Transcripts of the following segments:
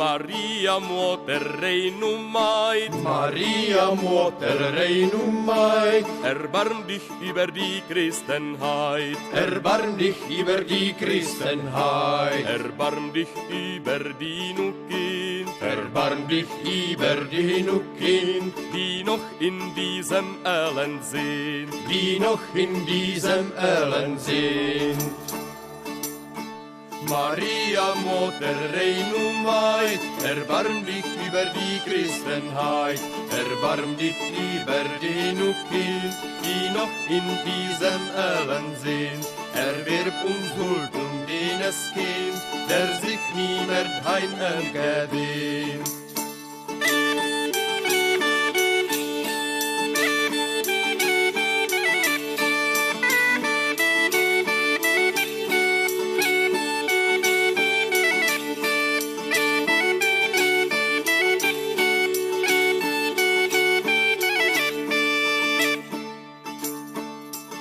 Maria Mutter Reinumait, Maria Mutter Reinumait, erbarm dich über die Christenheit, erbarm dich über die Christenheit, erbarm dich über die Nukin, erbarm dich über die Nukin, die noch in diesem Elend sind, die noch in diesem Elend sind. Maria Mutter Reinumait, erbarm dich über die Christenheit, erbarm dich über die Nukin, die noch in diesem Elend sind. Erwirb uns Huld jenes Kind, der sich niemand heimgedient.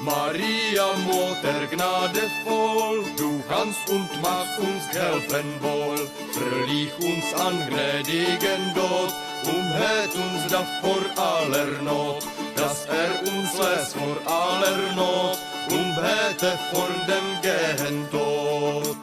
Maria, Mutter gnadevoll, du kannst und mach uns helfen wohl. Verlich uns an gnädigen Gott, umhet uns da vor aller Not, dass uns lässt vor aller Not, umhete vor dem Gehen Tod.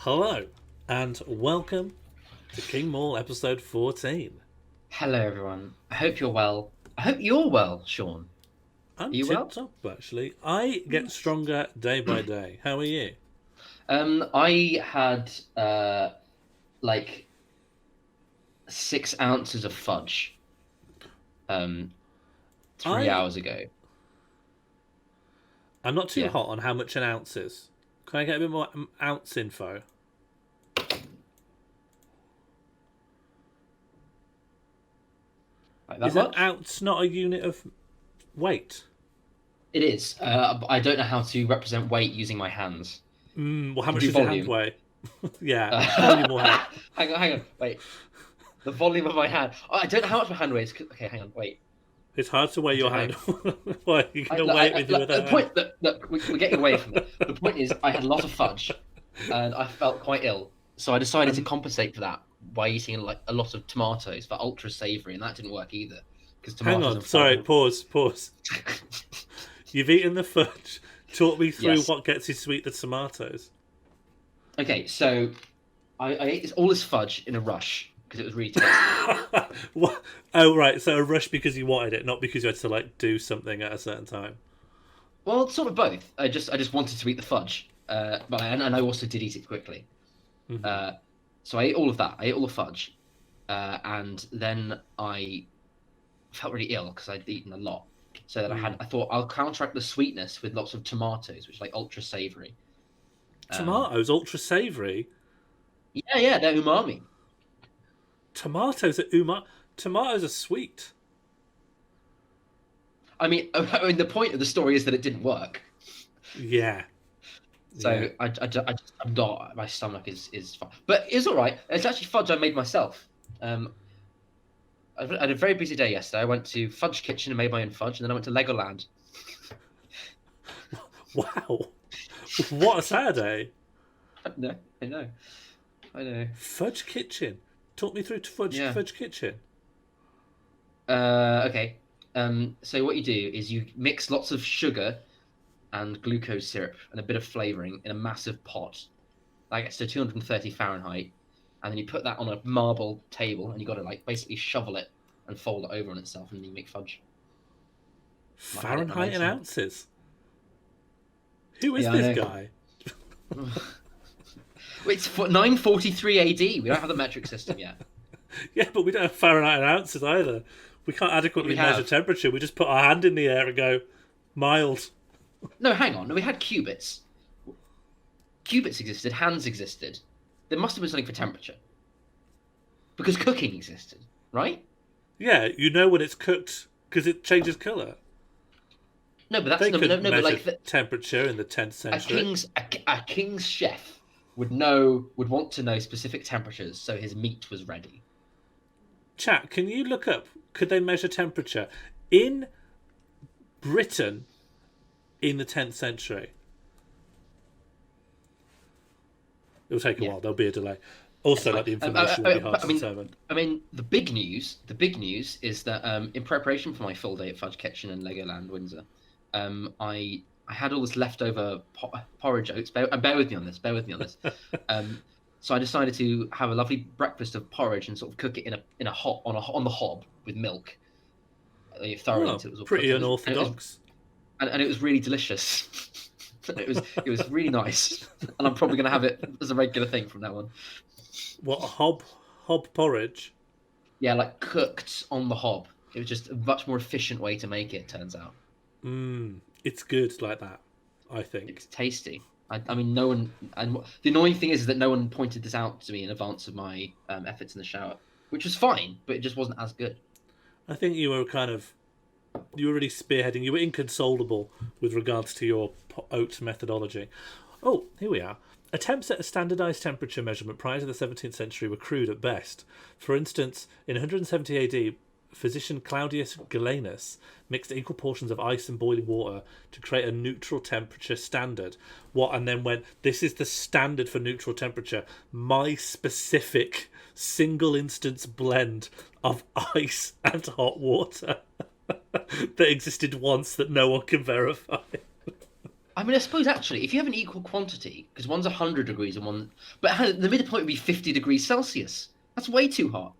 Hello, and welcome to King Morl episode 14. Hello, everyone. I hope you're well. I hope you're well, Sean. I'm Are you well? tip-top, actually. I get stronger day by day. How are you? I had like 6 ounces of fudge 3 hours ago. I'm not too Yeah. hot on how much an ounce is. Can I get a bit more ounce info? Like that Is an much? ounce not a unit of weight? It is. I don't know how to represent weight using my hands. Well, how You much do does your hand volume. weigh? Yeah, volume will help. Hang on, wait. The volume of my hand. Oh, I don't know how much my hand weighs. Okay, hang on, wait. It's hard to weigh your hand. don't Why, you're going to weigh it with you The without point, look, we're getting away from it. The point is, I had a lot of fudge, and I felt quite ill. So I decided to compensate for that by eating like a lot of tomatoes for ultra savoury, and that didn't work either. Because Hang tomatoes on, sorry, pause. You've eaten the fudge. Talk me through Yes. what gets you sweet the tomatoes. Okay, so I ate all this fudge in a rush because it was really tasty. What? Oh, right. So a rush because you wanted it, not because you had to like do something at a certain time. Well, sort of both. I just wanted to eat the fudge, and I also did eat it quickly. So I ate all of that. I ate all the fudge, and then I felt really ill because I'd eaten a lot. So that I thought I'll counteract the sweetness with lots of tomatoes, which are like ultra savoury. Tomatoes, ultra savoury. Yeah, they're umami. Tomatoes are Tomatoes are sweet. I mean, the point of the story is that it didn't work. Yeah. So Yeah. I'm not. My stomach is fine, but it's all right. It's actually fudge I made myself. I had a very busy day yesterday. I went to Fudge Kitchen and made my own fudge, and then I went to Legoland. Wow. What a Saturday. No, I know. Fudge Kitchen. Talk me through to Fudge Kitchen. Okay. So what you do is you mix lots of sugar and glucose syrup and a bit of flavoring in a massive pot. That gets to 230 Fahrenheit, and then you put that on a marble table, and you got to like basically shovel it and fold it over on itself, and then you make fudge. Fahrenheit and ounces. Who is Yeah, I this know. guy? It's 943 AD. We don't have the metric system yet. Yeah, but we don't have Fahrenheit and ounces either. We can't adequately We have. measure temperature. We just put our hand in the air and go, mild. No, hang on. No, we had cubits. Cubits existed. Hands existed. There must have been something for temperature. Because cooking existed, right? Yeah, you know when it's cooked because it changes colour. No, but that's They no, could no, no, but measure like temperature in the 10th a century. king's chef would want to know specific temperatures so his meat was ready. Chat, can you look up, could they measure temperature in Britain in the 10th century? It'll take a while. There'll be a delay. Also, like the information will be hard to determine. I mean, the big news is that in preparation for my full day at Fudge Kitchen and Legoland Windsor, I had all this leftover porridge oats. Bear with me on this. So I decided to have a lovely breakfast of porridge and sort of cook it in a hot on the hob with milk. Thoroughly, until it was all Pretty cooked. unorthodox. And it was really delicious. it was really nice, and I'm probably going to have it as a regular thing from now on. What, a hob porridge? Yeah, like cooked on the hob. It was just a much more efficient way to make it, turns out. It's good like that, I think. It's tasty. I mean, no one... And the annoying thing is that no one pointed this out to me in advance of my efforts in the shower, which was fine, but it just wasn't as good. I think you were really spearheading. You were inconsolable with regards to your oats methodology. Oh, here we are. Attempts at a standardised temperature measurement prior to the 17th century were crude at best. For instance, in 170 AD, physician Claudius Galenus mixed equal portions of ice and boiling water to create a neutral temperature standard. And then went, this is the standard for neutral temperature. My specific single instance blend of ice and hot water that existed once that no one can verify. I mean, I suppose actually, if you have an equal quantity, because one's 100 degrees and one... But the midpoint would be 50 degrees Celsius. That's way too hot.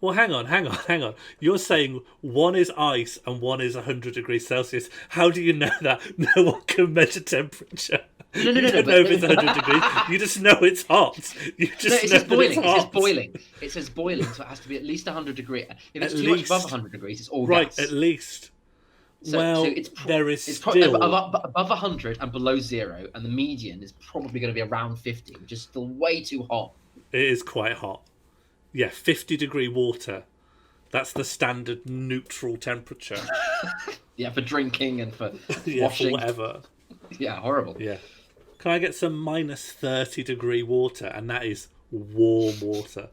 Well, hang on. You're saying one is ice and one is 100 degrees Celsius. How do you know that? No one can measure temperature. No. You don't know if it's 100 degrees. You just know it's hot. You just No, it says know boiling. that it's hot. It says boiling. It says boiling, so it has to be at least 100 degrees. If it's At too least. much above 100 degrees, it's all Right, gas. at least. So, Well, there is still... above 100 and below 0, and the median is probably going to be around 50, which is still way too hot. It is quite hot. Yeah, 50-degree water. That's the standard neutral temperature. Yeah, for drinking and for Yeah, washing. for whatever. Yeah, horrible. Yeah. Can I get some minus 30-degree water? And that is warm water.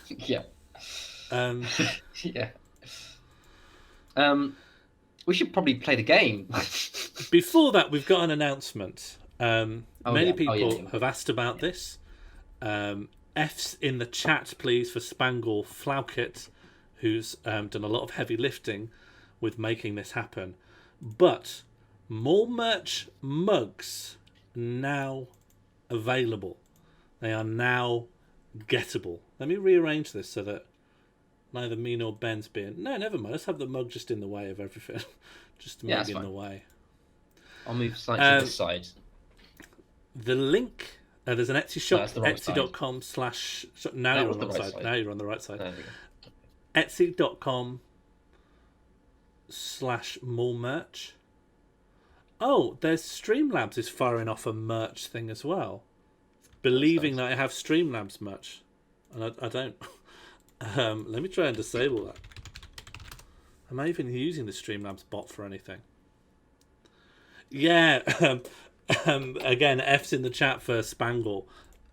Yeah. Yeah. We should probably play the game. Before that, we've got an announcement. Many people yeah. have asked about this. F's in the chat, please, for Spangle Flaukett, who's done a lot of heavy lifting with making this happen. But more merch mugs now available. They are now gettable. Let me rearrange this so that neither me nor Ben's being... No, never mind. Let's have the mug just in the way of everything. Just the mug in the way. I'll move slightly to this side. The link... there's an Etsy shop, No, etsy.com/... Now you're on the right side. Now you're on the right side. Etsy.com/more merch. Oh, there's Streamlabs is firing off a merch thing as well. Believing that I have Streamlabs merch. And I don't. Let me try and disable that. Am I even using the Streamlabs bot for anything? Yeah. Again, F's in the chat for Spangle.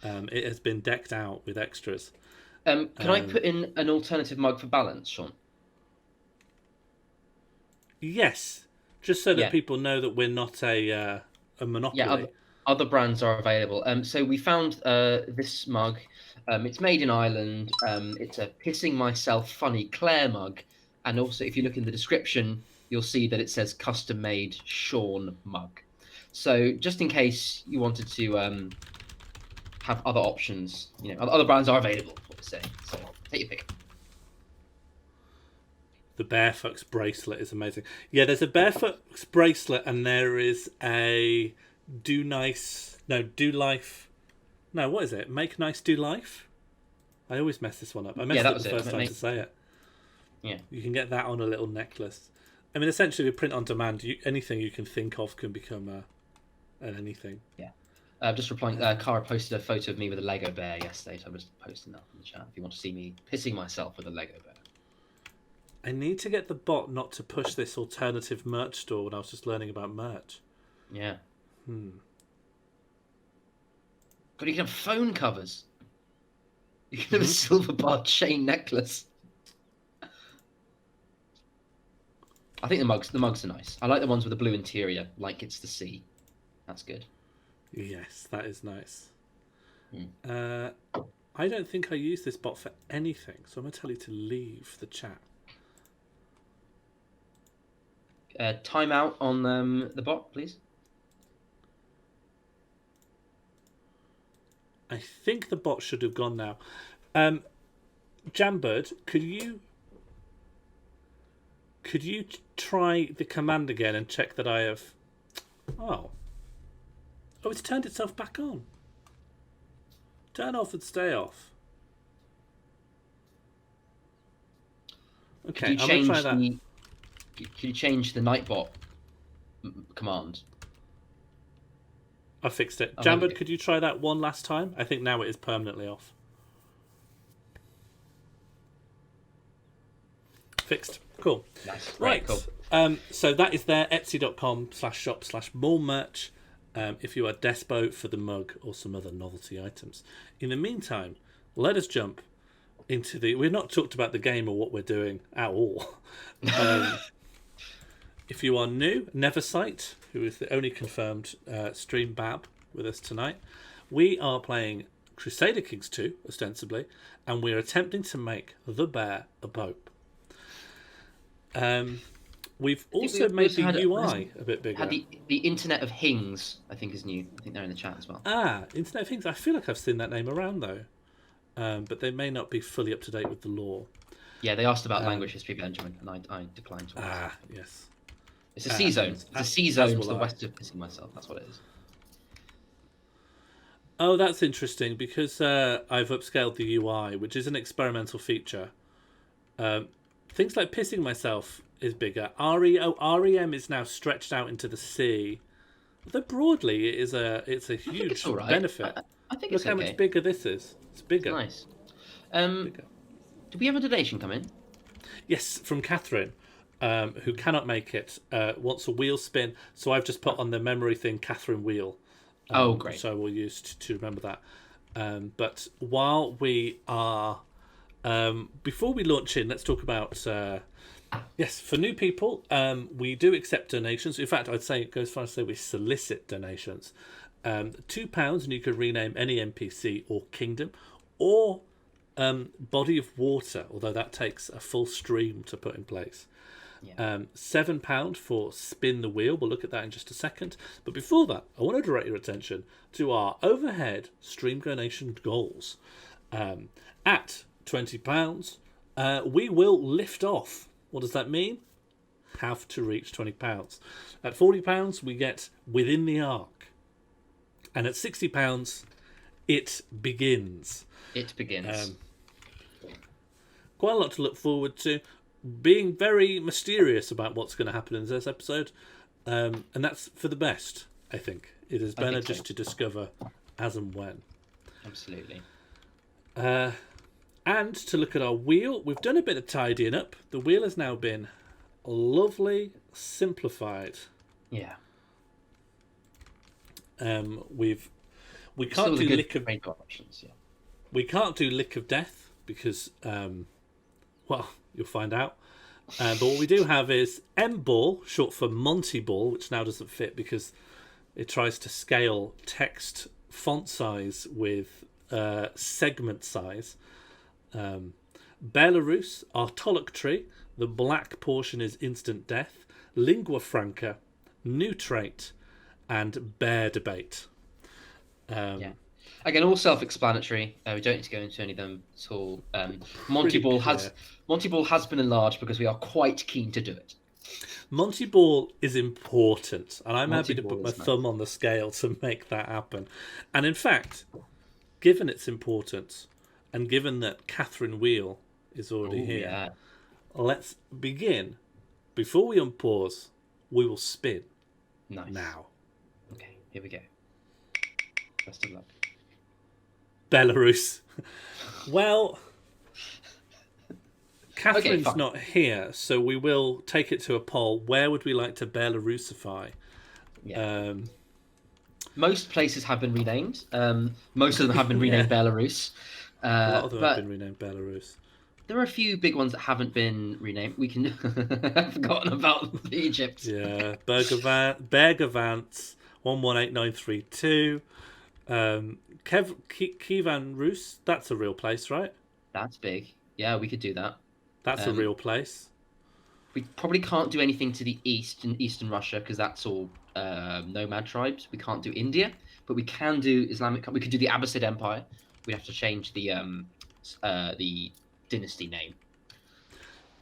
It has been decked out with extras. Can I put in an alternative mug for balance, Sean? Yes. Just so that people know that we're not a monopoly. Yeah, other brands are available. So we found this mug. It's made in Ireland. It's a Pissing Myself Funny Claire mug. And also, if you look in the description, you'll see that it says custom-made Sean mug. So just in case you wanted to have other options, other brands are available, what we're saying. So take your pick. The Barefoot's bracelet is amazing. Yeah, there's a Barefoot's bracelet and there is a Do Life. No, what is it? Make Nice, Do Life? I always mess this one up. I messed up the first time to say it. Yeah. You can get that on a little necklace. I mean, essentially, with print on demand, anything you can think of can become an anything. Yeah. Just replying, Cara posted a photo of me with a Lego bear yesterday, so I'm just posting that in the chat if you want to see me pissing myself with a Lego bear. I need to get the bot not to push this alternative merch store when I was just learning about merch. Yeah. God, you can have phone covers. You can have a silver bar chain necklace. I think the mugs are nice. I like the ones with the blue interior, like it's the sea. That's good. Yes, that is nice. I don't think I use this bot for anything, so I'm going to tell you to leave the chat. Timeout on the bot, please. I think the bot should have gone now. Jambird, could you try the command again and check that I have... Oh, it's turned itself back on. Turn off and stay off. Okay, I'm going to try that. Can you change the Nightbot command? I fixed it. Jambird, could you try that one last time? I think now it is permanently off. Fixed. Cool. Nice. Right. Cool. So that is there. Etsy.com/shop/more merch. If you are despo for the mug or some other novelty items. In the meantime, let us jump into the... We've not talked about the game or what we're doing at all. If you are new, Neversight, who is the only confirmed stream bab with us tonight, we are playing Crusader Kings II, ostensibly, and we're attempting to make the bear a pope. We've also made the UI a bit bigger. The Internet of Hings, I think, is new. I think they're in the chat as well. Internet of Things. I feel like I've seen that name around, though. But they may not be fully up to date with the lore. Yeah, they asked about language history, Benjamin, and I declined to answer. Yes. It's a C zone. It's a C zone to the west of pissing myself. That's what it is. Oh, that's interesting because I've upscaled the UI, which is an experimental feature. Things like pissing myself is bigger. REM is now stretched out into the sea. Though broadly, it's a huge benefit. I think Look it's how okay. much bigger this is. It's bigger. It's nice. Bigger. Do we have a donation come in? Yes, from Catherine, who cannot make it, wants a wheel spin. So I've just put on the memory thing, Catherine Wheel. Oh, great. So we'll use to remember that. But while we are... before we launch in, let's talk about... yes, for new people, we do accept donations. In fact, I'd say it goes far as to say we solicit donations. £2 and you can rename any NPC or kingdom or body of water, although that takes a full stream to put in place. Yeah. £7 for spin the wheel. We'll look at that in just a second. But before that, I want to direct your attention to our overhead stream donation goals. At £20, we will lift off. What does that mean? Have to reach £20. At £40, we get within the arc. And at £60, it begins. It begins. Quite a lot to look forward to. Being very mysterious about what's going to happen in this episode. And that's for the best, I think. It is better just to discover as and when. Absolutely. And to look at our wheel, we've done a bit of tidying up. The wheel has now been lovely simplified. Yeah. We can't do lick of options, yeah. We can't do lick of death because well, you'll find out. But what we do have is M-Ball, short for Monty Ball, which now doesn't fit because it tries to scale text font size with segment size. Belarus, Artoloctree, the black portion is instant death. Lingua Franca, new trait, and bear debate. Yeah. Again, all self-explanatory. We don't need to go into any of them at all. Monty Ball has been enlarged because we are quite keen to do it. Monty Ball is important, and I'm Monty happy to Ball put my is thumb on the scale to make that happen. And in fact, given its importance, and given that Catherine Wheel is already here, let's begin. Before we unpause, we will spin. Nice. Now. Okay, here we go. Best of luck. Belarus. Well, Catherine's not here, so we will take it to a poll. Where would we like to Belarusify? Yeah. Most places have been renamed. Most of them have been renamed Belarus. A lot of them have been renamed Belarus. There are a few big ones that haven't been renamed. We can... I've forgotten about Egypt. Yeah. Bergavants, 118932. Kievan Rus, that's a real place, right? That's big. Yeah, we could do that. That's a real place. We probably can't do anything to the east in eastern Russia because that's all nomad tribes. We can't do India, but we can do Islamic. We could do the Abbasid Empire. We'd have to change the dynasty name.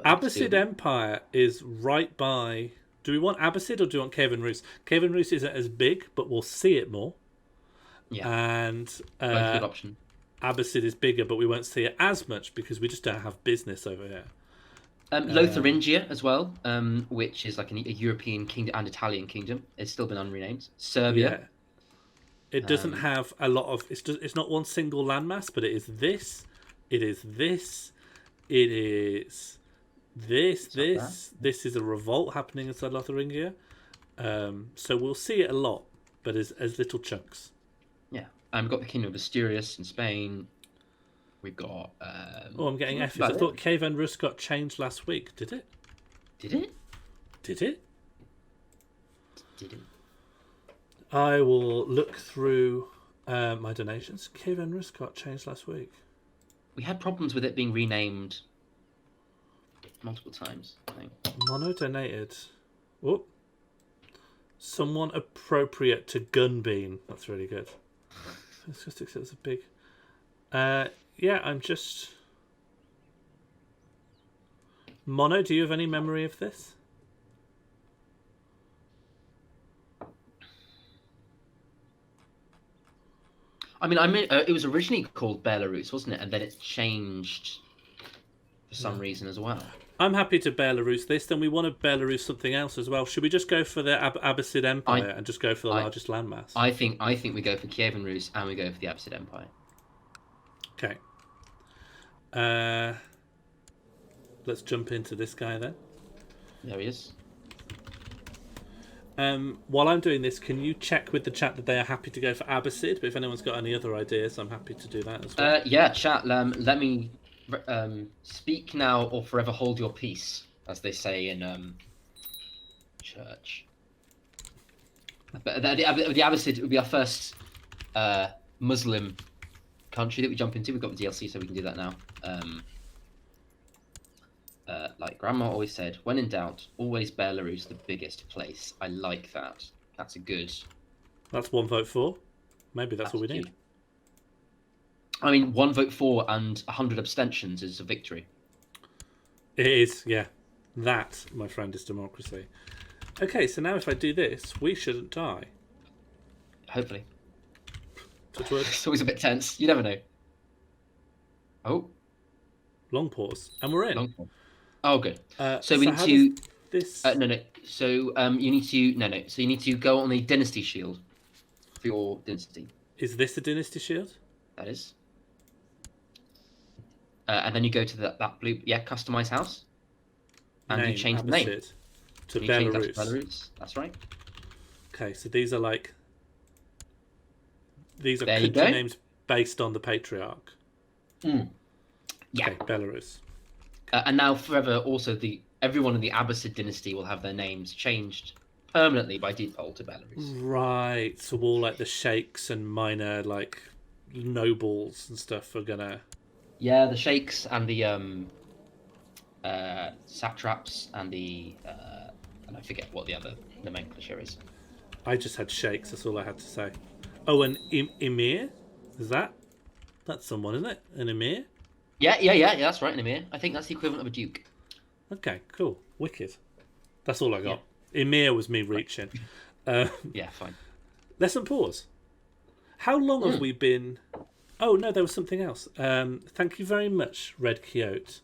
Abbasid Empire is right by... Do we want Abbasid or do we want Kievan Rus? Kievan Rus isn't as big, but we'll see it more. Yeah. And both good option. Abbasid is bigger, but we won't see it as much because we just don't have business over here. Lotharingia as well, which is like a European kingdom and Italian kingdom. It's still been unrenamed. Serbia. Yeah. It doesn't have a lot of... It's not one single landmass, but it is this. It is this. It is this. This is a revolt happening inside Lotharingia. So we'll see it a lot, but as little chunks. Yeah. And we've got the Kingdom of Asturias in Spain. We've got... I'm getting F's. I thought Kievan Rus got changed last week. Did it? Did it? Did it? Did it? I will look through my donations. Kievan Rus got changed last week. We had problems with it being renamed multiple times, I think. Mono donated. Whoop. Someone appropriate to Gunbean. That's really good. Let's just accept it's a big... yeah, I'm just... Mono, do you have any memory of this? I mean, it was originally called Belarus, wasn't it? And then it's changed for some reason as well. I'm happy to Belarus this. Then we want to Belarus something else as well. Should we just go for the Abbasid Empire and just go for the largest landmass? I think we go for Kievan Rus and we go for the Abbasid Empire. Okay. Let's jump into this guy then. There he is. While I'm doing this, can you check with the chat that they are happy to go for Abbasid? But if anyone's got any other ideas, I'm happy to do that as well. Yeah, chat. Let me speak now or forever hold your peace, as they say in church. But the Abbasid would be our first Muslim country that we jump into. We've got the DLC, so we can do that now. Like Grandma always said, when in doubt, always Belarus the biggest place. I like that. That's a good... That's 1 vote for. Maybe that's what we need. I mean, 1 vote for and 100 abstentions is a victory. It is, yeah. That, my friend, is democracy. Okay, so now if I do this, we shouldn't die. Hopefully. Touch wood. It's always a bit tense. You never know. Oh. Long pause. And we're in. Long pause. Oh, good. So we need to... This... no. So you need to... No. So you need to go on the dynasty shield for your dynasty. Is this a dynasty shield? That is. And then you go to that blue... Yeah, customize house. And you change the name. To Belarus. Belarus. That's right. Okay, so these are like... These are country names based on the patriarch. Mm. Yeah. Okay, Belarus. And now forever, also everyone in the Abbasid dynasty will have their names changed permanently by default to Belarus. Right. So all like the sheikhs and minor like nobles and stuff are gonna. Yeah, the sheikhs and the satraps and the and I forget what the other nomenclature is. I just had sheikhs. That's all I had to say. Oh, and emir, that's someone, isn't it? An emir. Yeah, that's right, an emir. I think that's the equivalent of a duke. Okay, cool. Wicked. That's all I got. Yeah. Emir was me reaching. Yeah, fine. Lesson pause. How long have we been... Oh, no, there was something else. Thank you very much, Red Quixote,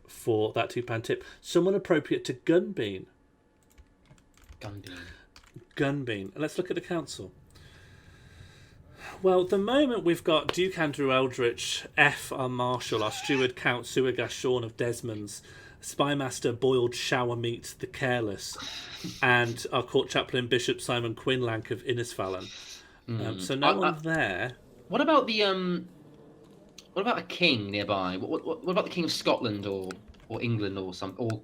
for that £2 tip. Someone appropriate to Gunbean. Gunbean. Let's look at the council. Well, at the moment we've got Duke Andrew Eldritch, F. our Marshal, our Steward Count Suagas Sean of Desmond's, Spymaster Boiled Shower Meat the Careless, and our Court Chaplain Bishop Simon Quinlank of Innisfallen. So no one there. What about the What about a king nearby? What about the King of Scotland or England or some or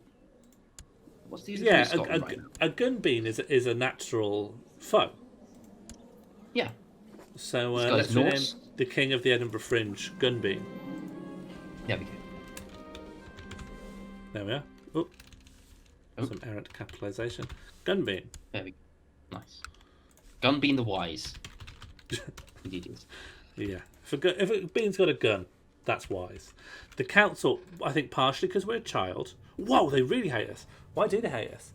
what's the a Gunbean is a natural foe. Yeah. So let's rename the King of the Edinburgh Fringe, Gunbean. There we go. There we are. Oh. Some errant capitalisation. Gunbean. There we go. Nice. Gunbean the Wise. Indeed is. Yeah. If a bean's got a gun, that's wise. The council, I think partially because we're a child. Whoa, they really hate us. Why do they hate us?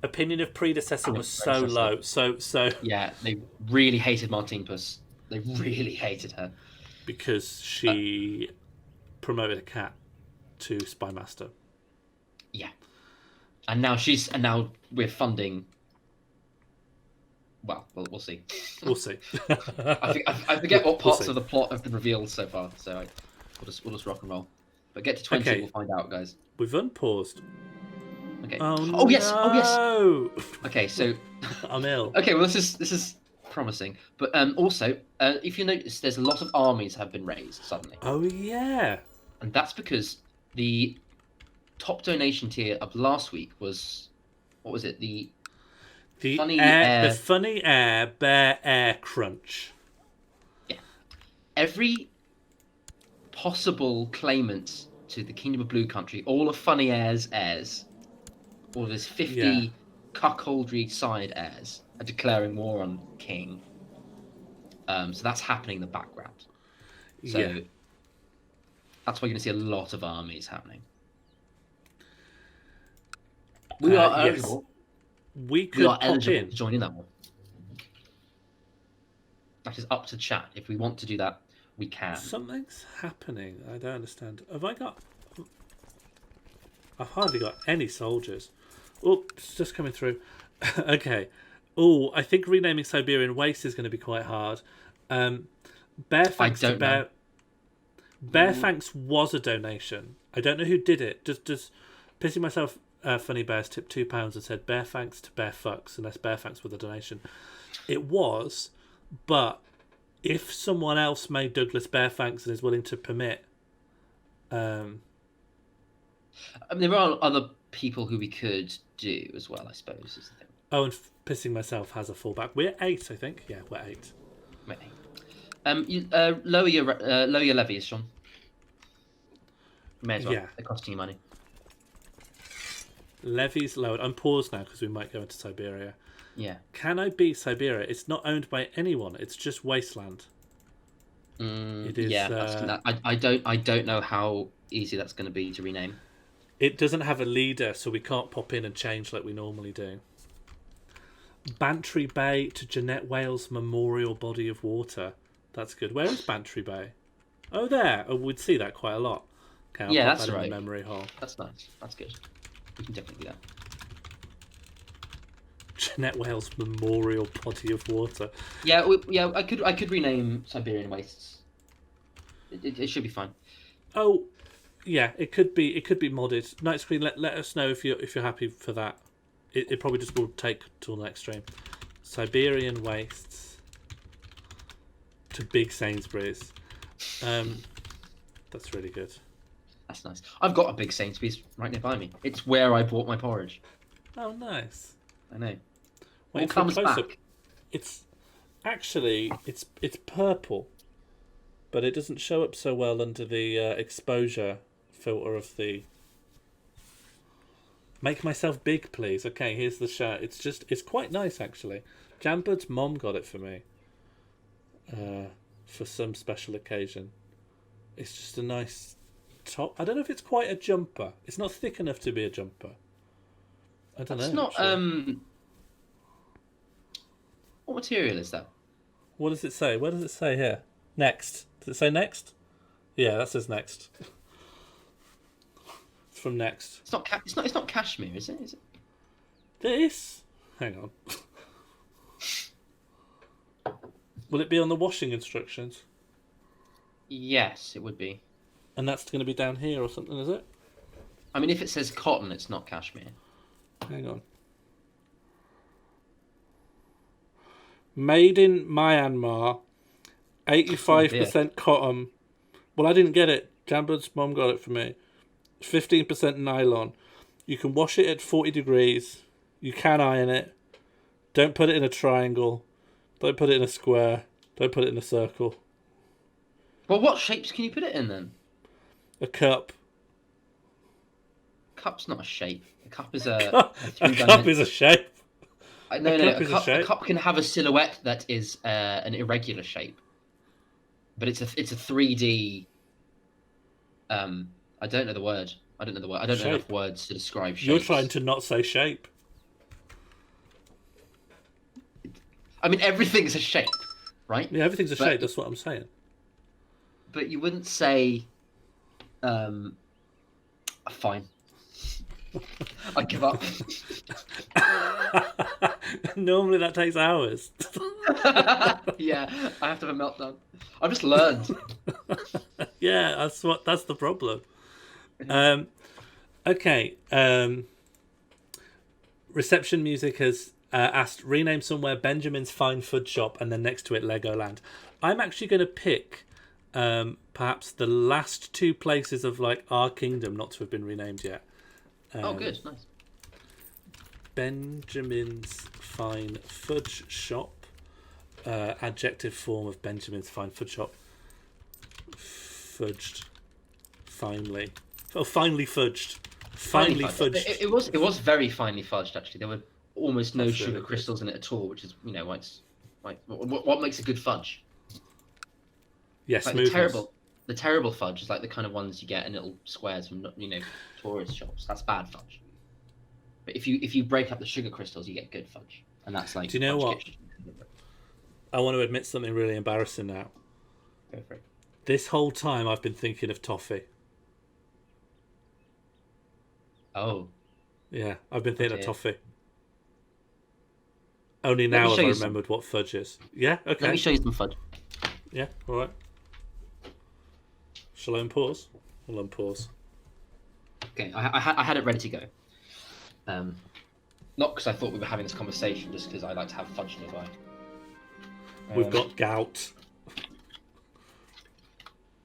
Opinion of predecessor was so low. So yeah, they really hated Martine Puss. They really hated her because she promoted a cat to Spymaster. Yeah, and now we're funding. Well, we'll see. We'll see. I forget what parts of the plot have been revealed so far, so we'll just rock and roll. But get to 20, we'll find out, guys. We've unpaused. Okay. Oh yes. No. Okay, so I'm ill. Okay, well this is promising. But also, if you notice, there's a lot of armies have been raised suddenly. Oh yeah. And that's because the top donation tier of last week was, what was it? The funny air bear air crunch. Yeah. Every possible claimant to the Kingdom of Blue Country, all of Funny Air's heirs, all of his 50 cuckoldry side heirs, are declaring war on King. So that's happening in the background. So that's why you're going to see a lot of armies happening. We are yes. eligible. We could We are pop eligible in. to join in that one. That is up to chat. If we want to do that, we can. Something's happening. I don't understand. Have I got... I've hardly got any soldiers. Oh, it's just coming through. Okay. Oh, I think renaming Siberian Waste is going to be quite hard. Bearfanks to Bear... Bearfanks was a donation. I don't know who did it. Just pissing myself. Funny Bears tipped £2 and said Bearfanks to Bearfucks, unless Bearfanks with a donation. It was, but if someone else made Douglas Bearfanks and is willing to permit, I mean, there are other people who we could do as well, I suppose, is the thing. Oh, and pissing myself has a fallback. We're 8, I think. Yeah, we're 8. We're 8. You, lower your levies, Sean. May as well. Yeah. They're costing you money. Levies lowered. I'm paused now because we might go into Siberia. Yeah. Can I beat Siberia? It's not owned by anyone. It's just wasteland. It is. Yeah, I don't know how easy that's going to be to rename. It doesn't have a leader, so we can't pop in and change like we normally do. Bantry Bay to Jeanette Wales Memorial Body of Water. That's good. Where is Bantry Bay? Oh, there. Oh, we'd see that quite a lot. Okay, I'll pop that's that in right. the memory hole. That's nice. That's good. We can definitely do that. Jeanette Wales Memorial Body of Water. Yeah, I could rename Siberian Wastes. It should be fine. Oh, yeah. It could be modded. Night Screen. Let us know if you're happy for that. It probably just will take till the next stream. Siberian Wastes to Big Sainsbury's. That's really good. That's nice. I've got a big Sainsbury's right nearby me. It's where I bought my porridge. Oh, nice. I know. Wait, All comes back. It's actually it's purple, but it doesn't show up so well under the exposure filter of the. Make myself big, please. Okay, here's the shirt. It's quite nice actually. Jambud's mom got it for me. For some special occasion. It's just a nice top. I don't know if it's quite a jumper. It's not thick enough to be a jumper. I don't know. It's not. Actually. What material is that? What does it say? Where does it say here? Next. Does it say next? Yeah, that says next. It's from Next. It's not. It's not cashmere, is it? Is it? This. Hang on. Will it be on the washing instructions? Yes, it would be. And that's going to be down here or something, is it? I mean, if it says cotton, it's not cashmere. Hang on. Made in Myanmar, 85% cotton. Well, I didn't get it. Jambud's mom got it for me. 15% nylon. You can wash it at 40 degrees. You can iron it. Don't put it in a triangle. Don't put it in a square. Don't put it in a circle. Well, what shapes can you put it in then? A cup. Cup's not a shape. A cup is a. A cup is a shape. No. A cup can have a silhouette that is an irregular shape, but it's a 3D. I don't know the word. I don't know enough words to describe shapes. You're trying to not say shape. I mean, everything's a shape, right? Yeah, everything's a shape. That's what I'm saying. But you wouldn't say. Fine. I give up. Normally that takes hours. Yeah, I have to have a meltdown. I've just learned. Yeah, that's the problem. Okay. Reception Music has asked, rename somewhere Benjamin's Fine Food Shop and then next to it Legoland. I'm actually going to pick perhaps the last two places of like our kingdom not to have been renamed yet. Oh, good, nice. Benjamin's Fine Fudge Shop. Adjective form of Benjamin's Fine Fudge Shop. Fudged. Finely. Oh, finely fudged. Finely fudged. It was very finely fudged, actually. There were almost no sugar really crystals in it at all, which is, why it's what makes a good fudge. Yes, like the terrible fudge is like the kind of ones you get in little squares from tourist shops. That's bad fudge. But if you break up the sugar crystals, you get good fudge, and that's like. Do you know fudge what? kitchen. I want to admit something really embarrassing now. Go for it. This whole time I've been thinking of toffee. Oh. Yeah, I've been thinking of dear. toffee. Only Let me now have show I you some. remembered what fudge is. Yeah, okay. Let me show you some fudge. Yeah, all right. Shall I unpause? I'll unpause. Okay, I had it ready to go. Not because I thought we were having this conversation, just because I like to have fudge nearby. We've got gout.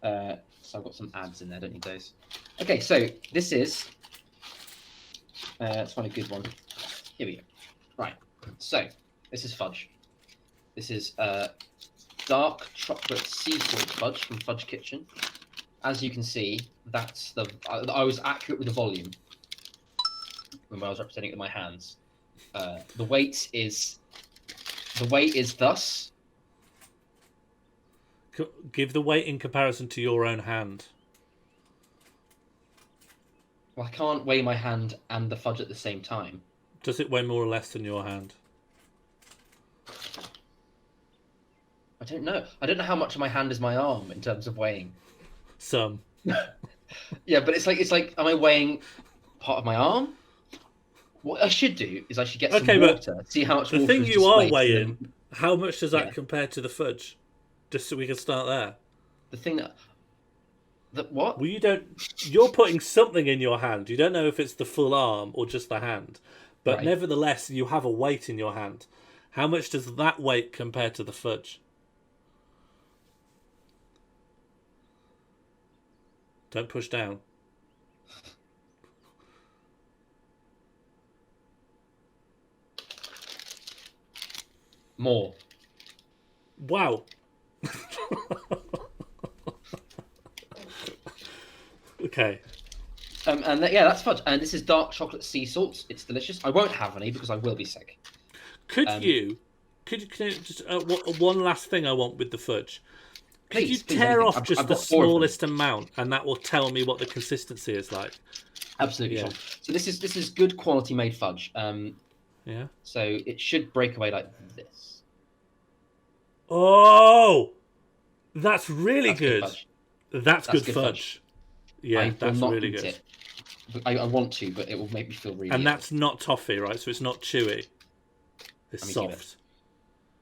So I've got some ads in there, don't need those. Okay, so this is... let's find a good one. Here we go. Right, so this is fudge. This is dark chocolate sea salt fudge from Fudge Kitchen. As you can see, that's the... I was accurate with the volume when I was representing it with my hands. The weight is thus. Give the weight in comparison to your own hand. Well, I can't weigh my hand and the fudge at the same time. Does it weigh more or less than your hand? I don't know. I don't know how much of my hand is my arm in terms of weighing. Some. Yeah, but it's like, am I weighing part of my arm? What I should do is I should get some water, see how much the water thing is you are displaced, weighing, how much does that Yeah. compare to the fudge? Just so we can start there. The thing that what? Well, you're putting something in your hand. You don't know if it's the full arm or just the hand. But Right. nevertheless, you have a weight in your hand. How much does that weight compare to the fudge? Don't push down. More. Wow. Okay. Yeah, that's fudge. And this is dark chocolate sea salt. It's delicious. I won't have any because I will be sick. Could you just one last thing I want with the fudge? Could you tear anything. off I've just got the 4 of them. smallest amount, and that will tell me what the consistency is like? Absolutely. Yeah. Sure. So this is good quality made fudge. Yeah. So it should break away like this. Oh, that's really That's good. fudge. That's good good fudge. Yeah, I will that's not really eat good. it. I want to, but it will make me feel really. And ill. that's not toffee, right? So it's not chewy. It's Let me give soft.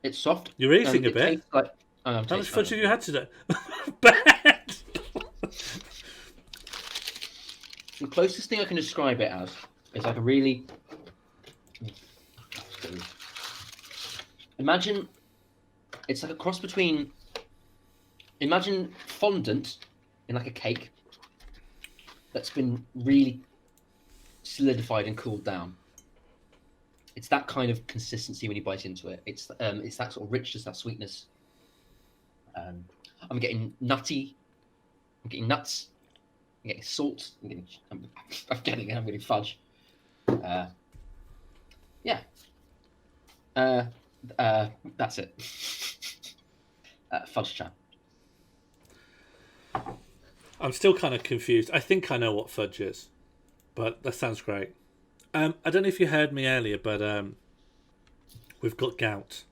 It's soft. You're eating a It bit. tastes like, How much tasting fudge it. have you had today? Bad. The closest thing I can describe it as is like a really. Imagine it's like a cross between. Imagine fondant in like a cake that's been really solidified and cooled down. It's that kind of consistency when you bite into it. It's that sort of richness, that sweetness. I'm getting nutty. I'm getting nuts. I'm getting salt. I'm getting fudge. Yeah. That's it. Fudge chat. I'm still kind of confused. I think I know what fudge is, but that sounds great. I don't know if you heard me earlier, but we've got gout.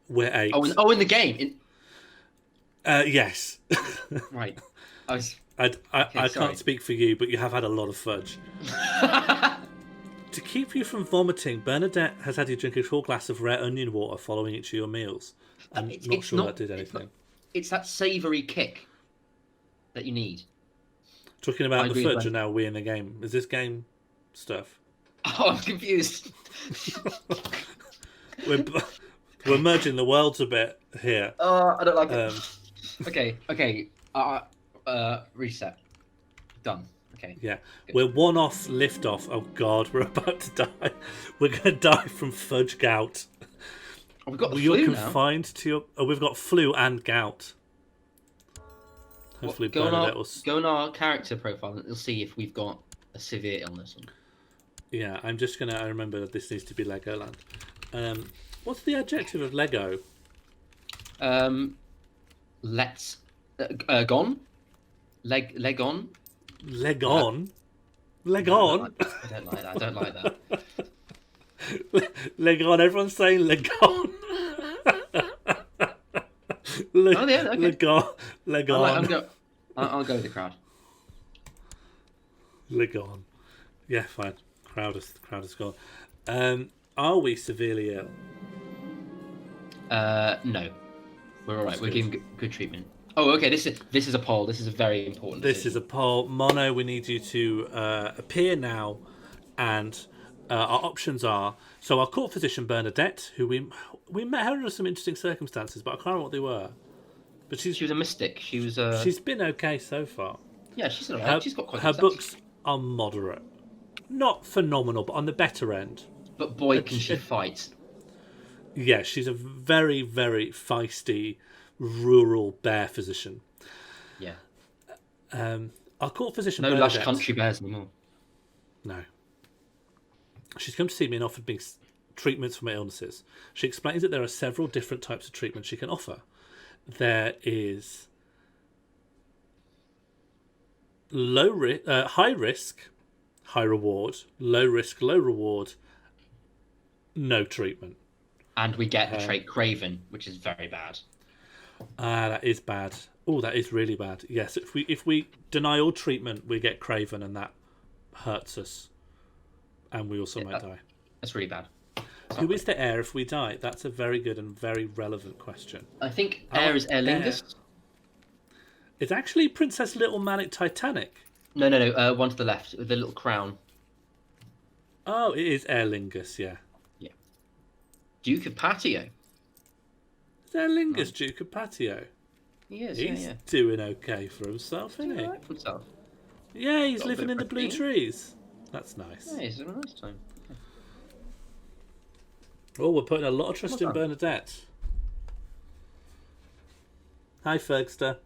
We're 8. In the game. Yes. Right. I sorry. sorry. Can't speak for you, but you have had a lot of fudge. To keep you from vomiting, Bernadette has had you drink a tall glass of rare onion water following each of your meals. I'm not sure that did anything. It's that savoury kick that you need. Talking about the agree fudge, with and now we in the game. Is this game stuff? Oh, I'm confused. We're merging the worlds a bit here. I don't like it. Okay. Reset. Done. Okay. Yeah, Good. we're one off lift off. Oh God, we're about to die. We're gonna die from fudge gout. Oh, we've got the You're flu now. confined to your. Oh, we've got flu and gout. Hopefully, Go Bernadette will. on our character profile and you'll see if we've got a severe illness. Yeah, I'm just gonna. I remember that this needs to be Legoland. What's the adjective of Lego? Let's gone. Leg on. Leg on. Leg on. I don't like that. I don't like that. Leg on. Everyone's saying leg on. Oh yeah, okay. Leg on. Leg on. I'll go with the crowd. Leg on. Yeah, fine. Crowd has gone. Are we severely ill? No. We're all right. We're giving good treatment. Oh, okay. This is a poll. This is a very important. This is a poll. Mono, we need you to appear now, and our options are. So our court physician Bernadette, who we met her under some interesting circumstances, but I can't remember what they were. But she was a mystic. She was. She's been okay so far. Yeah, she's alright. She's got quite. Her books are moderate, not phenomenal, but on the better end. But boy, can she fight! Yeah, she's a very, very feisty, rural bear physician. Yeah. Our court physician. No Bernadette, lush country bears anymore. No. She's come to see me and offered me treatments for my illnesses. She explains that there are several different types of treatment she can offer. There is high risk, high reward, low risk, low reward, no treatment. And we get the trait Craven, which is very bad. That is bad. Oh, that is really bad. Yes, if we deny all treatment, we get Craven, and that hurts us. And we also might die. That's really bad. Who is the heir if we die? That's a very good and very relevant question. I think heir is Aer Lingus. It's actually Princess Little Manic Titanic. No. One to the left with the little crown. Oh, it is Aer Lingus, yeah. Yeah. Duke of Patio. Is Aer Lingus Duke of Patio? He is, He's doing okay for himself, isn't he? Right for himself. Yeah, he's living in the blue trees. That's nice. Yeah, he's having a nice time. Oh, we're putting a lot of trust in Bernadette. Hi, Fergster.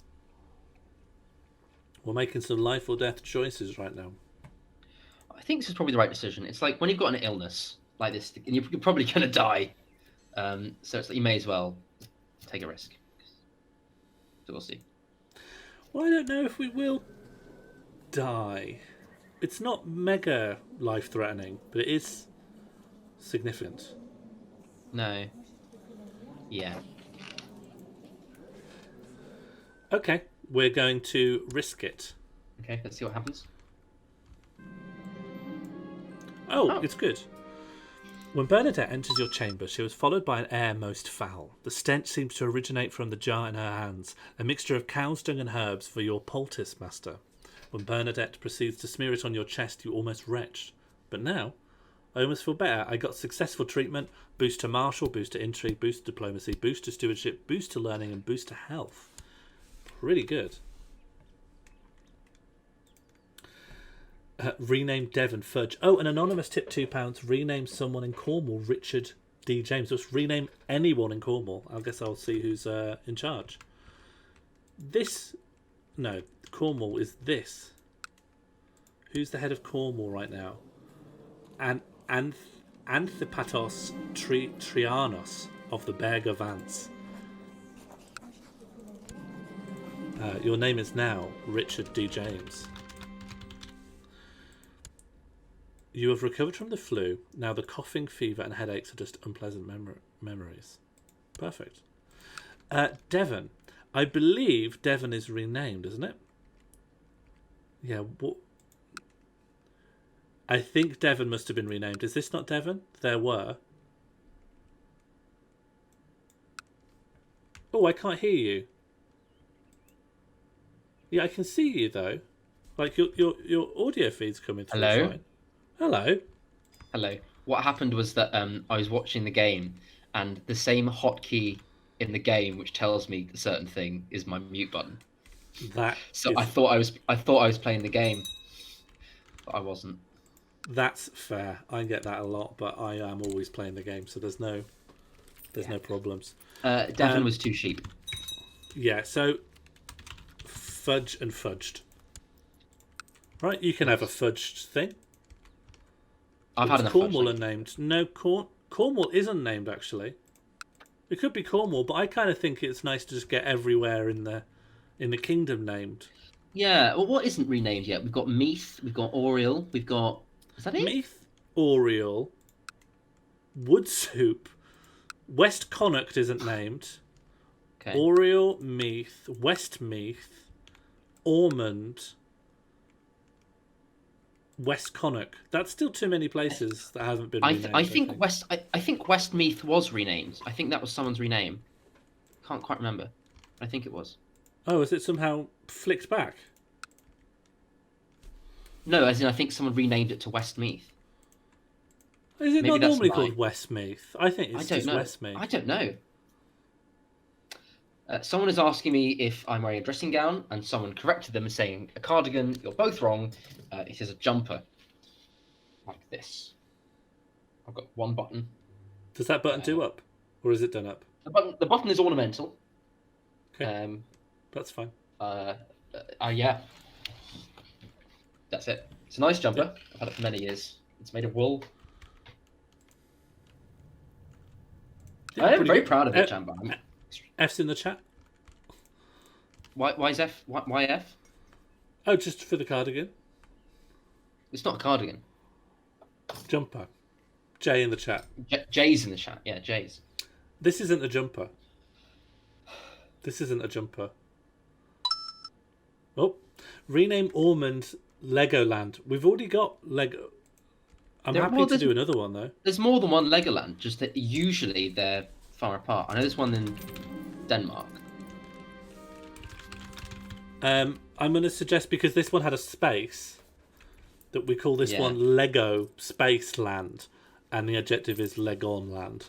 We're making some life or death choices right now. I think this is probably the right decision. It's like when you've got an illness like this, and you're probably going to die. So it's like you may as well take a risk. So we'll see. Well, I don't know if we will die. It's not mega life-threatening, but it is significant. No. Yeah. Okay, we're going to risk it. Okay, let's see what happens. Oh, it's good. When Bernadette enters your chamber, she was followed by an air most foul. The stench seems to originate from the jar in her hands, a mixture of cow's dung and herbs for your poultice master. When Bernadette proceeds to smear it on your chest, you almost retch. But now, I almost feel better. I got successful treatment, boost to martial, boost to intrigue, boost to diplomacy, boost to stewardship, boost to learning, and boost to health. Really good. Rename Devon Fudge. Oh, an anonymous tip £2. Rename someone in Cornwall Richard D. James. Just rename anyone in Cornwall. I guess I'll see who's in charge. No, Cornwall is this. Who's the head of Cornwall right now? Anthipatos Trianos of the Berg of Ants. Your name is now Richard D. James. You have recovered from the flu. Now the coughing, fever, and headaches are just unpleasant memories. Perfect. Devon. I believe Devon is renamed, isn't it? Yeah. What? I think Devon must have been renamed. Is this not Devon? There were. Oh, I can't hear you. Yeah, I can see you though. Like your audio feed's coming through. Hello. Fine. Hello. Hello. What happened was that I was watching the game, and the same hotkey in the game which tells me a certain thing is my mute button. I thought I was playing the game, but I wasn't. That's fair. I get that a lot, but I am always playing the game, so there's no problems. Devon was too sheep. Yeah. So fudge and fudged. Right, you can have a fudged thing. I've had enough. Cornwall unnamed. No, Cornwall is unnamed actually. It could be Cornwall, but I kind of think it's nice to just get everywhere in the kingdom named. Yeah. Well, what isn't renamed yet? We've got Meath. We've got Oriel. We've got. Is that it? Meath, Oriel, Woodshoop, West Connacht isn't named. Okay. Oriel, Meath, Westmeath, Ormond, West Connacht. That's still too many places that haven't been renamed. I think Westmeath was renamed. I think that was someone's rename. Can't quite remember. I think it was. Oh, is it somehow flicked back? No, as in I think someone renamed it to Westmeath. Is it Maybe not that's normally why. called Westmeath? I think it's just Westmeath. I don't know. Someone is asking me if I'm wearing a dressing gown, and someone corrected them saying a cardigan. You're both wrong. It is a jumper, like this. I've got one button. Does that button do up, or is it done up? The button is ornamental. Okay, that's fine. Yeah. That's it. It's a nice jumper. I've had it for many years. It's made of wool. Yeah, I am very proud of it, jumper. F's in the chat. Why is F? Why F? Oh, just for the cardigan. It's not a cardigan. Jumper. J in the chat. J's in the chat. Yeah, J's. This isn't a jumper. This isn't a jumper. Oh, rename Ormond Legoland. We've already got Lego. I'm happy to do another one though. There's more than one Legoland. Just that usually they're far apart. I know there's one in Denmark. I'm going to suggest, because this one had a space, that we call this one Lego Space Land, and the adjective is Legon Land.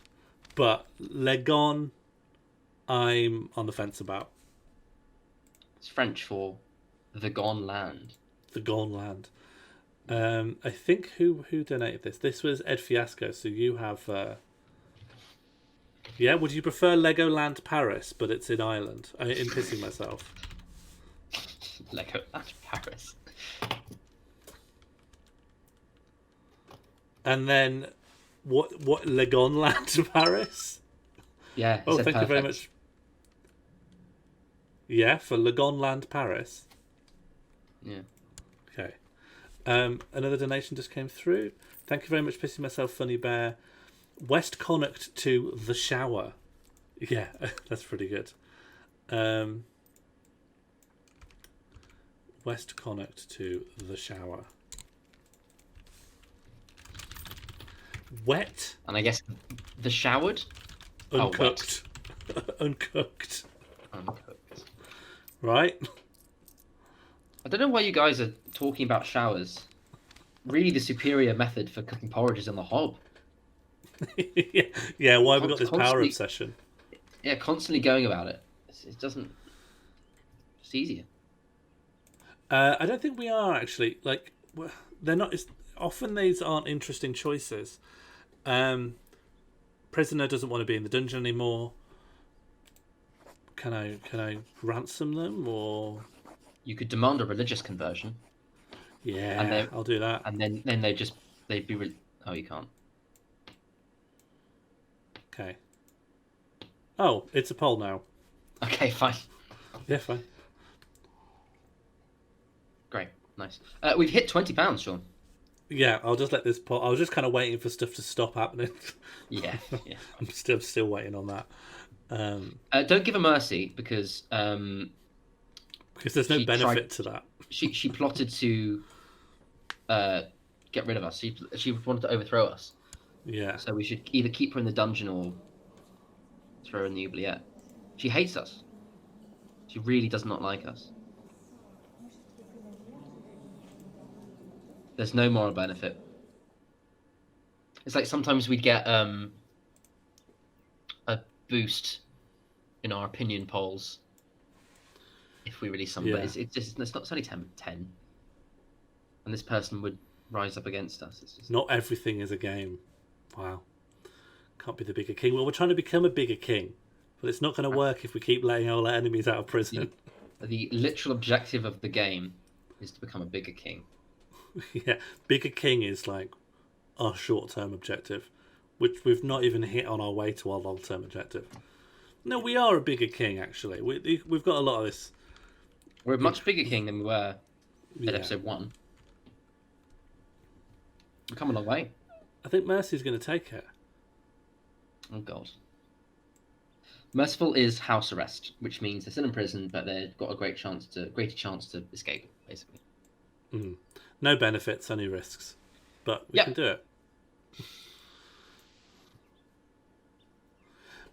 But Legon, I'm on the fence about. It's French for the gone land. The gone land. I think who donated this? This was Ed Fiasco. So you have. Yeah, would you prefer Legoland Paris, but it's in Ireland? In pissing myself. Legoland Paris. And then what Legonland Paris? Yeah. Oh, thank you very much. Yeah, for Legonland Paris. Yeah. Okay. Another donation just came through. Thank you very much, Pissing Myself Funny Bear. West Connacht to the shower. Yeah, that's pretty good. West Connacht to the shower. Wet. And I guess the showered? Uncooked. Oh, Uncooked. Uncooked. Right? I don't know why you guys are talking about showers. Really, the superior method for cooking porridge is on the hob. Yeah, why have we got this power obsession? Yeah, constantly going about it. It doesn't... It's easier. I don't think we are, actually. Like, they're not... Often these aren't interesting choices. Prisoner doesn't want to be in the dungeon anymore. Can I ransom them, or... You could demand a religious conversion. Yeah, I'll do that. And then they'd be... Oh, you can't. Okay. Oh, it's a poll now. Okay, fine. Yeah, fine. Great, nice. We've hit £20, Sean. Yeah, I'll just let this poll... I was just kind of waiting for stuff to stop happening. Yeah. I'm still waiting on that. Don't give her mercy, because there's no benefit to that. She plotted to get rid of us. She wanted to overthrow us. Yeah. So we should either keep her in the dungeon or throw her in the oubliette. She hates us. She really does not like us. There's no moral benefit. It's like sometimes we get a boost in our opinion polls if we release something. Yeah. But it's only 10, and this person would rise up against us. It's just... Not everything is a game. Wow. Can't be the bigger king. Well, we're trying to become a bigger king, but it's not going to work if we keep letting all our enemies out of prison. The literal objective of the game is to become a bigger king. Yeah, bigger king is like our short-term objective, which we've not even hit on our way to our long-term objective. No, we are a bigger king, actually. We've got a lot of this We're a much bigger king than we were Yeah. at episode 1. We've come a long way. I think Mercy's going to take it. Oh god. Merciful is house arrest, which means they're still in prison, but they've got a greater chance to escape, basically. Mm. No benefits, only risks. But we can do it.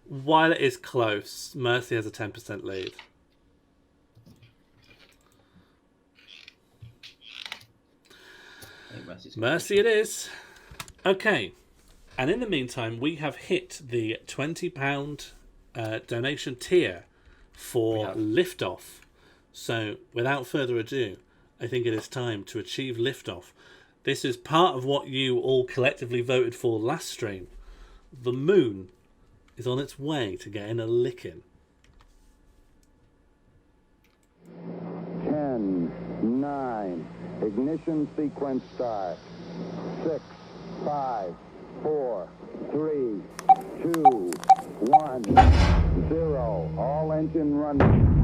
While it is close, Mercy has a 10% lead. Mercy it is. Okay. And in the meantime, we have hit the £20 donation tier for liftoff. So, without further ado, I think it is time to achieve liftoff. This is part of what you all collectively voted for last stream. The moon is on its way to getting a licking. 10, 9, ignition sequence start. 6, 5, 4, 3, 2, 1, 0. All engine running.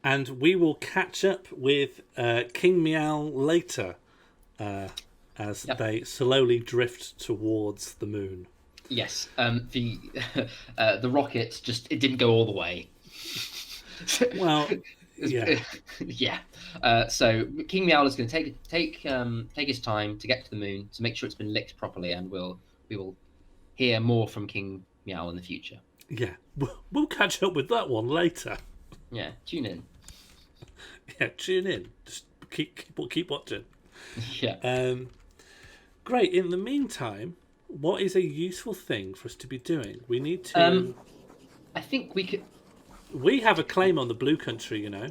And we will catch up with King Meowl later as they slowly drift towards the moon. Yes, the rocket it didn't go all the way. Well, yeah, yeah. So King Meowl is going to take his time to get to the moon to make sure it's been licked properly, and we will hear more from King Meowl in the future. Yeah, we'll catch up with that one later. Yeah, tune in. Yeah, tune in. Just keep watching. Yeah. Great. In the meantime, what is a useful thing for us to be doing? We need to. I think we could. We have a claim on the blue country, you know.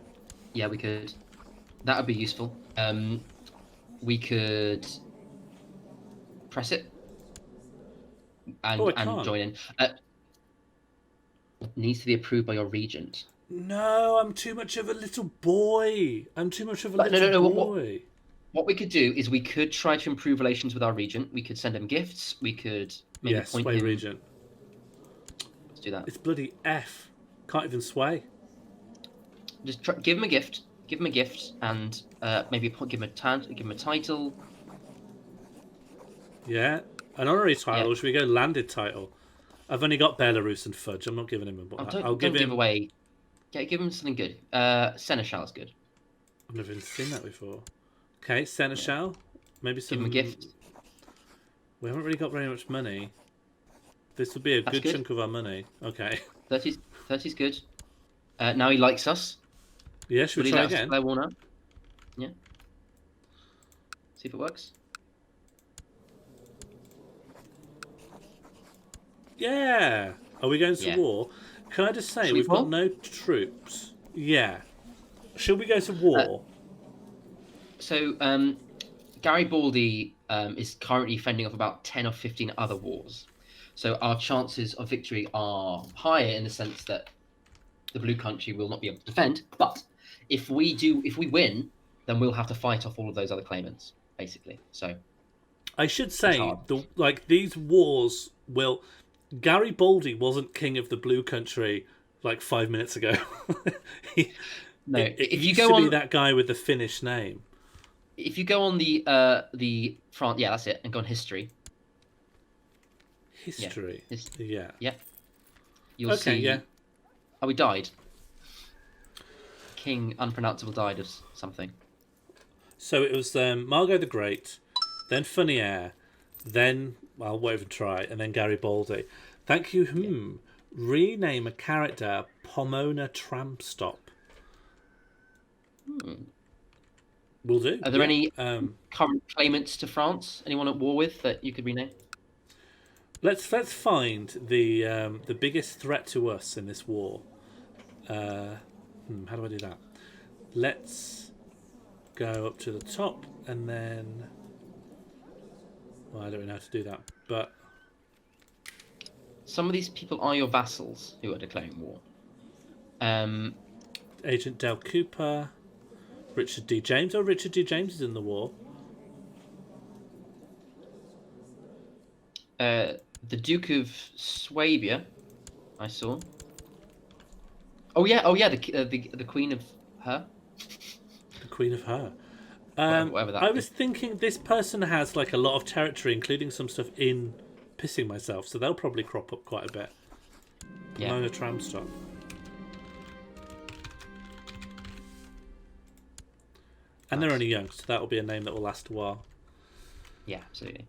Yeah, we could. That would be useful. We could press it and join in. Needs to be approved by your regent. No, I'm too much of a little boy. Boy. What we could do is we could try to improve relations with our regent. We could send him gifts. We could maybe point him. Regent. Let's do that. It's bloody F. Can't even sway. Just give him a gift. Give him a gift, and maybe give him a title. Yeah, an honorary title. Yeah. Should we go landed title? I've only got Belarus and Fudge. I'm not giving him a. I'll give him away. Yeah, give him something good. Seneschal is good. I've never even seen that before. Okay, Seneschal. Yeah. Maybe some. Give him a gift. We haven't really got very much money. This would be a good chunk of our money. Okay. 30's good. Now he likes us. Yeah, should we try again? Warner? Yeah. See if it works. Yeah. Are we going to war? Can I just say, we've got no troops. Yeah. Should we go to war? So, Garibaldi is currently fending off about 10 or 15 other wars. So our chances of victory are higher in the sense that the blue country will not be able to defend. But if we win, then we'll have to fight off all of those other claimants, basically. So I should say, these wars will... Garibaldi wasn't king of the blue country like 5 minutes ago. If you go on that guy with the Finnish name. If you go on the France, yeah, that's it, and go on history. History. Yeah. Yeah. You'll see. Yeah. Oh, he died. King Unpronounceable died of something. So it was Margot the Great, then Funny Air, then I won't even try, and then Garibaldi. Thank you. Yeah. Rename a character Pomona Tramstop. Will do. Are there any current claimants to France? Anyone at war with that you could rename? Let's find the biggest threat to us in this war. How do I do that? Let's go up to the top and then. Well, I don't know how to do that, but Some of these people are your vassals who are declaring war. Agent Del Cooper, Richard D. James. Oh, Richard D. James is in the war. The Duke of Swabia, I saw. Oh yeah, the Queen of Her. The Queen of Her. Whatever that I is. was thinking this person has like a lot of territory, including some stuff in Pissing Myself, so they'll probably crop up quite a bit. Yeah. Pomona Tramstock. And they're Nice. only young, so that'll be a name that will last a while. Yeah, absolutely.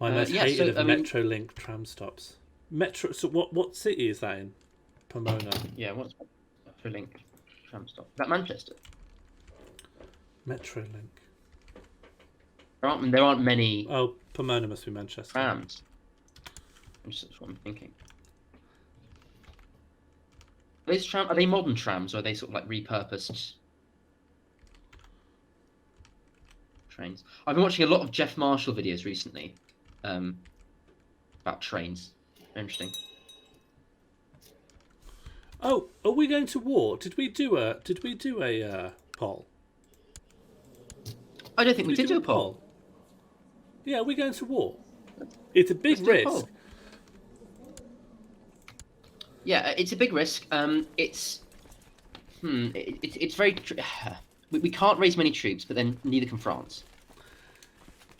My most yeah, hated so, of I mean- Metrolink tram stops. Metro. So what city is that in? Pomona. Yeah, what's for link tram stop? Is that Manchester? Metrolink. There aren't many Oh, Pomona must be Manchester. trams. That's what I'm thinking. Are they modern trams, or are they sort of like repurposed trains? I've been watching a lot of Jeff Marshall videos recently, about trains. Interesting. Oh, are we going to war? Did we do a poll? I don't think we did do a poll. Yeah, are we going to war? It's a big Let's do a risk. poll. Yeah, it's a big risk. It's very. We can't raise many troops, but then neither can France.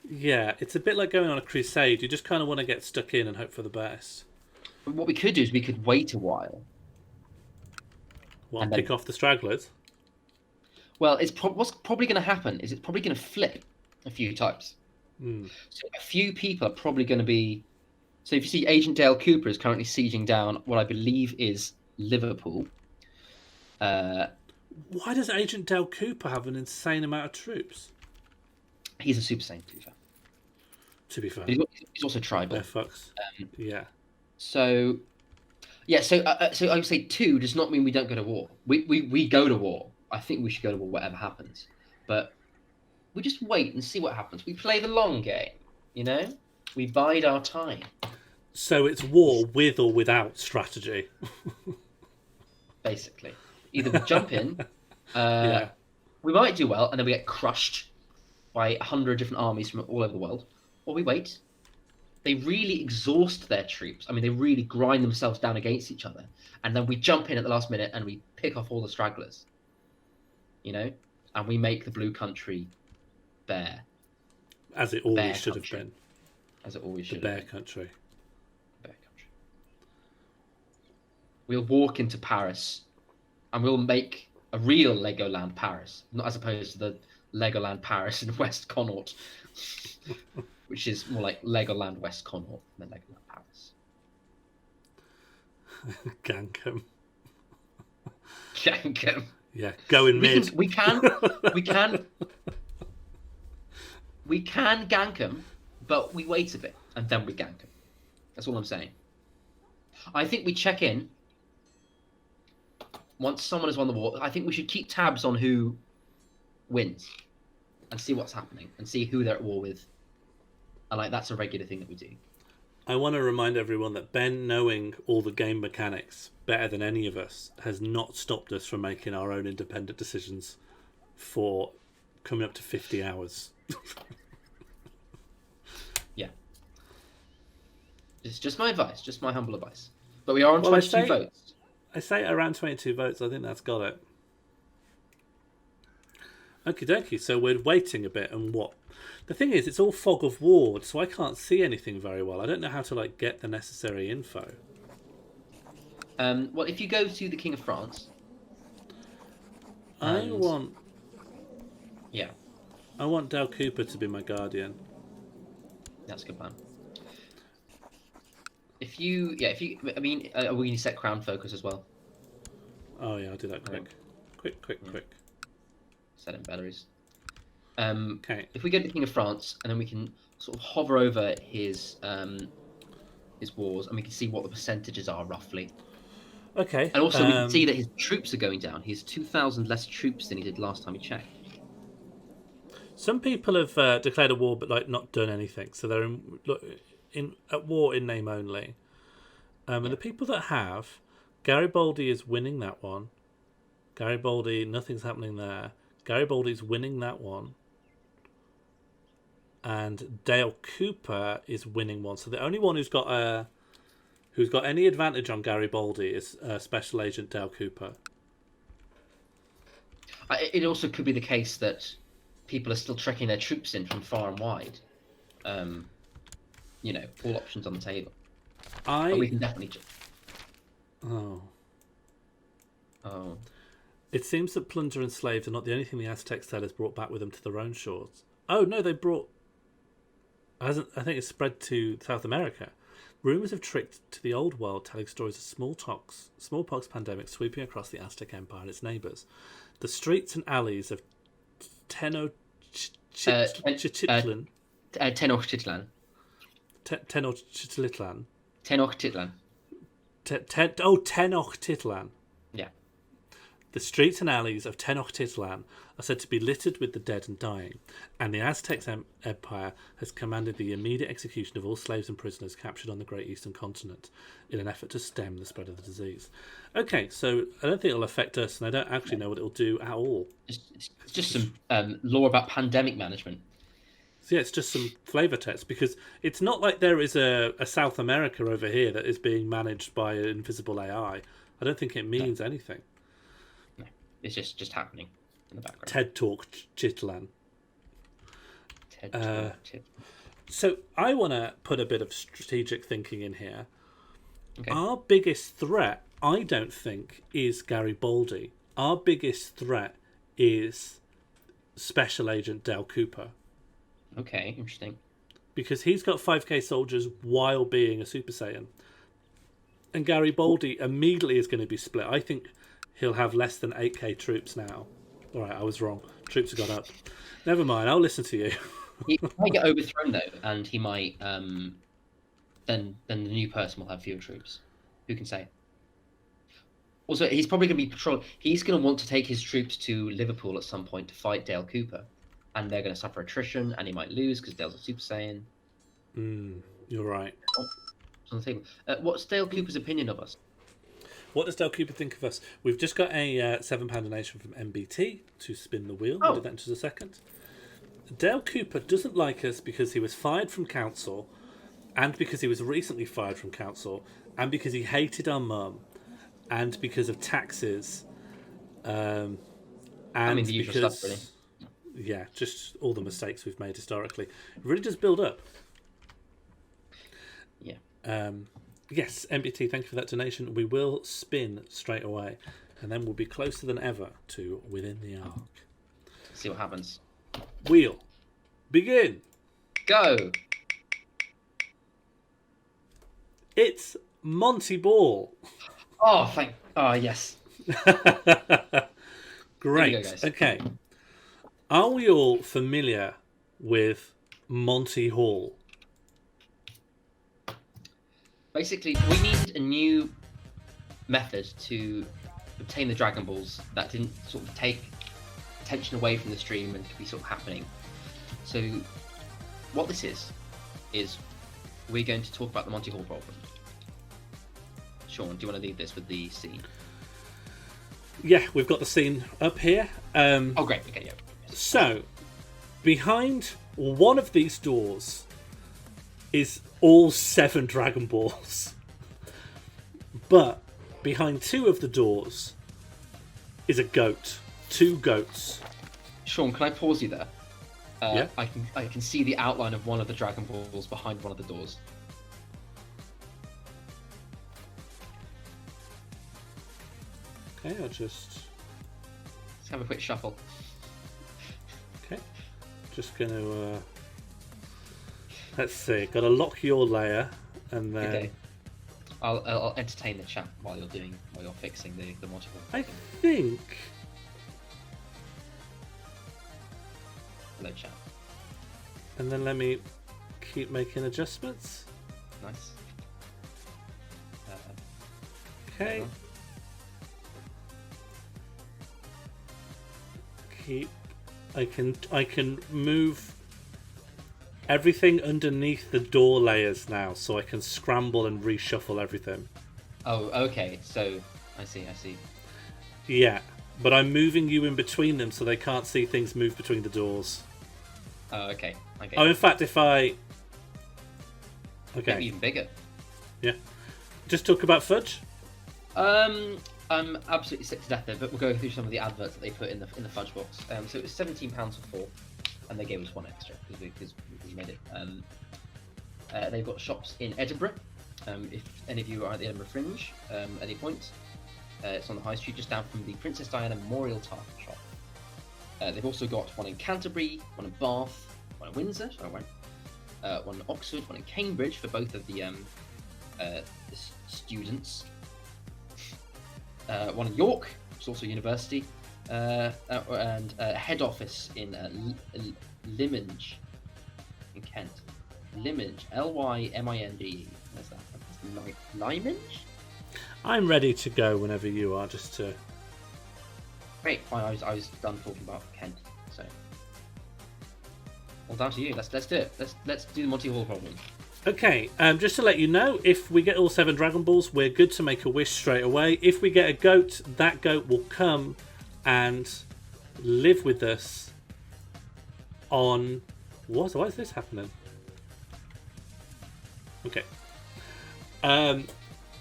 Yeah, it's a bit like going on a crusade. You just kind of want to get stuck in and hope for the best. But what we could do is we could wait a while. Well, And then- pick off the stragglers. Well, what's probably going to happen is it's probably going to flip a few times. So a few people are probably going to be. So if you see Agent Dale Cooper is currently sieging down what I believe is Liverpool. Why does Agent Del Cooper have an insane amount of troops? He's a super saint, to be fair. To be fair, But he's also tribal. they're fucks. Yeah. So, yeah. So I would say 2 does not mean we don't go to war. We go to war. I think we should go to war whatever happens. But we just wait and see what happens. We play the long game. You know, we bide our time. So it's war with or without strategy. Basically, either we jump in, Yeah. we might do well, and then we get crushed by 100 different armies from all over the world, or we wait. They really exhaust their troops. I mean, they really grind themselves down against each other, and then we jump in at the last minute and we pick off all the stragglers. You know, and we make the blue country bare, As it always Bear should country. have been. as it always The should. bear have been. country. Bear country. We'll walk into Paris, and we'll make a real Legoland Paris, not as opposed to the Legoland Paris in West Connaught, which is more like Legoland West Connaught than Legoland Paris. Gankum. Gankum. Yeah, going mid. We can gank them, but we wait a bit and then we gank them. That's all I'm saying. I think we check in once someone has won the war. I think we should keep tabs on who wins and see what's happening and see who they're at war with. And like that's a regular thing that we do. I want to remind everyone that Ben, knowing all the game mechanics better than any of us, has not stopped us from making our own independent decisions for coming up to 50 hours. Yeah. It's just my advice, just my humble advice. But we are on Well, I 22 say- votes. I say around 22 votes. I think that's got it. Okie dokie. So we're waiting a bit, and what? The thing is, it's all fog of war, so I can't see anything very well. I don't know how to like get the necessary info. Well, if you go to the King of France, I And- want Del Cooper to be my guardian. that's a good plan. I mean, we need to set crown focus as well. Oh yeah, I'll do that quick. Quick. Set in batteries. Okay. If we go to the King of France, and then we can sort of hover over his his wars, and we can see what the percentages are roughly. Okay. And also, we can see that his troops are going down. He has 2,000 less troops than he did last time we checked. Some people have declared a war, but like not done anything. So they're at war in name only. And the people that have, Garibaldi is winning that one. Garibaldi, nothing's happening there. Garibaldi's winning that one. And Dale Cooper is winning one. So the only one who's got any advantage on Garibaldi is Special Agent Dale Cooper. It also could be the case that people are still trekking their troops in from far and wide. You know, all options on the table. But we can definitely. Oh. Oh. It seems that plunder and slaves are not the only thing the Aztec sailors brought back with them to their own shores. Oh no, they brought. I think it's spread to South America. Rumours of tricked to the old world, telling stories of smallpox pandemic sweeping across the Aztec Empire and its neighbours. The streets and alleys of Tenochtitlan. Tenochtitlan. Tenochtitlan. Tenochtitlan. Tenochtitlan. Yeah. The streets and alleys of Tenochtitlan are said to be littered with the dead and dying, and the Aztec Empire has commanded the immediate execution of all slaves and prisoners captured on the Great Eastern Continent in an effort to stem the spread of the disease. Okay, so I don't think it'll affect us, and I don't actually know what it'll do at all. It's just some law about pandemic management. So yeah, it's just some flavour text, because it's not like there is a South America over here that is being managed by an invisible AI. I don't think it means anything. No, it's just happening in the background. TED Talk Chitlan. TED Talk Chitlan. So I want to put a bit of strategic thinking in here. Okay. Our biggest threat, I don't think, is Garibaldi. Our biggest threat is Special Agent Dale Cooper. Okay, interesting. Because he's got 5k soldiers while being a Super Saiyan. And Garibaldi immediately is going to be split. I think he'll have less than 8k troops now. Alright, I was wrong. Troops have gone up. Never mind, I'll listen to you. He might get overthrown, though, and he might... Then the new person will have fewer troops. Who can say? Also, he's probably going to be patrolling. He's going to want to take his troops to Liverpool at some point to fight Dale Cooper. And they're going to suffer attrition, and he might lose because Dale's a Super Saiyan. You're right. On the table. What's Dale Cooper's opinion of us? What does Dale Cooper think of us? We've just got a £7 donation from MBT to spin the wheel. We'll do that in just a second. Dale Cooper doesn't like us because he was fired from council, and because he was recently fired from council, and because he hated our mum, and because of taxes, and I mean, the usual because, stuff, really. Yeah, just all the mistakes we've made historically. It really does build up. Yeah. Yes, MBT, thank you for that donation. We will spin straight away, and then we'll be closer than ever to Within the Ark. See what happens. Wheel, begin. Go. It's Monty Ball. Oh, yes. Great. Go, guys. Okay. Are we all familiar with Monty Hall? Basically, we needed a new method to obtain the Dragon Balls that didn't sort of take attention away from the stream and could be sort of happening. So, what this is we're going to talk about the Monty Hall problem. Sean, do you want to lead this with the scene? Yeah, we've got the scene up here. Oh, great. Okay, yeah. So, behind one of these doors is all 7 Dragon Balls. But behind 2 of the doors is a goat. 2 goats. Sean, can I pause you there? Yeah. I can see the outline of one of the Dragon Balls behind one of the doors. Okay, I'll just... Let's have a quick shuffle. Okay. Just going to... Let's see. Got to lock your layer, and then... Okay. I'll entertain the chat while you're fixing the multiple. I think... Hello, chat. And then let me keep making adjustments. Nice. Okay. I can move everything underneath the door layers now, so I can scramble and reshuffle everything. Oh, okay. So I see. Yeah, but I'm moving you in between them so they can't see things move between the doors. Oh, okay. Oh, in fact, if I... Okay. Maybe even bigger. Yeah. Just talk about Fudge. I'm absolutely sick to death there, but we'll go through some of the adverts that they put in the Fudge box. So it was £17 for 4, and they gave us 1 extra because we made it. They've got shops in Edinburgh. If any of you are at the Edinburgh Fringe at any point, it's on the high street just down from the Princess Diana Memorial Tart shop. They've also got one in Canterbury, one in Bath, one in Windsor, one in Oxford, one in Cambridge for both of the students. One in York, which is also a university, and a head office in Lyminge, in Kent. Lyminge, Lyminge. Where's that? Lyminge? I'm ready to go whenever you are, just to... Great, I was done talking about Kent, so... Well, down to you, let's do it. Let's do the Monty Hall problem. Okay, just to let you know, if we get all 7 Dragon Balls, we're good to make a wish straight away. If we get a goat, that goat will come and live with us on... What? Why is this happening? Okay.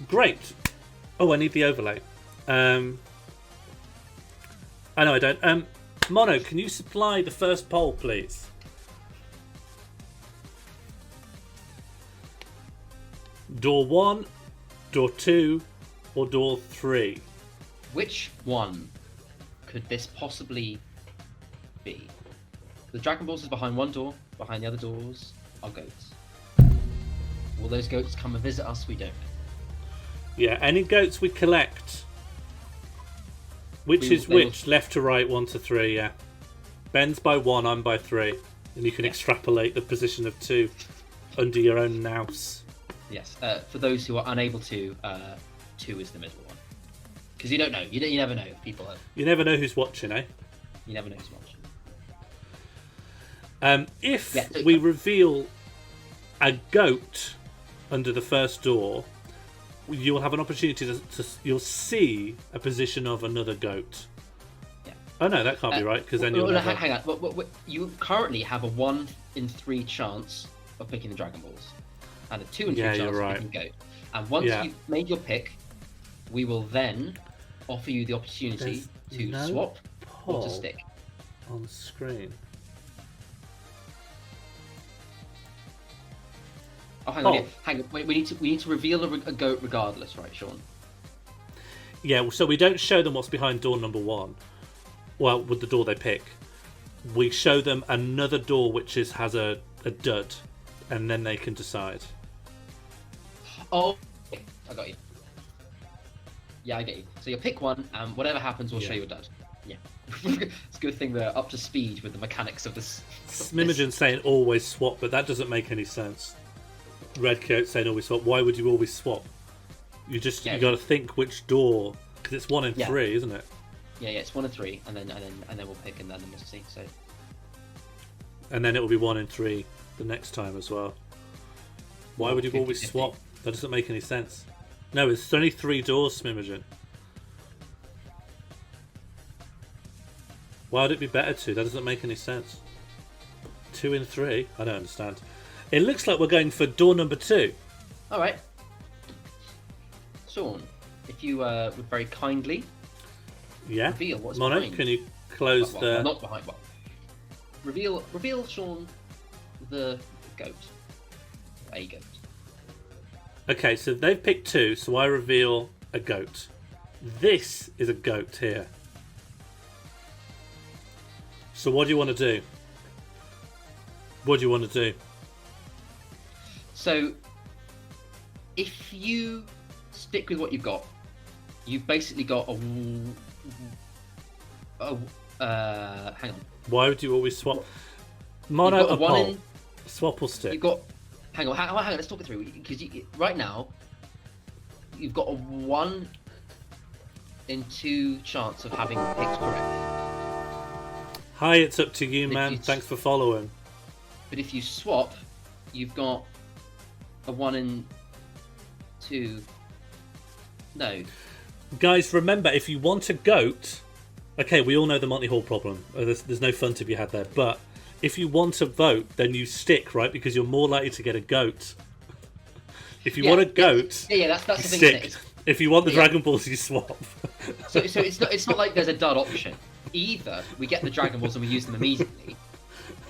Great. Oh, I need the overlay. I know I don't. Mono, can you supply the first poll, please? Door 1, door 2, or door 3? Which one could this possibly be? The Dragon Balls is behind one door, behind the other doors are goats. Will those goats come and visit us? We don't know. Yeah, any goats we collect. Which is which? Left to right, 1 to 3, yeah. Ben's by 1, I'm by 3. And you can extrapolate the position of 2 under your own nous. Yes, for those who are unable to, 2 is the middle one. Because you don't know. You never know if people are... You never know who's watching, eh? You never know who's watching. If we reveal a goat under the first door, you'll have an opportunity to you'll see a position of another goat. Yeah. Oh no, that can't be right, because then you'll never... Hang on. You currently have a 1 in 3 chance of picking the Dragon Balls. And a 2 in 3 chance of picking goat. And once you've made your pick, we will then offer you the opportunity to swap or to stick. On screen. Oh, hang on. Yeah. Hang on. Wait, we need to reveal a goat regardless, right, Sean? Yeah. So we don't show them what's behind door number 1. Well, with the door they pick, we show them another door which has a dud, and then they can decide. Oh, okay. I got you. Yeah, I get you. So you'll pick one, and whatever happens, we'll show you a dud. Yeah. It's a good thing we're up to speed with the mechanics of this. Smimogen saying always swap, but that doesn't make any sense. Red Coat saying always swap. Why would you always swap? You got to think which door, because it's 1 in 3, isn't it? Yeah, it's 1 in 3, and then we'll pick, and then we'll see. So. And then it will be 1 in 3 the next time as well. Why would you always swap? That doesn't make any sense. No, it's only 3 doors, Smimogen. Why would it be better to? That doesn't make any sense. 2 in 3? I don't understand. It looks like we're going for door number 2. Alright. Sean, if you would very kindly reveal what's Mono, behind. can you close the... Not behind, reveal, Sean, the goat. A goat. Okay, so they've picked 2, so I reveal a goat. This is a goat here. So what do you want to do? What do you want to do? So, if you stick with what you've got, you've basically got hang on. Why would you always swap? Mono or pole? Swap or stick? You've got... Hang on, let's talk it through. Because right now, you've got a 1 in 2 chance of having picked correctly. Hi, it's up to you, If man. you- Thanks for following. But if you swap, you've got a 1 in 2. No. Guys, remember, if you want a goat... Okay, we all know the Monty Hall problem. There's no fun to be had there. But if you want a vote, then you stick, right? Because you're more likely to get a goat. If you want a goat, yeah, that's the you thing. stick. Isn't it? If you want the Dragon Balls, you swap. So it's not like there's a dud option. Either we get the Dragon Balls and we use them immediately,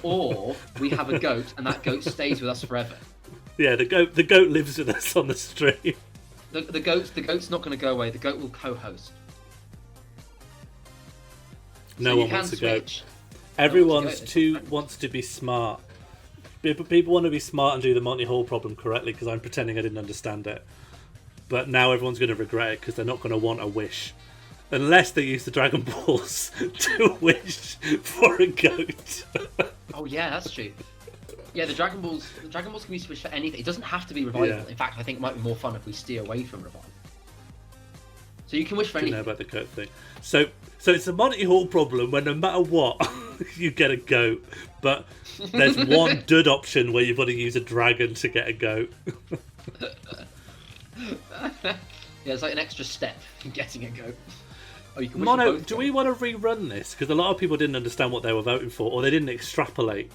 or we have a goat and that goat stays with us forever. Yeah, the goat lives with us on the stream. The goat's not going to go away. The goat will co-host. No So you one can wants a goat. switch. Everyone wants a goat. wants to be smart. People want to be smart and do the Monty Hall problem correctly because I'm pretending I didn't understand it. But now everyone's going to regret it because they're not going to want a wish. Unless they use the Dragon Balls to wish for a goat. Oh yeah, that's true. Yeah, the Dragon Balls can be switched for anything. It doesn't have to be revival. Yeah. In fact, I think it might be more fun if we steer away from revival. So you can wish for I don't know anything. about the goat thing. So it's a Monty Hall problem where no matter what, you get a goat. But there's one dud option where you've got to use a dragon to get a goat. Yeah, it's like an extra step in getting a goat. Oh, you can wish for Mono, both do goats. we want to rerun this? Because a lot of people didn't understand what they were voting for, or they didn't extrapolate.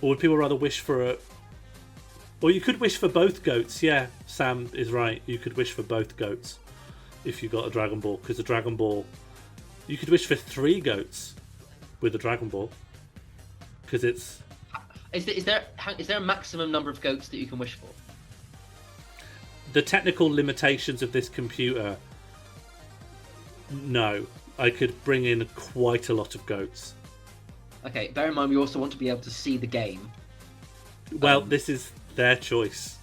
Or would people rather wish for a... Or you could wish for both goats. Yeah, Sam is right. You could wish for both goats if you got a Dragon Ball. Because the Dragon Ball... You could wish for 3 goats with a Dragon Ball. Because it's... Is there a maximum number of goats that you can wish for? The technical limitations of this computer... No. I could bring in quite a lot of goats. Okay, bear in mind we also want to be able to see the game. Well, this is their choice.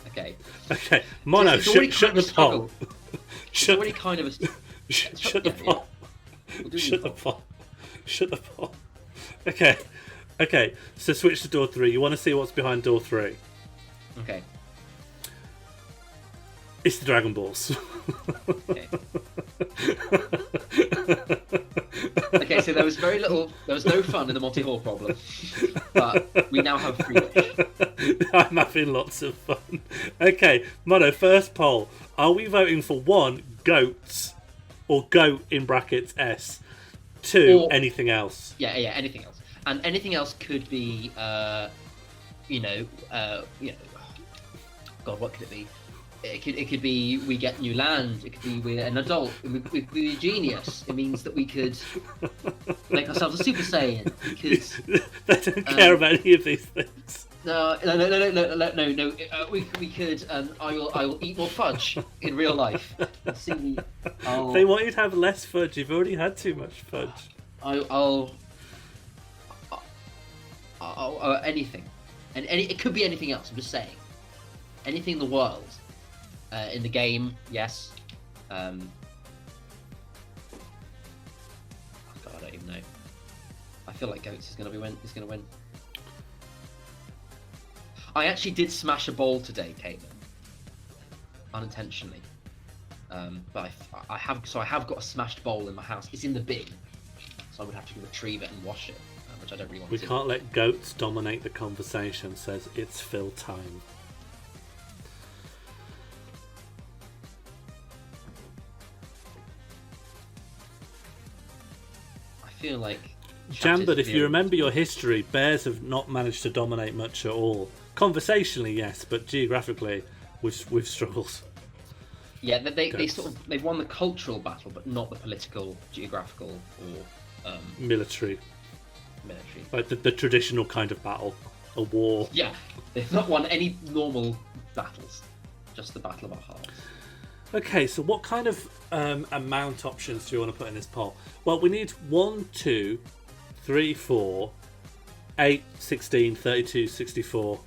Okay. Okay, Mono, It's already shut kind the of a struggle. poll. It's already kind of a... Shut the Yeah, poll. We'll do Shut the the poll. Shut the poll. Okay. So switch to door 3. You want to see what's behind door 3? Okay. It's the Dragon Balls. Okay. Okay, so there was no fun in the Monty Hall problem, but we now have free wish. I'm having lots of fun. Okay, Mono, first poll. Are we voting for 1, goats, or goat in brackets S? 2, Or- anything else? Yeah, anything else, and anything else could be, God, what could it be? It could be we get new land. It could be we're an adult. We could be a genius. It means that we could make ourselves a Super Saiyan. They don't care about any of these things. No. We could. I will eat more fudge in real life. See, They want you to have less fudge. You've already had too much fudge. I'll anything, and it could be anything else. I'm just saying, anything in the world, in the game, yes. God, I don't even know. I feel like Goats is gonna win. I actually did smash a bowl today, Caitlin, unintentionally. But I have got a smashed bowl in my house. It's in the bin, so I would have to retrieve it and wash it, which I don't really want We to. can't let goats dominate the conversation, says it's Phil time. I feel like Jambert, if you remember your history, bears have not managed to dominate much at all. Conversationally, yes, but geographically, we've struggled. Yeah, they've won the cultural battle, but not the political, geographical, or Military. military. Like the traditional kind of battle. A war. Yeah, they've not won any normal battles, just the Battle of our Hearts. Okay, so what kind of amount options do you want to put in this poll? Well, we need 1, 2, 3, 4, 8, 16, 32, 64,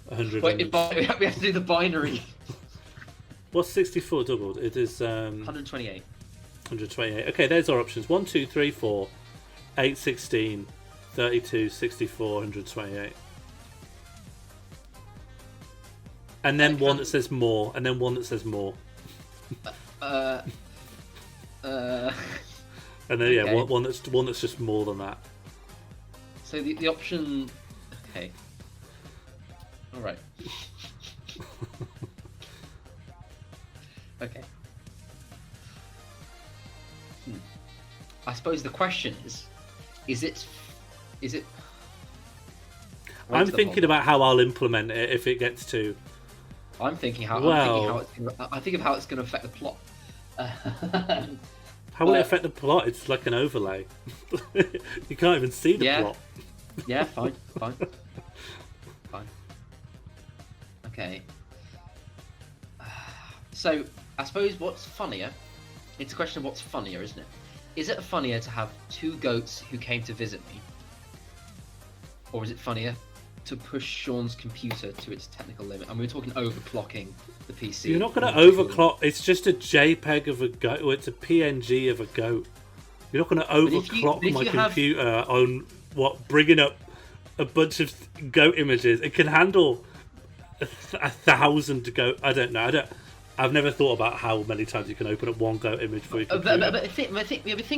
100. Wait, we have to do the binary. What's 64 doubled? It is 128. 128. Okay, there's our options. 1, 2, 3, 4, 8, 16, 32, 64, 128. And then one that says more, and then one that says more. And then Okay. one that's just more than that. So the option. Okay. All right. Okay. I suppose the question is it? I'm thinking about how I'll implement it if it gets to. I think of how it's going to affect the plot. How will it affect the plot? It's like an overlay. You can't even see the plot. Yeah, fine. Okay. So, I suppose what's funnier? It's a question of what's funnier, isn't it? Is it funnier to have two goats who came to visit me? Or is it funnier to push Sean's computer to its technical limit? And we're talking overclocking the PC. You're not going to overclock. It's just a JPEG of a goat. Or it's a PNG of a goat. You're not going to overclock my computer on bringing up a bunch of goat images. It can handle 1,000 goat. I don't know. I've never thought about how many times you can open up one goat image for your computer. But think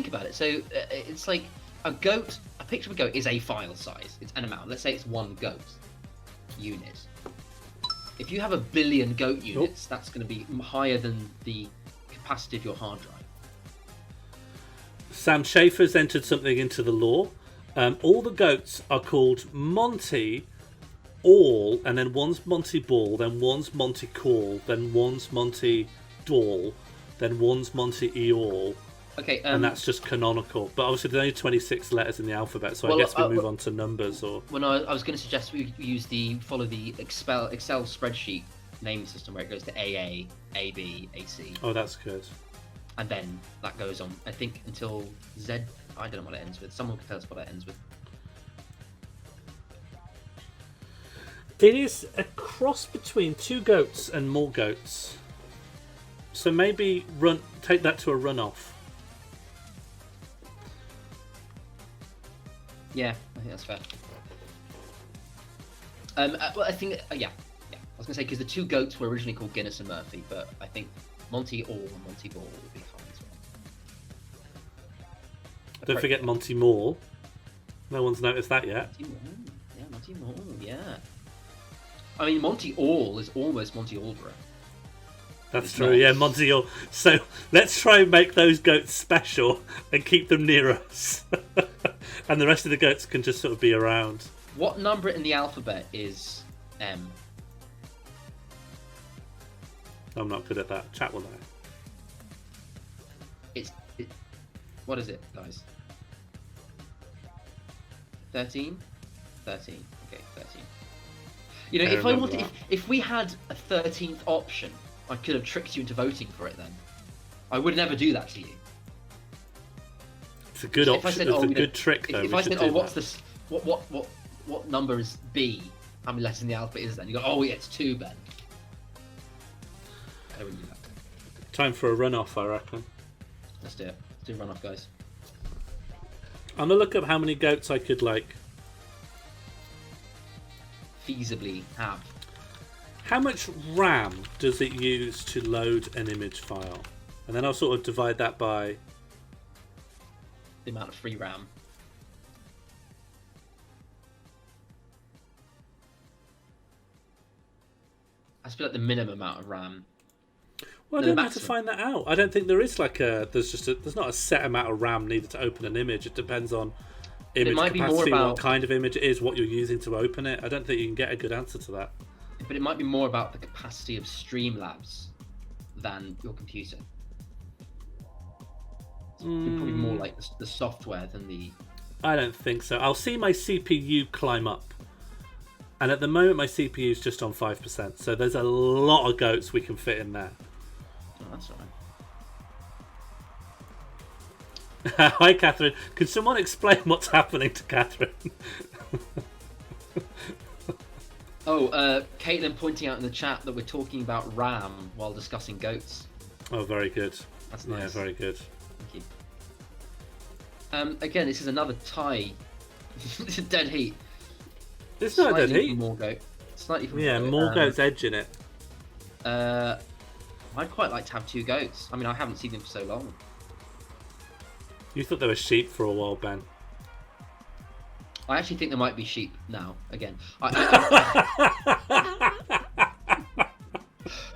about it. So it's like a picture of a goat is a file size. It's an amount. Let's say it's one goat unit. If you have 1 billion goat units, that's going to be higher than the capacity of your hard drive. Sam Schaefer's entered something into the lore. All the goats are called Monty All, and then one's Monty Ball, then one's Monty Call, then one's Monty Doll, then one's Monty Eall. Okay, and that's just canonical. But obviously, there's only 26 letters in the alphabet, so I guess we move on to numbers. Or I was going to suggest we follow the Excel spreadsheet name system where it goes to AA, AB, AC. Oh, that's good. And then that goes on, I think, until Z. I don't know what it ends with. Someone can tell us what it ends with. It is a cross between two goats and more goats. So maybe take that to a runoff. Yeah, I think that's fair. Well, I think, yeah. I was going to say, because the two goats were originally called Guinness and Murphy, but I think Monty All and Monty Ball would be fine as well. Don't forget Monty Morl. No one's noticed that yet. Monty Morl, yeah. I mean, Monty All is almost Monty Alborough. That's true, yeah, Monty All. So let's try and make those goats special and keep them near us. And the rest of the goats can just sort of be around. What number in the alphabet is M? I'm not good at that. Chat will know. What is it, guys? 13? 13. Okay, 13. You know, if we had a 13th option, I could have tricked you into voting for it then. I would never do that to you. It's a good option. It's a good trick, though. If I said, what's this? What number is B? How many letters in the alphabet is then? You go, oh yeah, it's 2, Ben. I wouldn't do that. Time for a runoff, I reckon. Let's do it. Let's do a runoff, guys. I'm gonna look up how many goats I could feasibly have. How much RAM does it use to load an image file? And then I'll sort of divide that by the amount of free RAM. I feel like the minimum amount of RAM. Well, I don't have to find that out. I don't think there is there's not a set amount of RAM needed to open an image. It depends on image capacity, what kind of image it is, what you're using to open it. I don't think you can get a good answer to that. But it might be more about the capacity of Streamlabs than your computer. It's probably more like the software than the... I don't think so. I'll see my CPU climb up. And at the moment, my CPU is just on 5%. So there's a lot of goats we can fit in there. Oh, that's all right. Hi, Catherine. Could someone explain what's happening to Catherine? Caitlin pointing out in the chat that we're talking about RAM while discussing goats. Oh, very good. That's nice. Yeah, very good. Thank you. Again, this is another tie. Dead heat. It's not a dead heat. More goat. Slightly from more goats edge in it. I'd quite like to have 2 goats. I mean, I haven't seen them for so long. You thought they were sheep for a while, Ben. I actually think there might be sheep now again.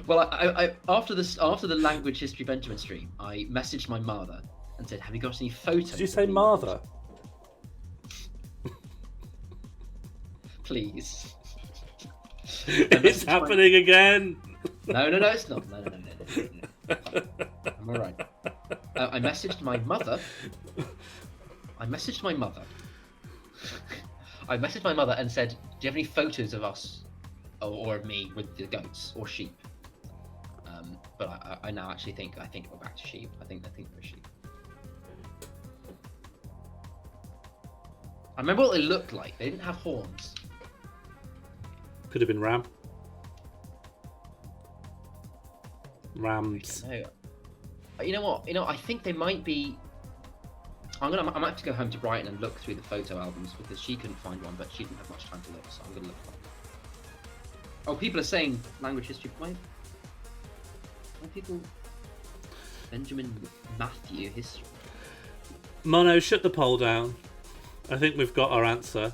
Well, I after the language history Benjamin stream, I messaged my mother and said, "Have you got any photos?" Did you say Martha? Please. It's happening again. No, it's not. No. I'm all right. I messaged my mother. I messaged my mother and said, "Do you have any photos of us or of me with the goats or sheep?" But I now actually think we're back to sheep. I think we're sheep. I remember what they looked like. They didn't have horns. Could have been ram. Rams. No. You know what? I think they might be. I might have to go home to Brighton and look through the photo albums because she couldn't find one, but she didn't have much time to look, so I'm gonna look for one. Oh, people are saying language history. Why people? Benjamin Matthew history. Mono, shut the poll down. I think we've got our answer.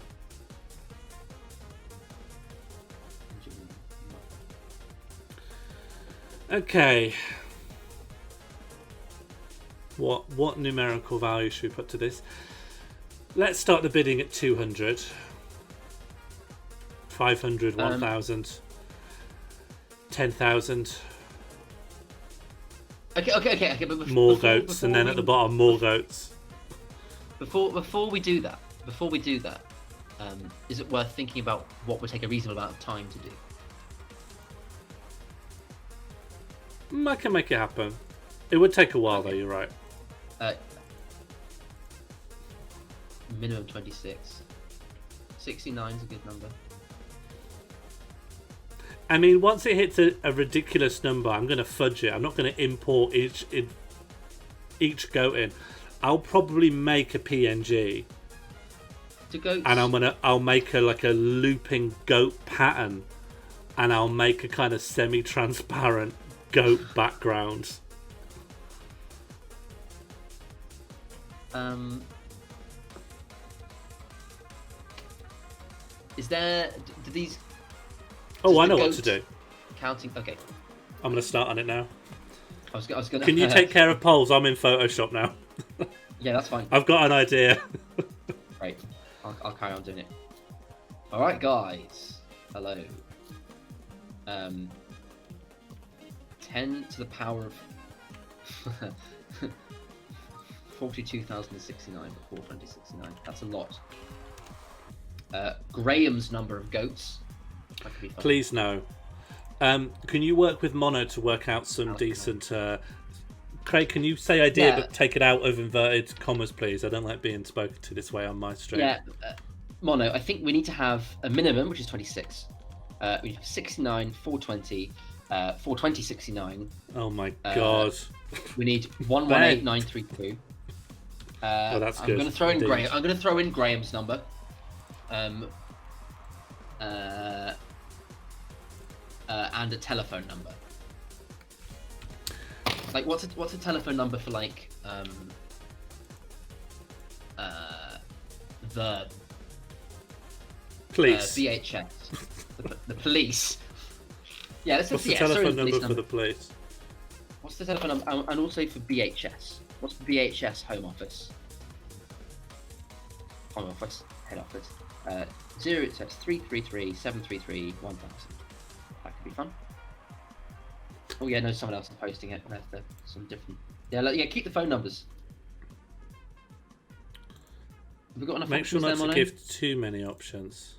Okay. What numerical value should we put to this? Let's start the bidding at 200. 500, 1,000. 10,000. Okay. But More goats, and then at the bottom, more goats. Before we do that, is it worth thinking about what would take a reasonable amount of time to do? I can make it happen. It would take a while, though. You're right. Minimum 26. 69 is a good number. I mean, once it hits a ridiculous number, I'm going to fudge it. I'm not going to import each goat in. I'll probably make a PNG, and I'll make a looping goat pattern, and I'll make a kind of semi-transparent goat background. Is there? Do these? Oh, I know what to do. Counting. Okay. I'm going to start on it now. I was gonna. Can you take care of polls? I'm in Photoshop now. Yeah, that's fine. I've got an idea. Right. I'll carry on doing it. All right, guys. Hello. 10 to the power of 42,069 before 2069. That's a lot. Graham's number of goats. That could be fun. Please no. Can you work with Mono to work out some decent... Craig, can you say idea but take it out of inverted commas, please? I don't like being spoken to this way on my stream. Yeah. Mono, I think we need to have a minimum, which is 26. We have 69, 420, 420, 69. Oh my god. We need 118932. Oh, that's good. I'm going to throw in Graham. I'm going to throw in Graham's number. And a telephone number. Like, what's a telephone number for like the police? BHS, the police. Yeah, let's what's the telephone number for the police? What's the telephone number? And also for BHS. What's BHS home office? Home office, head office. 333 733 1000. That could be fun. Oh yeah, no, someone else is posting it. There's some different. Yeah, keep the phone numbers. Have we got enough? Make sure not to give too many options.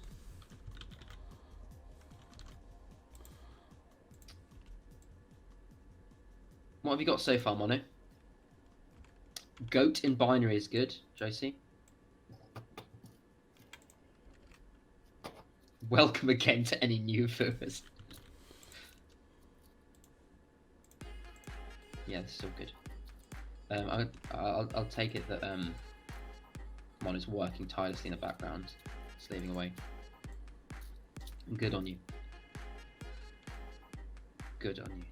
What have you got so far, Mono? Goat in binary is good, Josie. Welcome again to any new viewers. Yeah, this is all good. I'll take it that Mon is working tirelessly in the background, slaving away. Good on you. Good on you.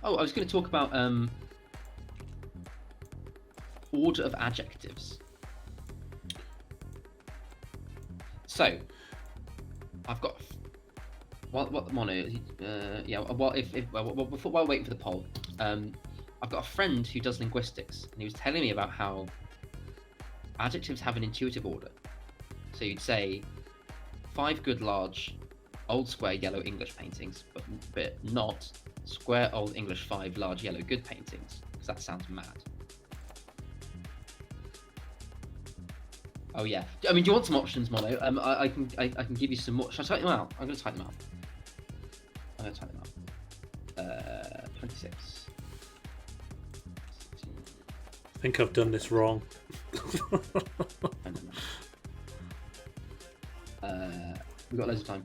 Oh, I was going to talk about order of adjectives. So, I've got what mono? Yeah. Well, while waiting for the poll, I've got a friend who does linguistics, and he was telling me about how adjectives have an intuitive order. So you'd say 5 good large old square yellow English paintings, but not square old English 5 large yellow good paintings, because that sounds mad. Oh yeah. I mean, do you want some options, Mono? I can give you some more. Should I type them out? I'm going to type them out. 26. 16. I think I've done this wrong. We've got loads of time.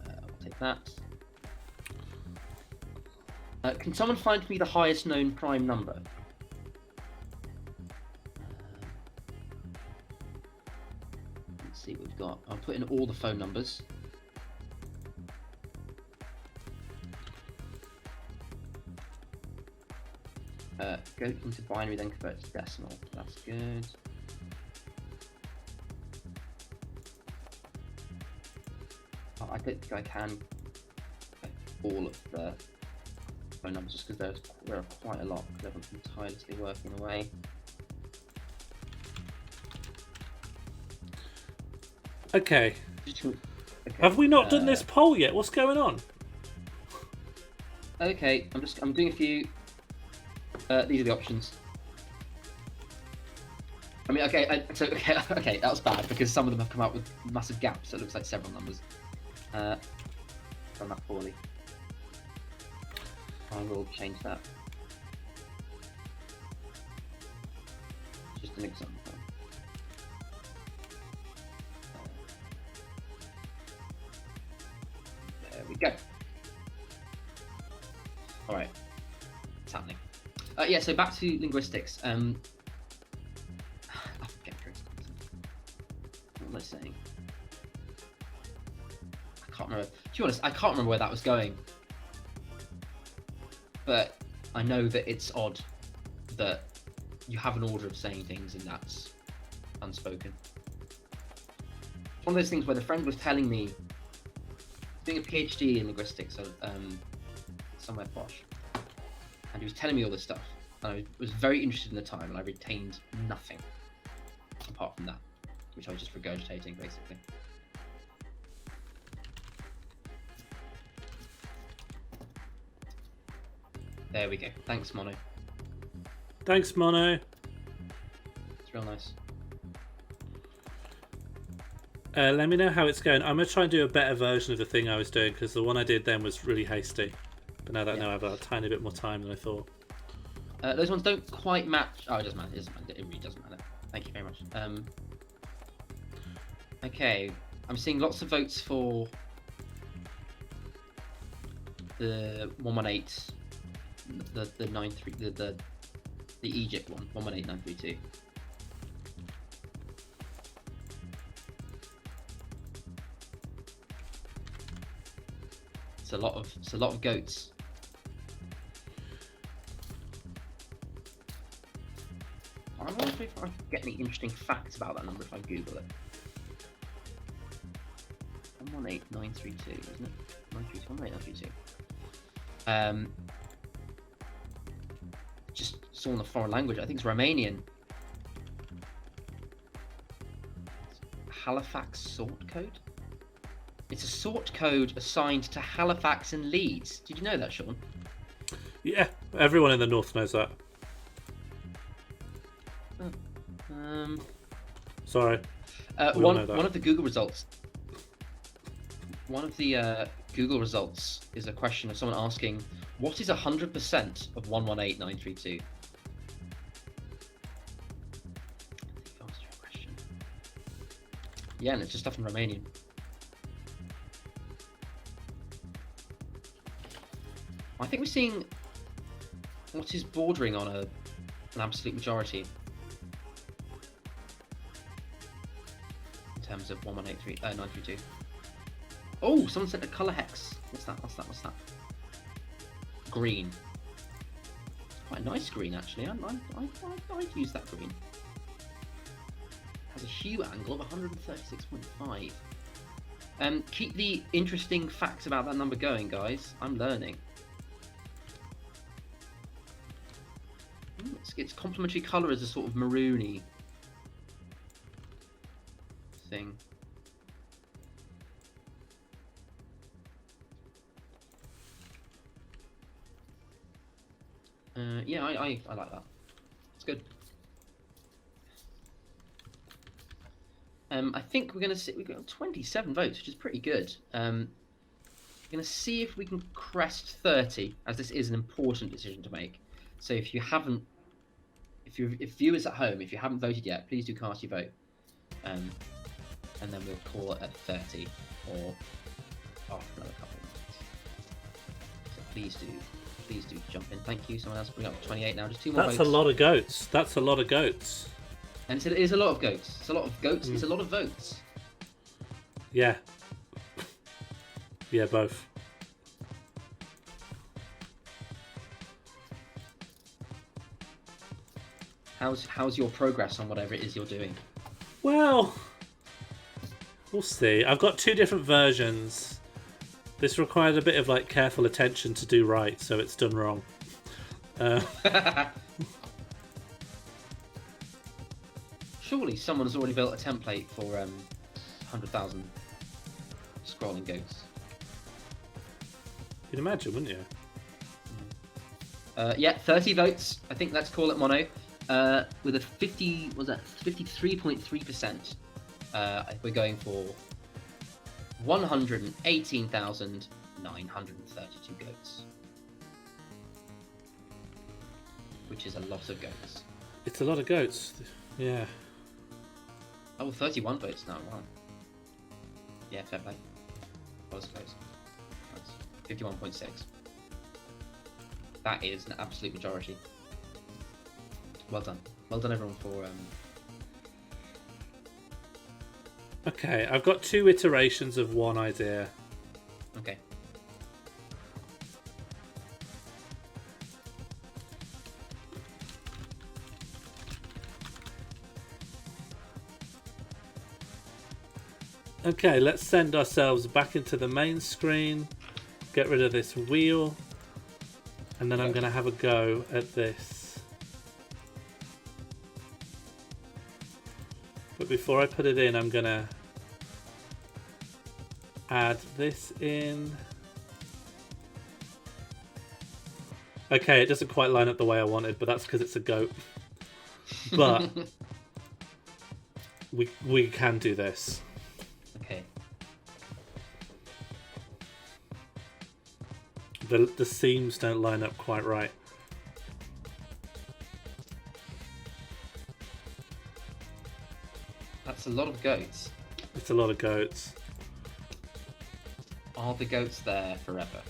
I'll take that. Can someone find me the highest known prime number? Let's see what we've got. I'll put in all the phone numbers. Go into binary, then convert to decimal. That's good. Oh, I don't think I can get all of the phone numbers just because there are quite a lot because everyone's tirelessly working away. Okay. Have we not done this poll yet? What's going on? Okay, I'm doing a few. These are the options. I mean, okay, okay, that was bad because some of them have come out with massive gaps, so it looks like several numbers. Done that poorly. I will change that. Just an example. There we go. All right, it's happening. Yeah, so back to linguistics. What was I saying? I can't remember. To be honest, I can't remember where that was going. But I know that it's odd that you have an order of saying things and that's unspoken. It's one of those things where the friend was telling me, doing a PhD in linguistics, somewhere posh. And he was telling me all this stuff, and I was very interested in the time, and I retained nothing apart from that, which I was just regurgitating, basically. There we go. Thanks, Mono. Thanks, Mono. It's real nice. Let me know how it's going. I'm going to try and do a better version of the thing I was doing, because the one I did then was really hasty. But now that I know I have a tiny bit more time than I thought. Those ones don't quite match. Oh, it doesn't matter. It really doesn't matter. Thank you very much. Okay, I'm seeing lots of votes for the 118, the 93, the Egypt one, 118932. It's a lot of goats. I wonder if I can get any interesting facts about that number if I Google it. 118932, isn't it? 118, 18932. Just saw in the foreign language. I think it's Romanian. Halifax sort code. It's a sort code assigned to Halifax and Leeds. Did you know that, Sean? Yeah, everyone in the north knows that. Sorry. One of the Google results. One of the Google results is a question of someone asking, "What is 100% of 118932?" Yeah, and it's just stuff in Romanian. I think we're seeing what is bordering on an absolute majority in terms of 118932. Oh, someone sent a color hex. What's that? green. Quite a nice green, actually. I'd use that green. Has a hue angle of 136.5. Keep the interesting facts about that number going, guys. I'm learning. Its complementary colour is a sort of maroony thing. Yeah, I like that. It's good. I think we're gonna see. We've got 27 votes, which is pretty good. We're gonna see if we can crest 30, as this is an important decision to make. So if you haven't, if viewers at home, if you haven't voted yet, please do cast your vote, and then we'll call it at 30 or after another couple of minutes. So please do jump in. Thank you. Someone else bring up 28 now. Just 2 more votes. That's a lot of goats. That's a lot of goats. And it is a lot of goats. It's a lot of goats. It's a lot of votes. Yeah. Yeah, both. How's your progress on whatever it is you're doing? Well, we'll see. I've got 2 different versions. This required a bit of like careful attention to do right, so it's done wrong. Surely someone's already built a template for 100,000 scrolling goats. You'd imagine, wouldn't you? Yeah, 30 votes. I think let's call it mono. With a 53.3%. We're going for 118,932 goats, which is a lot of goats. It's a lot of goats. Yeah. Oh, 31 votes now. Wow. Yeah, fair play. That was close. That's 51.6. That is an absolute majority. Well done. Well done, everyone, for... Okay, I've got 2 iterations of one idea. Okay. Okay, let's send ourselves back into the main screen. Get rid of this wheel. And then I'm going to have a go at this. But before I put it in, I'm going to add this in. Okay, it doesn't quite line up the way I wanted, but that's because it's a goat. But we can do this. Okay. The seams don't line up quite right. That's a lot of goats. It's a lot of goats. Are the goats there forever?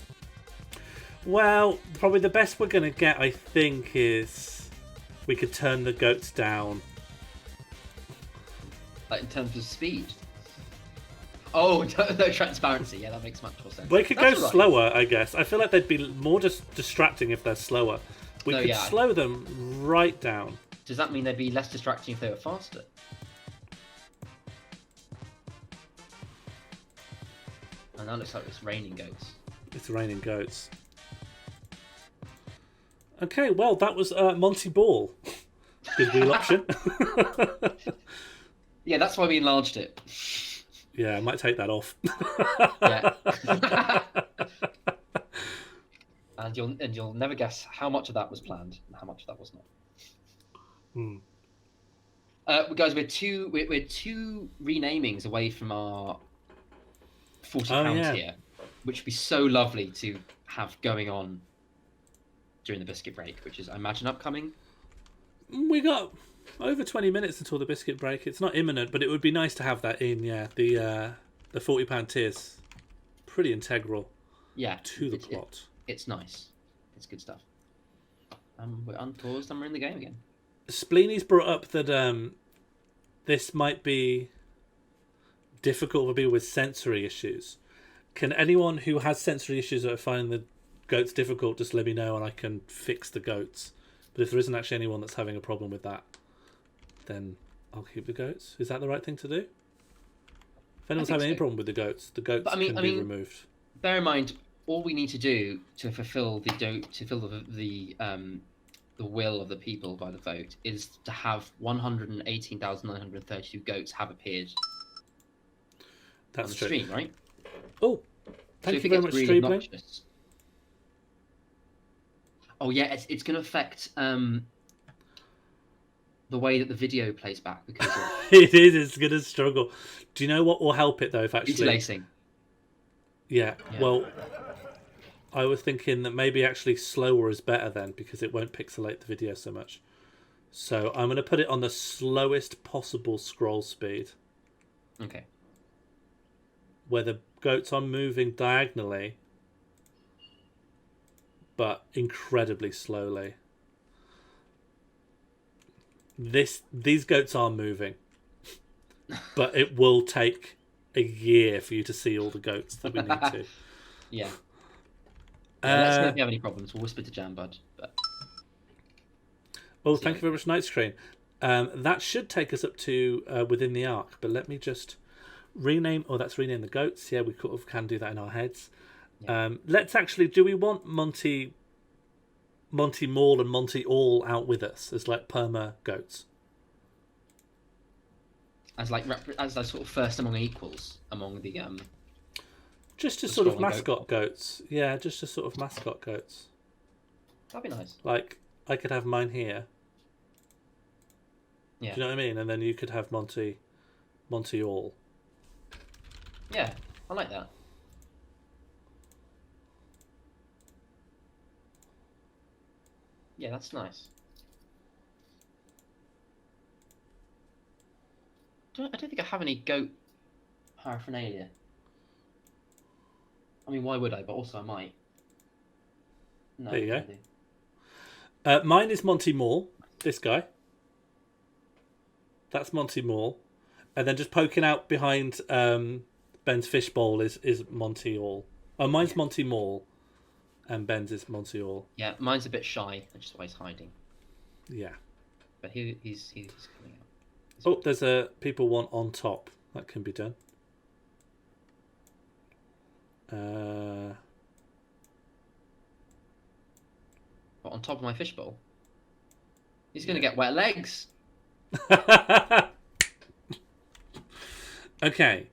Well, probably the best we're going to get, I think, is we could turn the goats down. Like in terms of speed? Oh, no transparency. Yeah, that makes much more sense. They could go slower, I guess. I feel like they'd be more just distracting if they're slower. We could slow them right down. Does that mean they'd be less distracting if they were faster? And that looks like it's raining goats. It's raining goats. Okay, well, that was Monty Ball. Good wheel option. Yeah, that's why we enlarged it. Yeah, I might take that off. Yeah. and you'll never guess how much of that was planned and how much of that was not. Guys, we're two renamings away from our 40 pounds here, which would be so lovely to have going on during the biscuit break, which is, I imagine, upcoming. We got over 20 minutes until the biscuit break. It's not imminent, but it would be nice to have that in. Yeah, the £40 tiers, pretty integral. Yeah, to the plot. It's nice. It's good stuff. We're unpaused and we're in the game again. Spleeny's brought up that this might be difficult for people with sensory issues. Can anyone who has sensory issues that are finding goats difficult, just let me know and I can fix the goats. But if there isn't actually anyone that's having a problem with that, then I'll keep the goats. Is that the right thing to do? If anyone's having any problem with the goats can be removed. Bear in mind, all we need to do to fulfill the will of the people by the vote is to have 118,932 goats have appeared. That's on the true. Stream, right? Oh, thank you very much, Streamling. Oh yeah, it's going to affect the way that the video plays back because of It's going to struggle. Do you know what will help it though? If actually, interlacing. Yeah. Well, I was thinking that maybe actually slower is better then because it won't pixelate the video so much. So I'm going to put it on the slowest possible scroll speed. Okay. Where the goats are moving diagonally, but incredibly slowly. These goats are moving, but it will take a year for you to see all the goats that we need to. Yeah. Let's know if you have any problems. We'll whisper to Jambud. But... Oh, thank you very much, Night Screen. That should take us up to within the arc, but let me just rename. Oh, that's rename the goats. Yeah, we can do that in our heads. Yeah. Let's actually. Do we want Monty Morl and Monty all out with us as like perma goats? As sort of first among equals among the just as sort of mascot goats. Yeah, just as sort of mascot goats. That'd be nice. Like I could have mine here. Yeah. Do you know what I mean? And then you could have Monty all. Yeah, I like that. Yeah, that's nice. I don't think I have any goat paraphernalia. I mean, why would I? But also I might. No, there you go. Mine is Monty Morl. This guy. That's Monty Morl. And then just poking out behind Ben's fishbowl is Monty all. Oh, mine's Monty Morl. And Ben's is Monty all. Yeah, mine's a bit shy, which is why he's hiding. Yeah. But he's coming out. Oh, there's a people want on top. That can be done. What, on top of my fishbowl? He's going to get wet legs. Okay.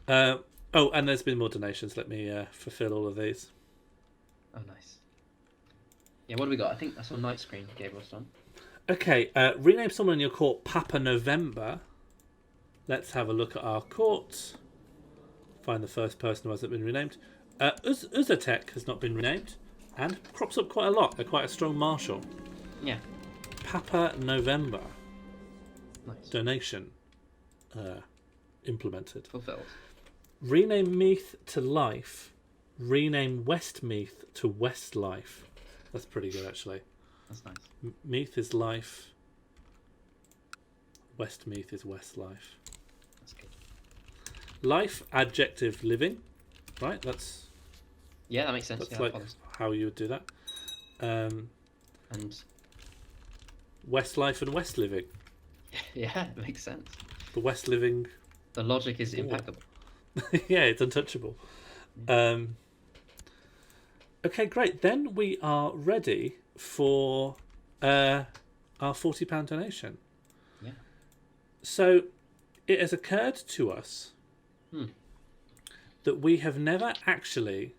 Oh, and there's been more donations. Let me fulfill all of these. Oh, nice. Yeah, what do we got? I think that's on Night Screen. Gabriel's done. Okay, rename someone in your court Papa November. Let's have a look at our court. Find the first person who hasn't been renamed. Uzatek has not been renamed and crops up quite a lot. They're quite a strong marshal. Yeah. Papa November. Nice. Donation implemented. Fulfilled. Rename Meath to Life. Rename Westmeath to Westlife. That's pretty good, actually. That's nice. Meath is life. Westmeath is Westlife. That's good. Life, adjective, living. Right, that's... Yeah, that makes sense. That's yeah, like how you would do that. And... Westlife and West living. Yeah, it makes sense. The West living... The logic is impeccable. Yeah, it's untouchable. Okay, great. Then we are ready for our £40 donation. Yeah. So it has occurred to us that we have never actually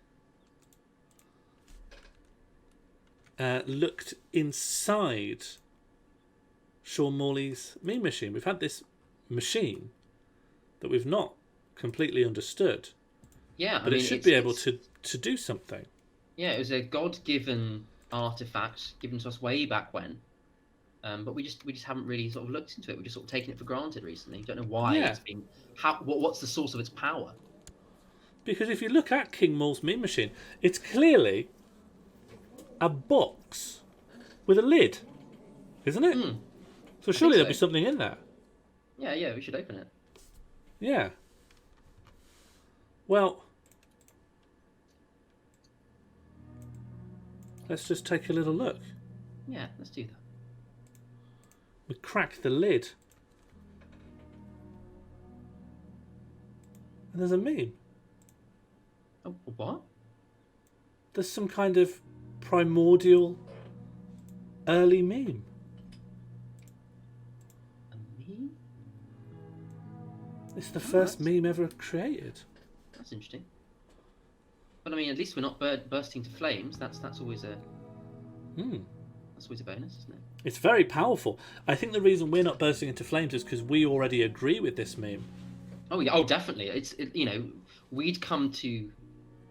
looked inside Sean Morley's meme machine. We've had this machine that we've not completely understood. Yeah, but it should be able to do something. Yeah, it was a God-given artifact given to us way back when, but we just haven't really sort of looked into it. We've just sort of taken it for granted recently. Don't know why it's been. What's the source of its power? Because if you look at King Morl's meme machine, it's clearly a box with a lid, isn't it? So surely there'll be something in there. Yeah, we should open it. Yeah. Well, Let's just take a little look. Yeah, let's do that. We crack the lid. And there's a meme. Oh, what? There's some kind of primordial early meme. A meme? It's the first meme ever created. That's interesting. But I mean, at least we're not bursting to flames. That's always a that's always a bonus, isn't it? It's very powerful. I think the reason we're not bursting into flames is because we already agree with this meme. Oh yeah, oh definitely. You know, we'd come to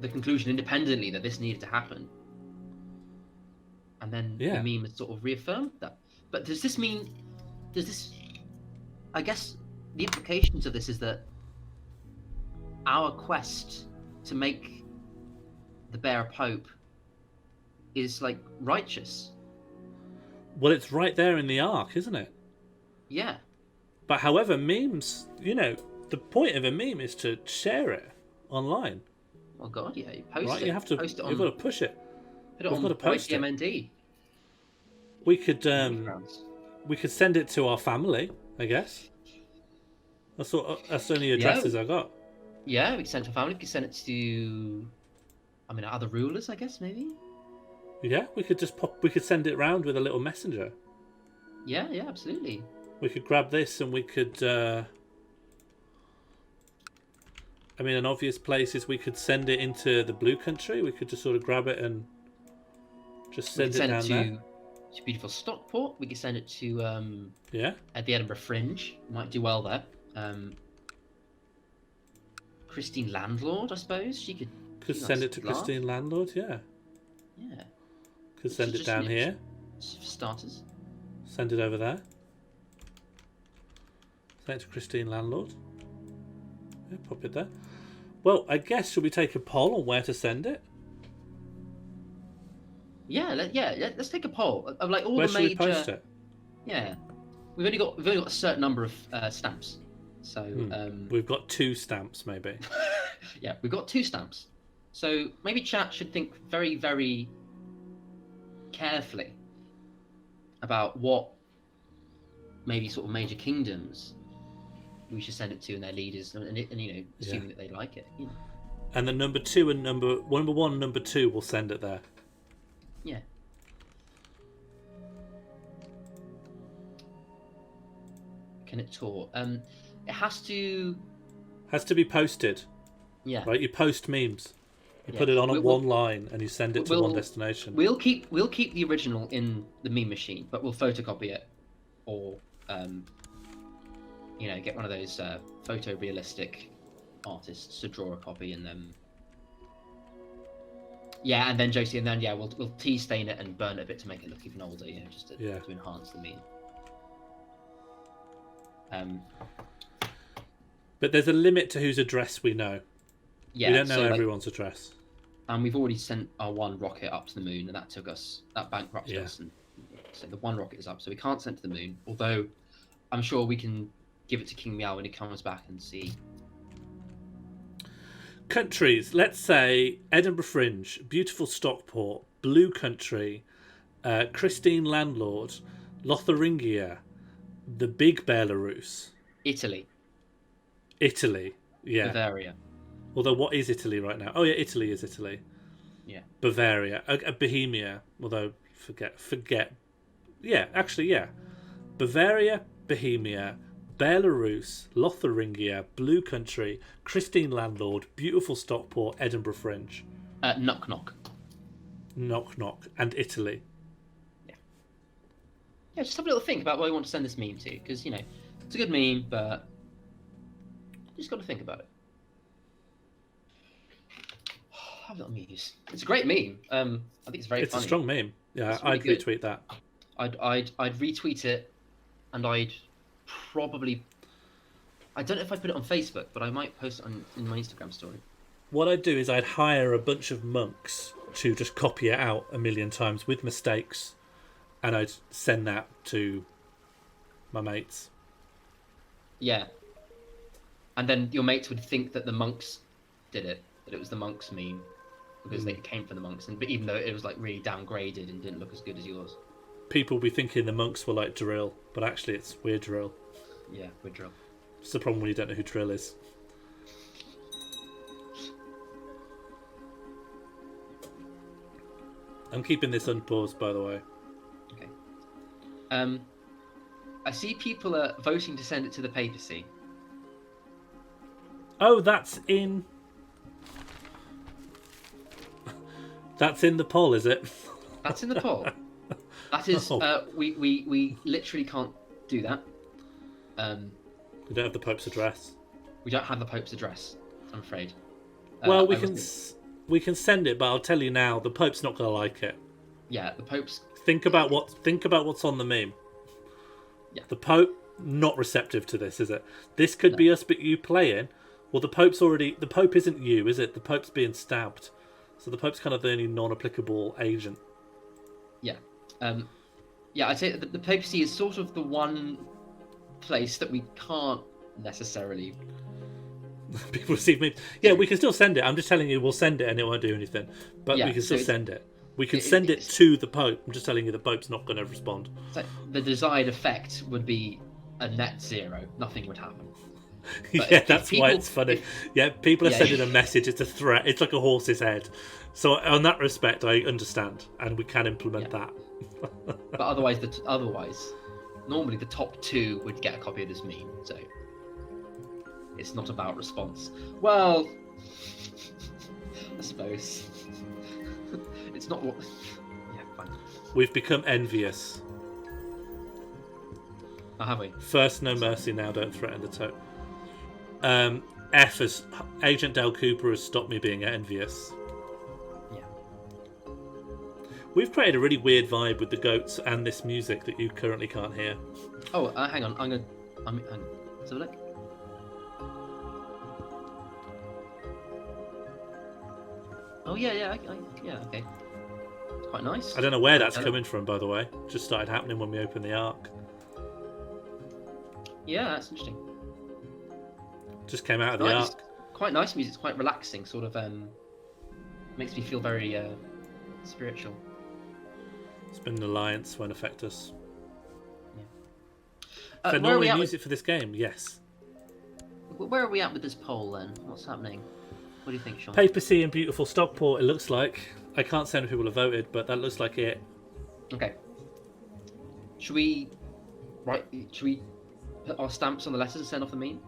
the conclusion independently that this needed to happen, and then the meme has sort of reaffirmed that. But does this mean? Does this? I guess the implications of this is that our quest to make the bear a pope is like righteous. Well, it's right there in the arc, isn't it? Yeah. But however, memes, you know, the point of a meme is to share it online. Oh God, yeah, you post right? it. You have to. Post it on, you've got to push it. Put it We've on got to post it. MND. We could send it to our family, I guess. That's the only addresses I got. Yeah, we can send it to family. We can send it to, I mean, other rulers, I guess, maybe. Yeah, we could just pop. We could send it round with a little messenger. Yeah, absolutely. We could grab this and we could. I mean, an obvious place is we could send it into the blue country. We could just sort of grab it and just send it down there. To beautiful Stockport. We could send it to at the Edinburgh Fringe. Might do well there. Christine Landlord, I suppose. She could send it to Christine Landlord. Yeah. Could send it down here. For starters. Send it over there. Send it to Christine Landlord. Yeah, pop it there. Well, I guess should we take a poll on where to send it? Let's take a poll of like all where the major. Should we post it? Yeah, we've only got a certain number of stamps, so we've got 2 stamps, maybe. Yeah, we've got 2 stamps, so maybe chat should think very, very carefully about what maybe sort of major kingdoms we should send it to and their leaders, and you know, assuming that they like it. You know. And the number 2 and number 1 and number 2 will send it there. Yeah. Can it tour? It has to be posted. Yeah. Right. You post memes. You put it on one line and you send it to one destination. We'll keep the original in the meme machine, but we'll photocopy it, or you know, get one of those photorealistic artists to draw a copy and then. Yeah, and then Josie, and then we'll tea stain it and burn it a bit to make it look even older, you know, just to enhance the meme. But there's a limit to whose address we know. Yeah, we don't know everyone's address. And we've already sent our 1 rocket up to the moon, and that bankrupted us. And so the 1 rocket is up, so we can't send to the moon. Although I'm sure we can give it to King Meowl when he comes back and see. Countries, let's say Edinburgh Fringe, beautiful Stockport, Blue Country, Christine Landlord, Lotharingia, the Big Belarus. Italy, yeah. Bavaria. Although, what is Italy right now? Oh yeah, Italy is Italy. Yeah. Bavaria, Bohemia. Although forget. Yeah, actually, yeah. Bavaria, Bohemia, Belarus, Lotharingia, Blue Country, Christine Landlord, beautiful Stockport, Edinburgh Fringe. Knock Knock. Knock Knock, and Italy. Yeah, just have a little think about where you want to send this meme to, because, you know, it's a good meme, but you just got to think about it. Have a little muse. It's a great meme. I think it's very funny. It's a strong meme. Yeah, really I'd retweet that. I'd retweet it, and I'd probably. I don't know if I put it on Facebook, but I might post it in my Instagram story. What I'd do is I'd hire a bunch of monks to just copy it out a million times with mistakes, and I'd send that to my mates. Yeah. And then your mates would think that the monks did it, that it was the monks meme. because they came from the monks, but even though it was like really downgraded and didn't look as good as yours. People will be thinking the monks were like drill, but actually it's weird drill. Yeah, weird drill. It's the problem when you don't know who drill is. I'm keeping this unpaused, by the way. Okay. I see people are voting to send it to the papacy. Oh, that's in... That's in the poll, is it? That's in the poll. That is... we literally can't do that. We don't have the Pope's address. We don't have the Pope's address, I'm afraid. Well, we can send it, but I'll tell you now, the Pope's not going to like it. Yeah, the Pope's... Think about what's on the meme. Yeah. The Pope, not receptive to this, is it? This could be us, but you playing. Well, the Pope isn't you, is it? The Pope's being stabbed. So the Pope's kind of the only non-applicable agent. Yeah. Yeah, I'd say that the papacy is sort of the one place that we can't necessarily... People receive memes. Yeah, we can still send it. I'm just telling you, we'll send it and it won't do anything. But Yeah, we can still so send it. We can send it to the Pope. I'm just telling you, the Pope's not going to respond. It's like the desired effect would be a net zero. Nothing would happen. But Yeah, if that's people- why it's funny. Yeah, people are Yeah. sending a message. It's a threat. It's like a horse's head. So on that respect, I understand, and we can implement that. But otherwise, normally the top 2 would get a copy of this meme. So it's not about response. Well, I suppose it's not what. Yeah, fine. We've become envious. Oh, have we? First, no mercy. Now, don't threaten the Tote. F as Agent Del Cooper has stopped me being envious. Yeah. We've created a really weird vibe with the goats and this music that you currently can't hear. Oh, hang on. Hang on. Let's have a look. Oh yeah, yeah, okay. It's quite nice. I don't know where that's coming from, by the way. Just started happening when we opened the Ark. Yeah, that's interesting. Just came out of the Nice. Ark. Quite nice music. It's quite relaxing. Sort of makes me feel very spiritual. It's been an alliance, won't affect us. Where are we normally at music for this game, yes. Where are we at with this poll then? What's happening? What do you think, Sean? Papacy and beautiful Stockport, it looks like. I can't say how many people have voted, but that looks like it. Okay. Should we put our stamps on the letters and send off the meme?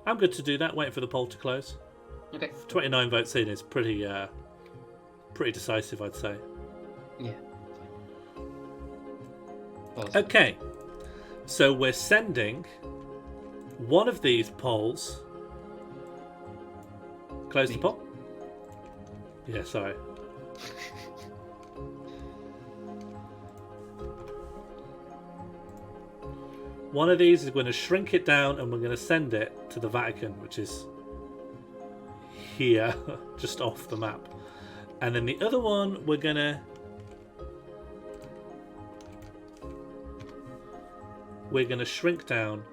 I'm good to do that, waiting for the poll to close. Okay. 29 votes in is pretty decisive, I'd say. Yeah. Fine. Okay, so we're sending one of these polls. Close the poll? Yeah, sorry. One of these is going to shrink it down and we're going to send it to the Vatican, which is here, just off the map. And then the other one we're going to shrink down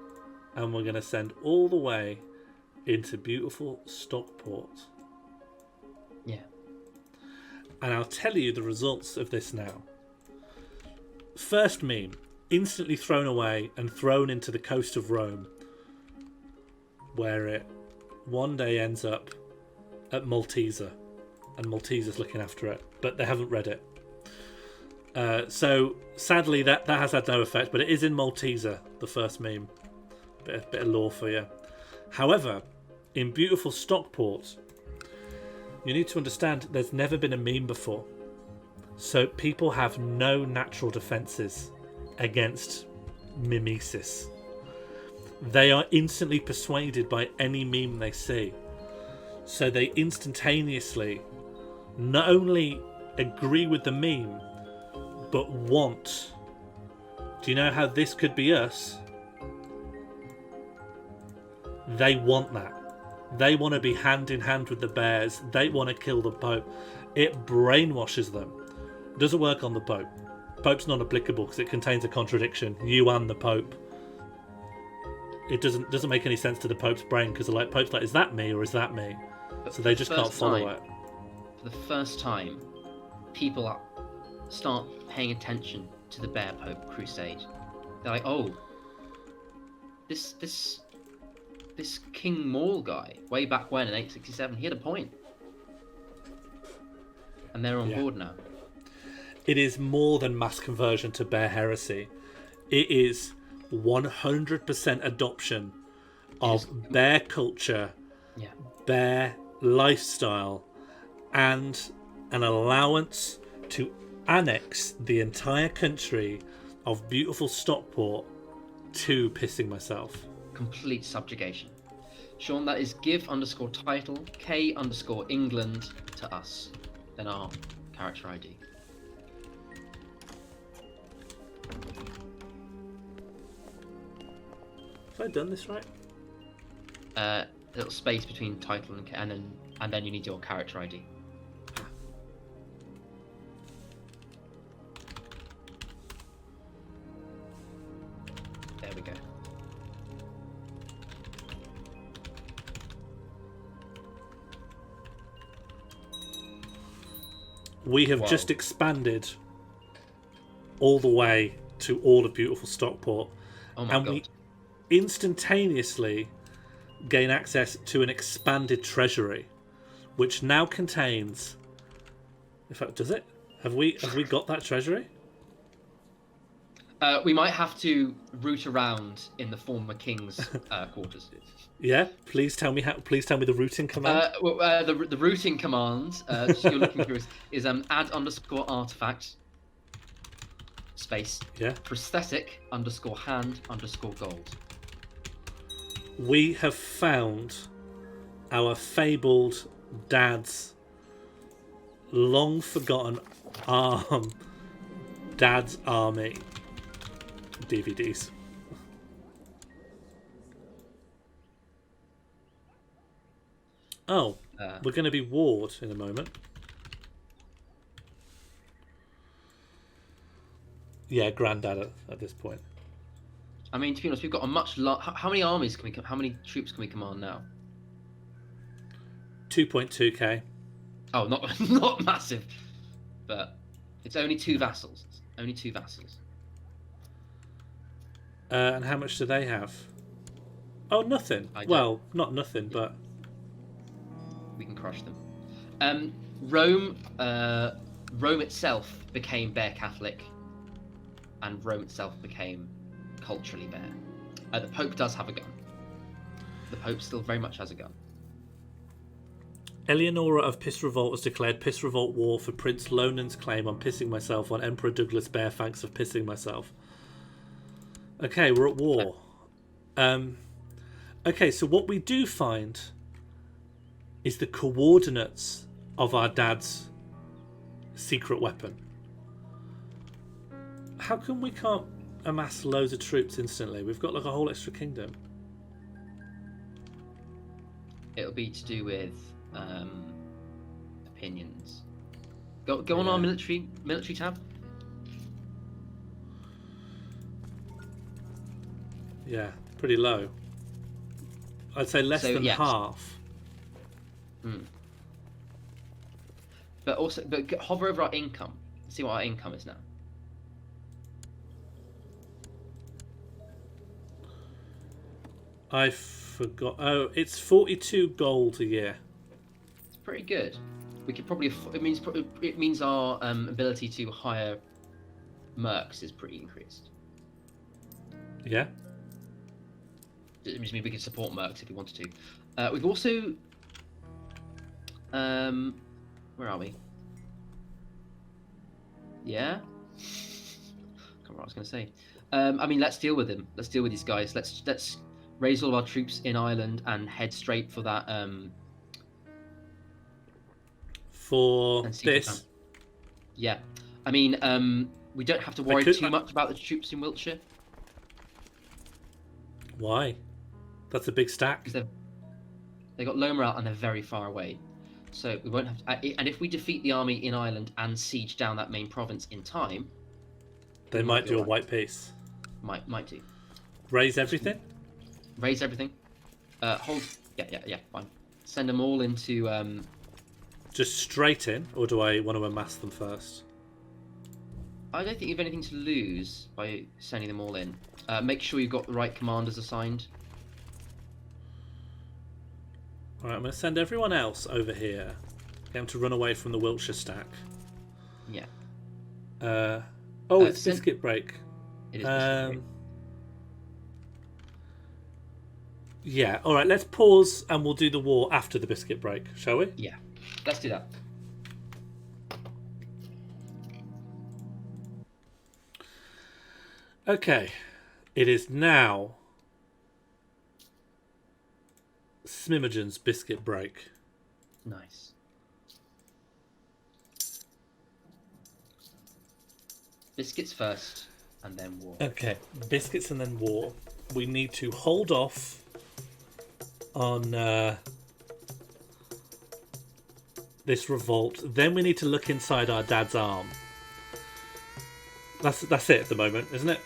and we're going to send all the way into beautiful Stockport. Yeah. And I'll tell you the results of this now. First meme, instantly thrown away and thrown into the coast of Rome, where it one day ends up at Malteser, and Malteser's looking after it, but they haven't read it. So sadly that has had no effect, but it is in Malteser, the first meme. Bit of lore for you. However, in beautiful Stockport, you need to understand there's never been a meme before. So people have no natural defences against mimesis. They are instantly persuaded by any meme they see. So they instantaneously not only agree with the meme, but want. Do you know how this could be us? They want that. They want to be hand in hand with the bears. They want to kill the Pope. It brainwashes them. It doesn't work on the Pope. Pope's not applicable because it contains a contradiction. You and the Pope. It doesn't make any sense to the Pope's brain because the Pope's like, is that me or is that me? But So they just can't follow it. for the first time, people start paying attention to the Bear Pope Crusade. They're like, oh, this King Morl guy, way back when in 867, he had a point. And they're on board now. It is more than mass conversion to Bear heresy. It is 100% adoption of Bear culture, Bear lifestyle, and an allowance to annex the entire country of beautiful Stockport to pissing myself. Complete subjugation. Sean, that is give_title K_England to us. Then our character ID. Have I done this right? Little space between title and then you need your character ID. There we go. We have just expanded all the way to all of beautiful Stockport. Oh my God. We instantaneously gain access to an expanded treasury, which now contains... In fact, does it? Have we got that treasury? We might have to root around in the former king's quarters. Yeah, please tell me the routing command. The routing command you're looking through is add_artifact space prosthetic _hand_gold. We have found our fabled dad's long forgotten Dad's Army DVDs. Oh, we're going to be warred in a moment. Yeah, Grandad at this point. I mean, to be honest, we've got a much how many armies can we? How many troops can we command now? 2.2k. Oh, not massive, but it's only 2 vassals. Only 2 vassals. And how much do they have? Oh, nothing. Well, not nothing, but we can crush them. Rome itself became Bear Catholic, and Rome itself became culturally Bear. The Pope does have a gun. The Pope still very much has a gun. Eleonora of Piss Revolt has declared Piss Revolt war for Prince Lonan's claim on pissing myself on Emperor Douglas Bearfanks of pissing myself. Okay, we're at war. Okay, so what we do find is the coordinates of our dad's secret weapon. How come we can't amass loads of troops instantly? We've got like a whole extra kingdom. It'll be to do with opinions. Go on our military tab. Yeah, pretty low. I'd say less than half. But hover over our income. See what our income is now. I forgot. Oh, it's 42 gold a year. It's pretty good. We could probably. It means our ability to hire mercs is pretty increased. Yeah. It means we could support mercs if we wanted to. We've also. Where are we? Yeah. I can't remember what I was going to say. I mean, let's deal with them. Let's deal with these guys. Let's raise all our troops in Ireland and head straight for that. For this. Yeah. I mean, we don't have to worry too much about the troops in Wiltshire. Why? That's a big stack. Because they got low morale and they're very far away. So we won't have to, and if we defeat the army in Ireland and siege down that main province in time, they might do a white peace. Might do. Raise everything. Raise everything. Hold. Yeah. Fine. Send them all into just straight in, or do I want to amass them first? I don't think you have anything to lose by sending them all in. Make sure you've got the right commanders assigned. Alright, I'm going to send everyone else over here. Get them to run away from the Wiltshire stack. Yeah. It's biscuit break. It is biscuit break. Yeah, alright, let's pause and we'll do the war after the biscuit break, shall we? Yeah, let's do that. Okay, it is now Smimogen's biscuit break. Nice. Biscuits first, and then war. Okay, biscuits and then war. We need to hold off on this revolt. Then we need to look inside our dad's arm. That's it at the moment, isn't it?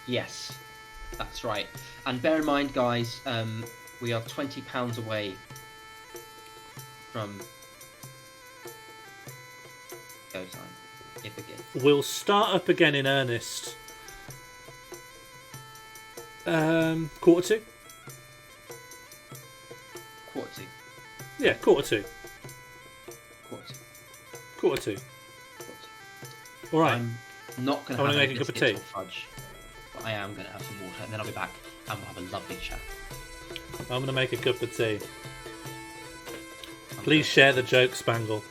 Yes, that's right. And bear in mind, guys, we are £20 away from go time. If again. We'll start up again in earnest. Quarter two? Quarter two. Yeah, quarter two. Quarter two. Quarter two. Quarter two. All right. I'm not going I to wanna have make any a cup of biscuits tea. or fudge, but I am going to have some water, and then I'll be back, and we'll have a lovely chat. I'm going to make a cup of tea. Please share the joke, Spangle.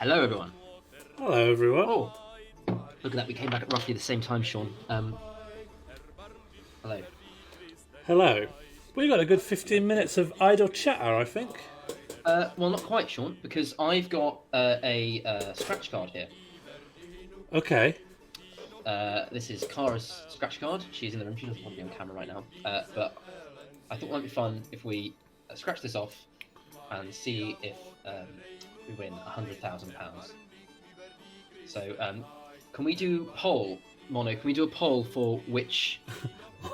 Hello, everyone. Hello, everyone. Oh, look at that. We came back at roughly the same time, Sean. Hello. Hello. We got a good 15 minutes of idle chatter, I think. Well, not quite, Sean, because I've got a scratch card here. Okay. This is Kara's scratch card. She's in the room. She doesn't want to be on camera right now. But I thought it might be fun if we scratch this off and see if we win £100,000. So, can we do poll, Mono? Can we do a poll for which?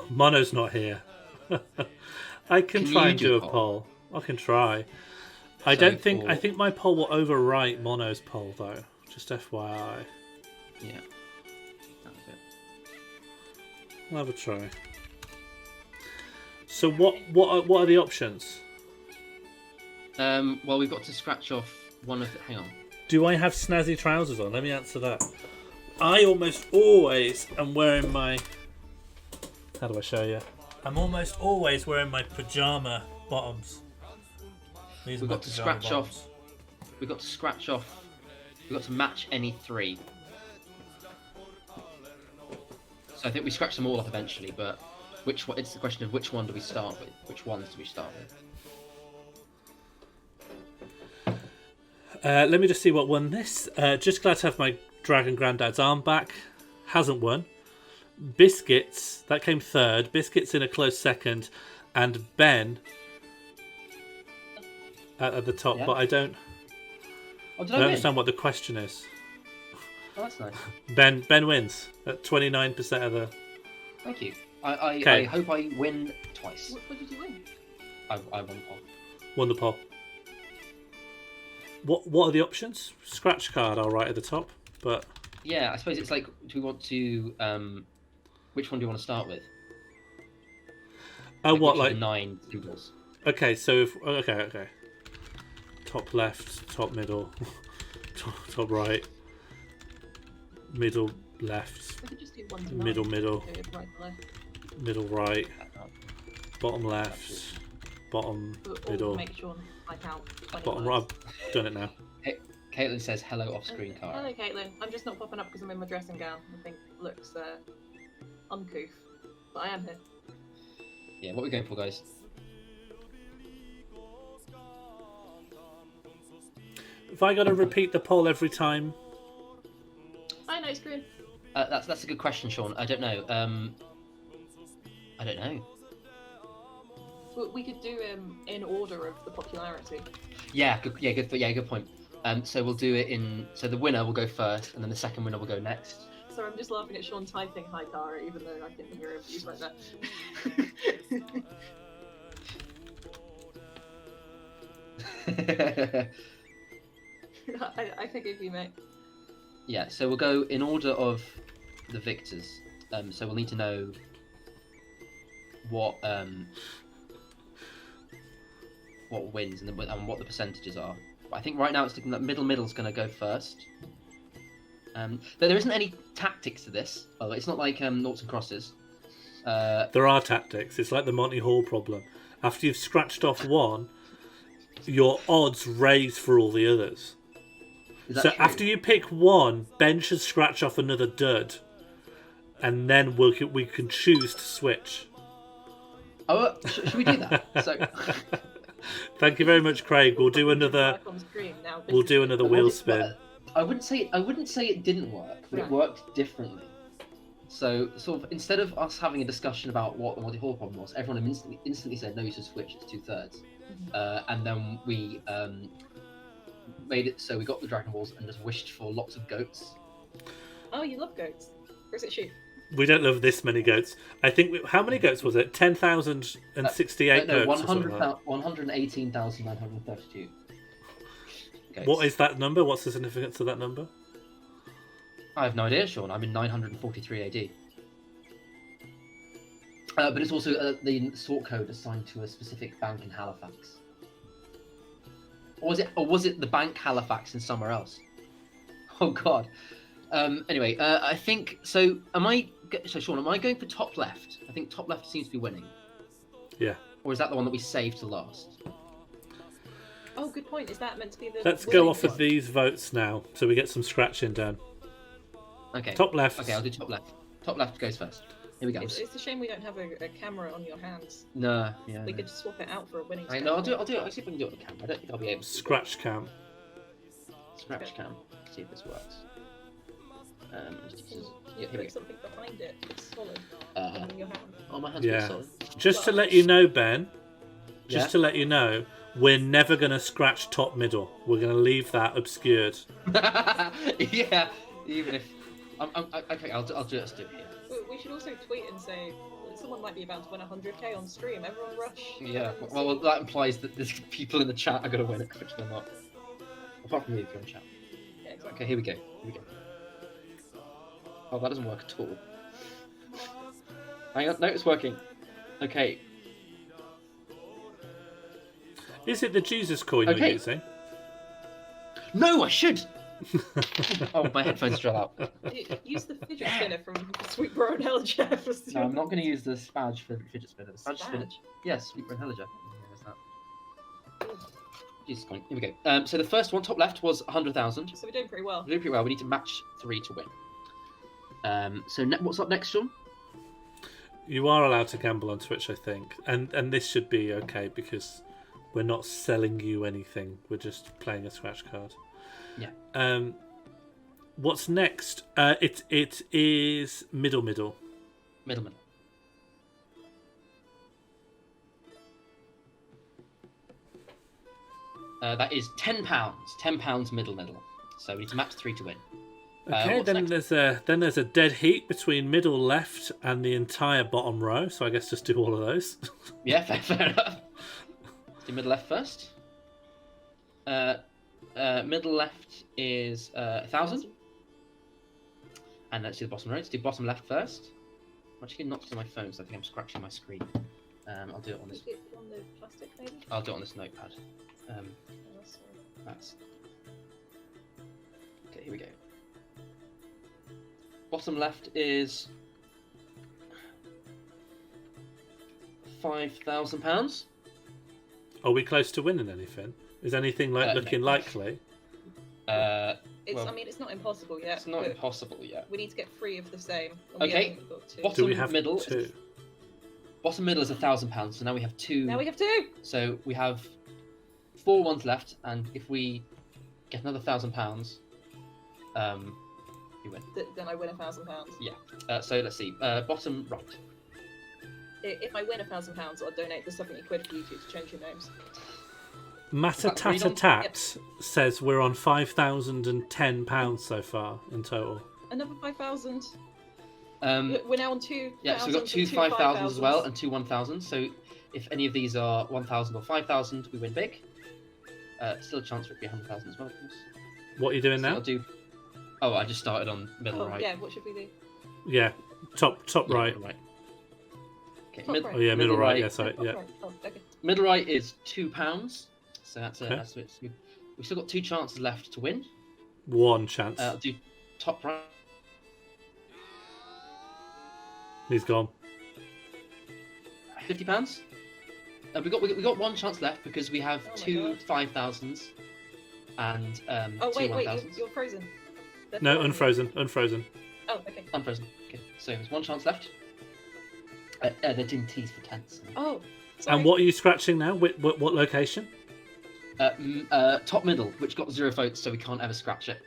Mono's not here. I can try and do a poll. I can try. I don't think. I think my poll will overwrite Mono's poll, though. Just FYI. Yeah. I'll have a try. So what are the options? Well, we've got to scratch off one of the... Hang on. Do I have snazzy trousers on? Let me answer that. I almost always am wearing my... How do I show you? I'm almost always wearing my pyjama bottoms. These We've got to scratch off... We've got to scratch off... We've got to match any three. So I think we scratch them all up eventually, but which one? It's the question of which one do we start with? Which ones do we start with? Let me just see what won this. Just glad to have my Dragon Granddad's arm back. Hasn't won. Biscuits, that came third. Biscuits in a close second. And Ben at the top, but I don't understand what the question is. Oh, that's nice. Ben wins at 29% of the... Thank you. I hope I win twice. What did you win? I won the poll. Won the poll. What are the options? Scratch card, I'll write at the top, but... Yeah, I suppose it's like, do we want to... which one do you want to start with? Oh, like, what, which like... of the 9 symbols? Okay, so if... Okay. Top left, top middle, top right, middle left, We could just do 1 to 9. middle, Okay, right to left. middle right, bottom left, bottom Or middle, make sure I count 20 bottom words. right. I've done it now. Caitlin says hello off screen, Cara. Hello, Caitlin. I'm just not popping up because I'm in my dressing gown. I think looks uncouth, but I am here. Yeah, what are we going for, guys? If I got to repeat the poll every time... I know, screen. That's a good question, Sean. I don't know. I don't know. We could do in order of the popularity. Yeah, good point. So we'll do it in. So the winner will go first, and then the second winner will go next. So I'm just laughing at Sean typing "Hi, Cara," even though I can hear him use right now. I forgive you, mate. Yeah. So we'll go in order of the victors. So we'll need to know what wins and what the percentages are. But I think right now it's looking that middle's going to go first. But there isn't any tactics to this. By the way, it's not like noughts and crosses. There are tactics. It's like the Monty Hall problem. After you've scratched off one, your odds raise for all the others. So true? After you pick one, Ben should scratch off another dud, and then we can choose to switch. Oh, should we do that? So. Thank you very much, Craig. We'll do another. We'll do another wheel spin. I wouldn't say it didn't work, but it worked differently. So sort of instead of us having a discussion about what the Monty Hall problem was, everyone instantly said no, you should switch. It's 2/3, and then we made it so we got the Dragon Balls and just wished for lots of goats. Oh, you love goats. Or is it sheep? We don't love this many goats. I think how many goats was it? 10,068 no, goats. 118,932. What is that number? What's the significance of that number? I have no idea, Sean. I'm in 943 AD. But it's also the sort code assigned to a specific bank in Halifax. Or was it the bank Halifax in somewhere else? Oh God. Anyway, I think so. So Sean, am I going for top left? I think top left seems to be winning. Yeah. Or is that the one that we saved to last? Oh, good point. Is that meant to be the? Let's winning go off of one? these votes now, so we get some scratching done. Okay. Top left. Okay, I'll do top left. Top left goes first. Here we go. It's a shame we don't have a camera on your hands. No, yeah. We no. could just swap it out for a winning. Right, no, I'll do it. I'll see if we can do it on the camera. I don't think I'll be able to. Scratch cam. Scratch cam. See if this works. Can Yeah, you here we put go. something behind it that's solid in your hand? Oh, my hand's Yeah. solid. Just to let you know, Ben. Just Yeah? to let you know, we're never going to scratch top middle. We're going to leave that obscured. Yeah. Even if okay, I'll do it. Let's do it here. We should also tweet and say someone might be about to win 100k on stream. Everyone rush. Yeah. Well, that implies that there's people in the chat are going to win it, which they're not. Apart from you, if you're in chat. Yeah, exactly. Okay, here we go. Oh, that doesn't work at all. Hang on, no, it's working. Okay. Is it the Jesus coin you're Okay. using? No, I should. Oh, my headphones fell out. Use the fidget spinner from Sweet Bro and Heliger. No, I'm not going to use the Spage for fidget spinner. The Spage spinner. Spage? Yes, Sweet Bro and Heliger. There's that. Jesus coin. Here we go. So the first one, top left, was 100,000. So we're doing pretty well. We're doing pretty well. We need to match 3 to win. So what's up next, Sean? You are allowed to gamble on Twitch, I think. And this should be okay because we're not selling you anything. We're just playing a scratch card. Yeah. What's next? It is middle. Middle. That is £10. £10 middle. So we need to match 3 to win. Okay, what's then next? there's a dead heat between middle left and the entire bottom row. So I guess just do all of those. Yeah, fair enough. Let's do middle left first. Middle left is 1,000. And let's do the bottom row. Let's do bottom left first. I'm actually not to my phone, so I think I'm scratching my screen. I'll do it on this. On the plastic, maybe? I'll do it on this notepad. Oh, That's okay. Here we go. Bottom left is £5,000. Are we close to winning anything? Is anything looking no. likely? It's, Well, I mean, it's not impossible yet. it's not but impossible yet. We need to get 3 of the same. and we Okay. haven't got 2. Bottom Do we have middle. two? Bottom middle is £1,000. So now we have 2. Now we have 2! So we have 4 ones left, and if we get another £1,000, we win. Then I win £1,000. So let's see. Bottom right. If I win £1,000, I'll donate the 70 quid for you two to change your names. Matatatat says we're on £5,010 so far in total. Another 5,000. Um, We're now on 2. yeah, so we've got 2 5,000s as well, and 2 1,000s. So if any of these are 1,000 or 5,000, we win big. Still a chance for it to be 100,000 as well, of course. What are you doing So now? I'll do. Oh, I just started on middle right. Yeah, what should we do? Yeah, top Yeah, right. middle right. Okay, Top right. Oh yeah, middle Middle right. right. Yeah, sorry. Oh, Yeah. right. Oh, okay. middle right is £2. So that's Okay. that's it. We've still got 2 chances left to win. One chance. I'll do top right. He's gone. £50. We got 1 chance left because we have Oh my 2 God. 5,000s and Oh, 2 wait, 1,000s. you're frozen. They're No, frozen. unfrozen. Oh, okay. Unfrozen. Okay, so there's 1 chance left. They're doing T's for tenths. Oh, sorry. And what are you scratching now? What location? Top middle, which got 0 votes, so we can't ever scratch it.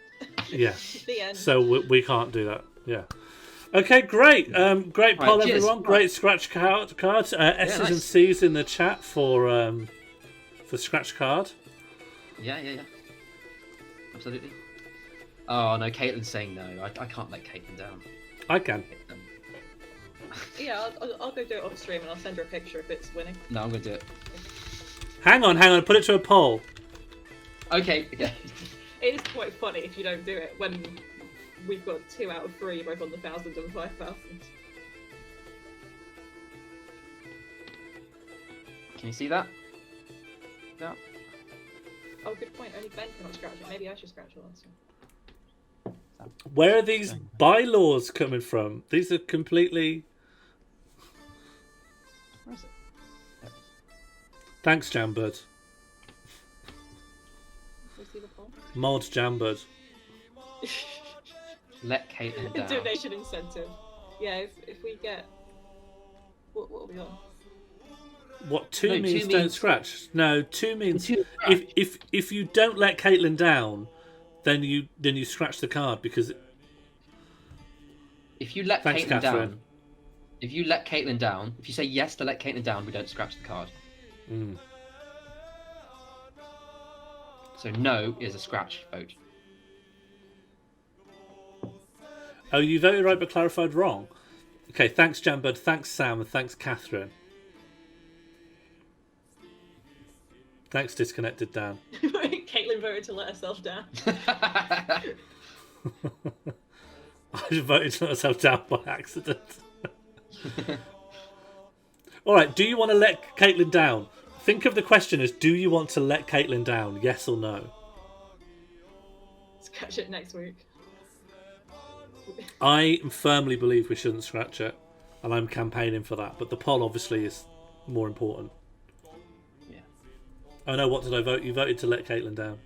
Yeah. The end. So we can't do that. Yeah. Okay, great. Great poll, Right, cheers. everyone. Great scratch cards. S's and nice. C's in the chat for scratch card. Yeah. Absolutely. Oh no, Caitlin's saying no. I can't let Caitlin down. I can. Yeah, I'll go do it off stream and I'll send her a picture if it's winning. No, I'm gonna do it. Hang on. Put it to a poll. Okay. Yeah. It is quite funny if you don't do it when we've got 2 out of 3 both on the 1,000 and 5,000. Can you see that? Yeah. Oh, good point. Only Ben cannot scratch it. Maybe I should scratch it last time. Where are these bylaws coming from? These are completely. Where is it? There it is. Thanks, Jambird. Mod Jambird. Let Caitlin down. Donation incentive. Yeah, if we get... What are we on? What, 2 No, means 2 don't means- scratch? No, 2 means 2 if you don't let Caitlin down, then you scratch the card because If you let Thanks, Caitlin Catherine. down, if you let Caitlin down, if you say yes to let Caitlin down, we don't scratch the card. So no is a scratch vote. Oh, you voted right but clarified wrong. Okay, thanks Jambird, thanks Sam, and thanks Catherine. Thanks Disconnected Dan. Caitlin voted to let herself down. I just voted to let myself down by accident. Alright, do you want to let Caitlin down? Think of the question as, do you want to let Caitlin down? Yes or no? Let's catch it next week. I firmly believe we shouldn't scratch it, and I'm campaigning for that, but the poll obviously is more important. Yeah. Oh no, what did I vote? You voted to let Caitlin down.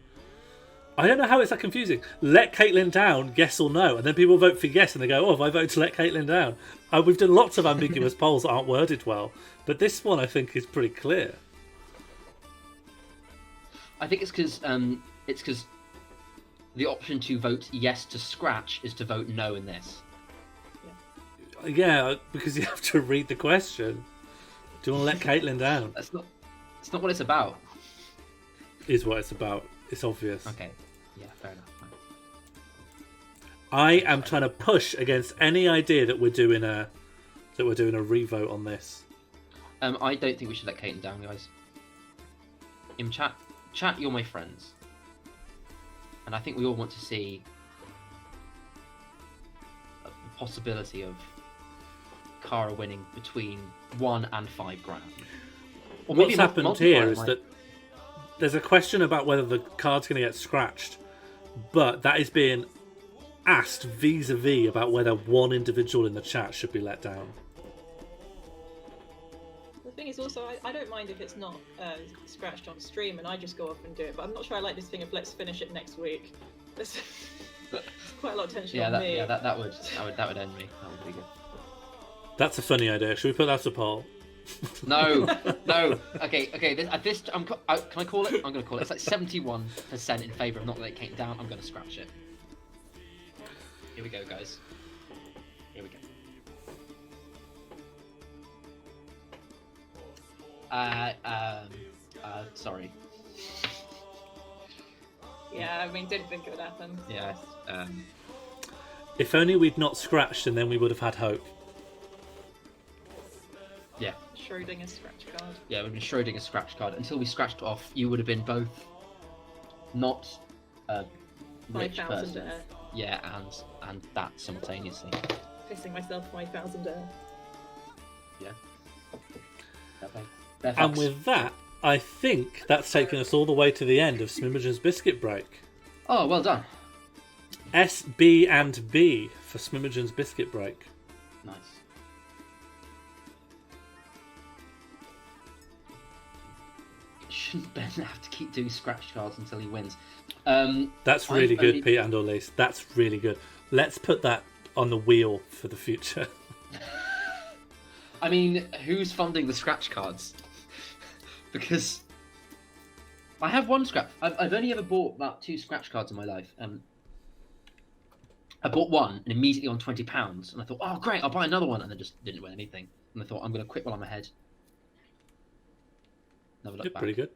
I don't know how it's that confusing. Let Caitlin down, yes or no? And then people vote for yes and they go, oh, have I voted to let Caitlin down? We've done lots of ambiguous polls that aren't worded well, but this one I think is pretty clear. I think it's because the option to vote yes to scratch is to vote no in this. Yeah, because you have to read the question. Do you want to let Caitlin down? That's not. It's not what it's about. Is what it's about. It's obvious. Okay. Yeah, fair enough. Fine. I am trying to push against any idea that we're doing a revote on this. I don't think we should let Caitlin down, guys. In chat, you're my friends, and I think we all want to see the possibility of Cara winning between 1 and 5 grand. Or What's maybe happened here is like- that there's a question about whether the card's going to get scratched, but that is being asked vis-a-vis about whether one individual in the chat should be let down. The thing is also, I don't mind if it's not scratched on stream and I just go off and do it, but I'm not sure I like this thing of let's finish it next week. There's quite a lot of tension on me. that would end me. That would be good. That's a funny idea. Should we put that to poll? No. Okay. Can I call it? I'm going to call it. It's like 71% in favour of not letting Kate down. I'm going to scratch it. Here we go, guys. Here we go. Sorry. Yeah, I mean, didn't think it would happen. Yeah. If only we'd not scratched, and then we would have had hope. Yeah. Schrodinger's scratch card. Yeah, we've been Schrodinger's scratch card. Until we scratched off, you would have been both not a rich 5,000 person. Yeah, and that simultaneously. Pissing myself 5,000 Yeah. And with that, I think that's taken us all the way to the end of Smimogen's Biscuit Break. Oh, well done. S, B, and B for Smimogen's Biscuit Break. Nice. Shouldn't Ben have to keep doing scratch cards until he wins? That's really I've good, only- Pete and Elise. That's really good. Let's put that on the wheel for the future. I mean, who's funding the scratch cards? Because I have one scratch. I've only ever bought about 2 scratch cards in my life. I bought one and immediately on £20, and I thought, oh great, I'll buy another one, and then just didn't win anything. And I thought, I'm going to quit while I'm ahead. Never looked back. Pretty good.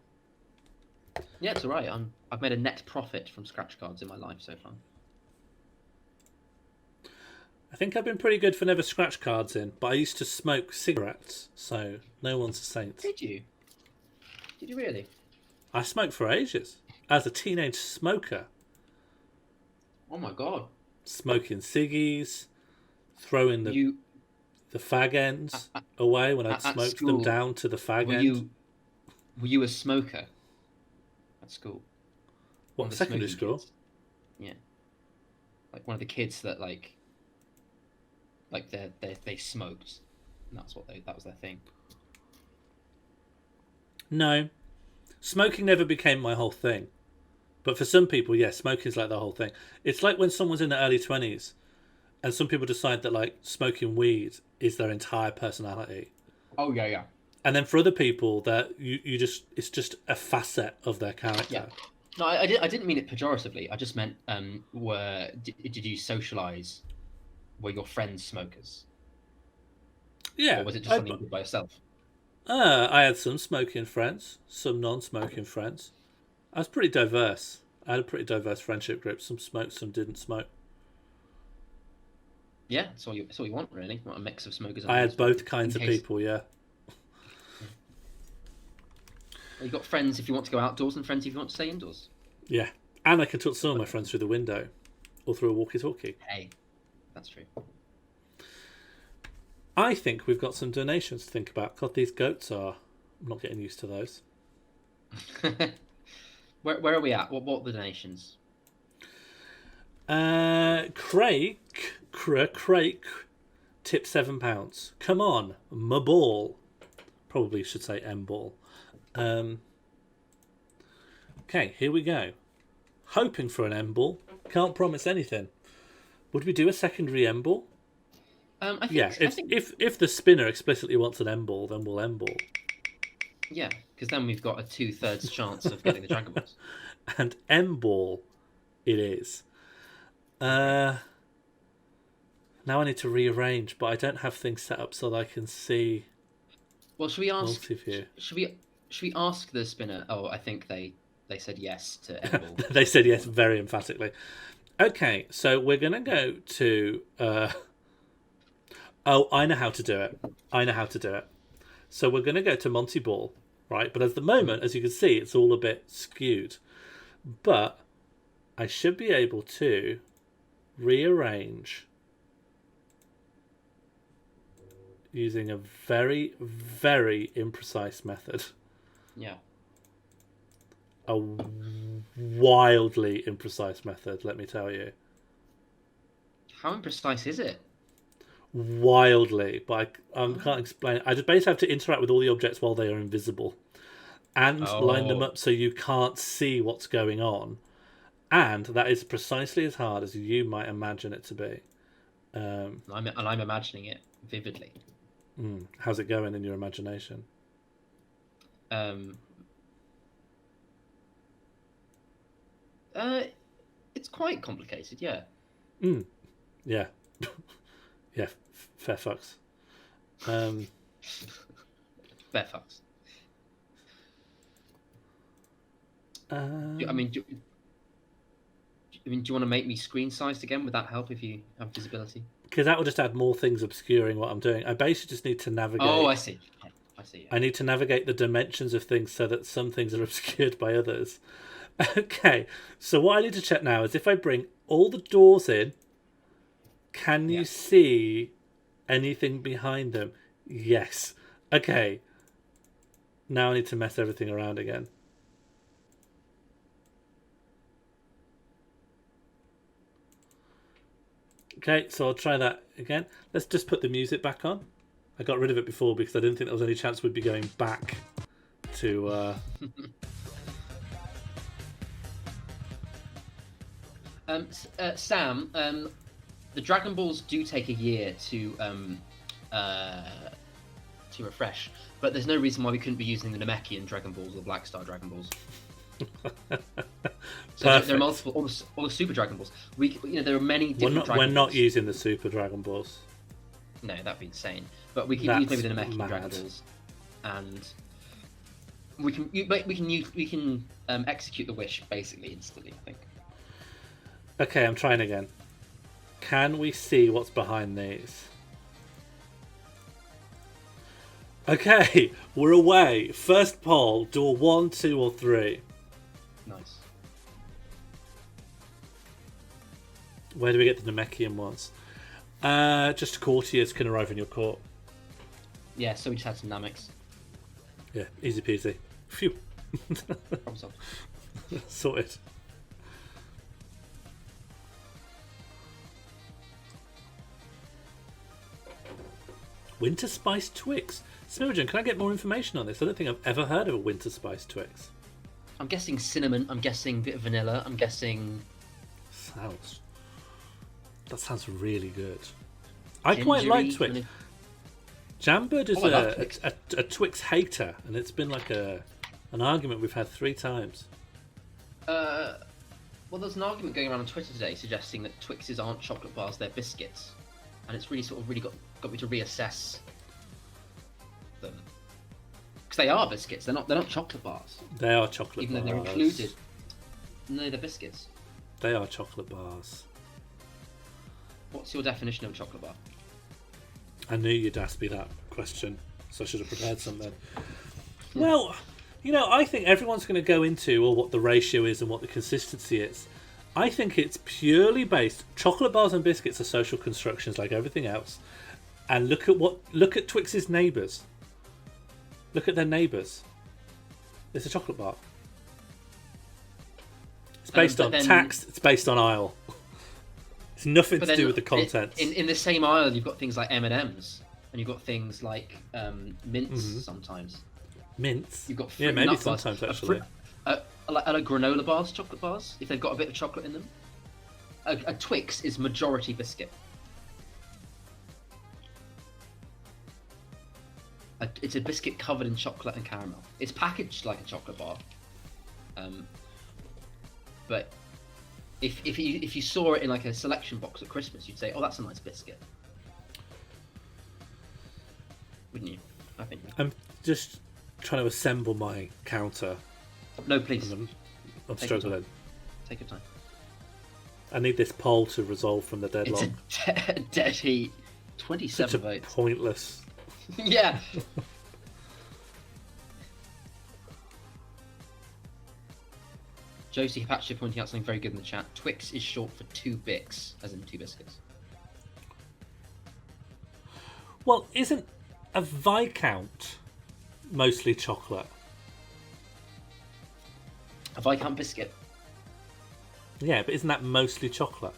Yeah, it's alright. I've made a net profit from scratch cards in my life so far. I think I've been pretty good for never scratch cards in, but I used to smoke cigarettes, so no one's a saint. Did you? Did you really? I smoked for ages. As a teenage smoker. Oh my god. Smoking ciggies, throwing the fag ends away when I'd at smoked school, them down to the fag end. Were you a smoker at school? One What, of the secondary smoking school? kids? Yeah. Like one of the kids that like they smoked. And that was their thing. No. Smoking never became my whole thing. But for some people, yeah, smoking's like the whole thing. It's like when someone's in their early 20s and some people decide that like smoking weed is their entire personality. Oh yeah, yeah. And then for other people, that you just it's just a facet of their character. Yeah. No, I didn't mean it pejoratively. I just meant did you socialize? Were your friends smokers? Yeah. Or was it just something you did by yourself? I had some smoking friends, some non-smoking friends. I was pretty diverse. I had a pretty diverse friendship group. Some smoked, some didn't smoke. Yeah, that's all you want, really. You want a mix of smokers and I had non-smokers, both kinds of in case- people, yeah. Well, you've got friends if you want to go outdoors and friends if you want to stay indoors. Yeah. And I could talk to some of my friends through the window or through a walkie-talkie. Hey, that's true. I think we've got some donations to think about. God, these goats are... I'm not getting used to those. Where are we at? What are the donations? Craig tipped £7. Come on, my ball. Probably should say M ball. Okay, here we go. Hoping for an M ball. Can't promise anything. Would we do a secondary M ball? I think, Yeah, I think, if the spinner explicitly wants an M ball, then we'll M ball. yeah, because then we've got a 2/3 chance of getting the Dragon Balls. And M ball it is. Now I need to rearrange, but I don't have things set up so that I can see Well, should we ask? multi-view. Should we ask the spinner? Oh, I think they said yes to M ball. They said yes very emphatically. Okay, so we're going to go to... Oh, I know how to do it. So we're going to go to Monty Ball, right? But at the moment, as you can see, it's all a bit skewed. But I should be able to rearrange using a very, very imprecise method. Yeah. A wildly imprecise method, let me tell you. How imprecise is it? Wildly, but I can't explain it. I just basically have to interact with all the objects while they are invisible and line them up so you can't see what's going on. And that is precisely as hard as you might imagine it to be. I'm imagining it vividly. How's it going in your imagination? It's quite complicated, yeah. Yeah. Yeah, fair fucks. Fair fucks. Do you want to make me screen sized again? Would that help if you have visibility? Because that will just add more things obscuring what I'm doing. I basically just need to navigate. Oh, I see. Okay. I see. Yeah. I need to navigate the dimensions of things so that some things are obscured by others. Okay, so what I need to check now is if I bring all the doors in, can you see anything behind them? Yes. Okay. Now I need to mess everything around again. Okay, so I'll try that again. Let's just put the music back on. I got rid of it before because I didn't think there was any chance we'd be going back to... Sam, the Dragon Balls do take a year to refresh, but there's no reason why we couldn't be using the Namekian Dragon Balls or Black Star Dragon Balls. So there are multiple, all the Super Dragon Balls. There are many different. We're not using the Super Dragon Balls. No, that'd be insane. But we can use maybe the Namekian Dragon Balls, and we can execute the wish basically instantly. I think. Okay, I'm trying again. Can we see what's behind these? Okay, we're away. First poll, door 1, 2, or 3. Nice. Where do we get the Namekian ones? Just courtiers can arrive in your court. Yeah, so we just had some Namex. Yeah, easy peasy. Phew. Problem solved. Sorted. Winter Spice Twix. Smoogen, can I get more information on this? I don't think I've ever heard of a Winter Spice Twix. I'm guessing cinnamon. I'm guessing a bit of vanilla. I'm guessing. That sounds really good. I quite like Twix. Jambird is a Twix hater, and it's been like an argument we've had 3 times. Well, there's an argument going around on Twitter today suggesting that Twixes aren't chocolate bars; they're biscuits, and it's really got me to reassess them because they are biscuits. They're not chocolate bars. They are chocolate even bars. Even though they're included. No, they're biscuits. They are chocolate bars. What's your definition of a chocolate bar? I knew you'd ask me that question, so I should have prepared something. Well, I think everyone's going to go into what the ratio is and what the consistency is. I think it's purely based. Chocolate bars and biscuits are social constructions like everything else. And look at Twix's neighbours. Look at their neighbours. It's a chocolate bar. It's based on tax. It's based on aisle. It's nothing to do with the contents. In the same aisle, you've got things like M&Ms, and you've got things like mints sometimes. Mints? You've got maybe nut sometimes bars. actually. Like granola bars, chocolate bars, if they've got a bit of chocolate in them. A Twix is majority biscuit. It's a biscuit covered in chocolate and caramel. It's packaged like a chocolate bar. But if you saw it in like a selection box at Christmas, you'd say, "Oh, that's a nice biscuit," wouldn't you? I think. I'm just trying to assemble my counter. No, please. I'm struggling. Take your time. I need this poll to resolve from the deadlock. It's a dead heat. 27 Such a votes. Pointless. Yeah. Josie Patcher pointing out something very good in the chat. Twix is short for 2 bix, as in 2 biscuits. Well, isn't a Viscount mostly chocolate? A Viscount biscuit? Yeah, but isn't that mostly chocolate?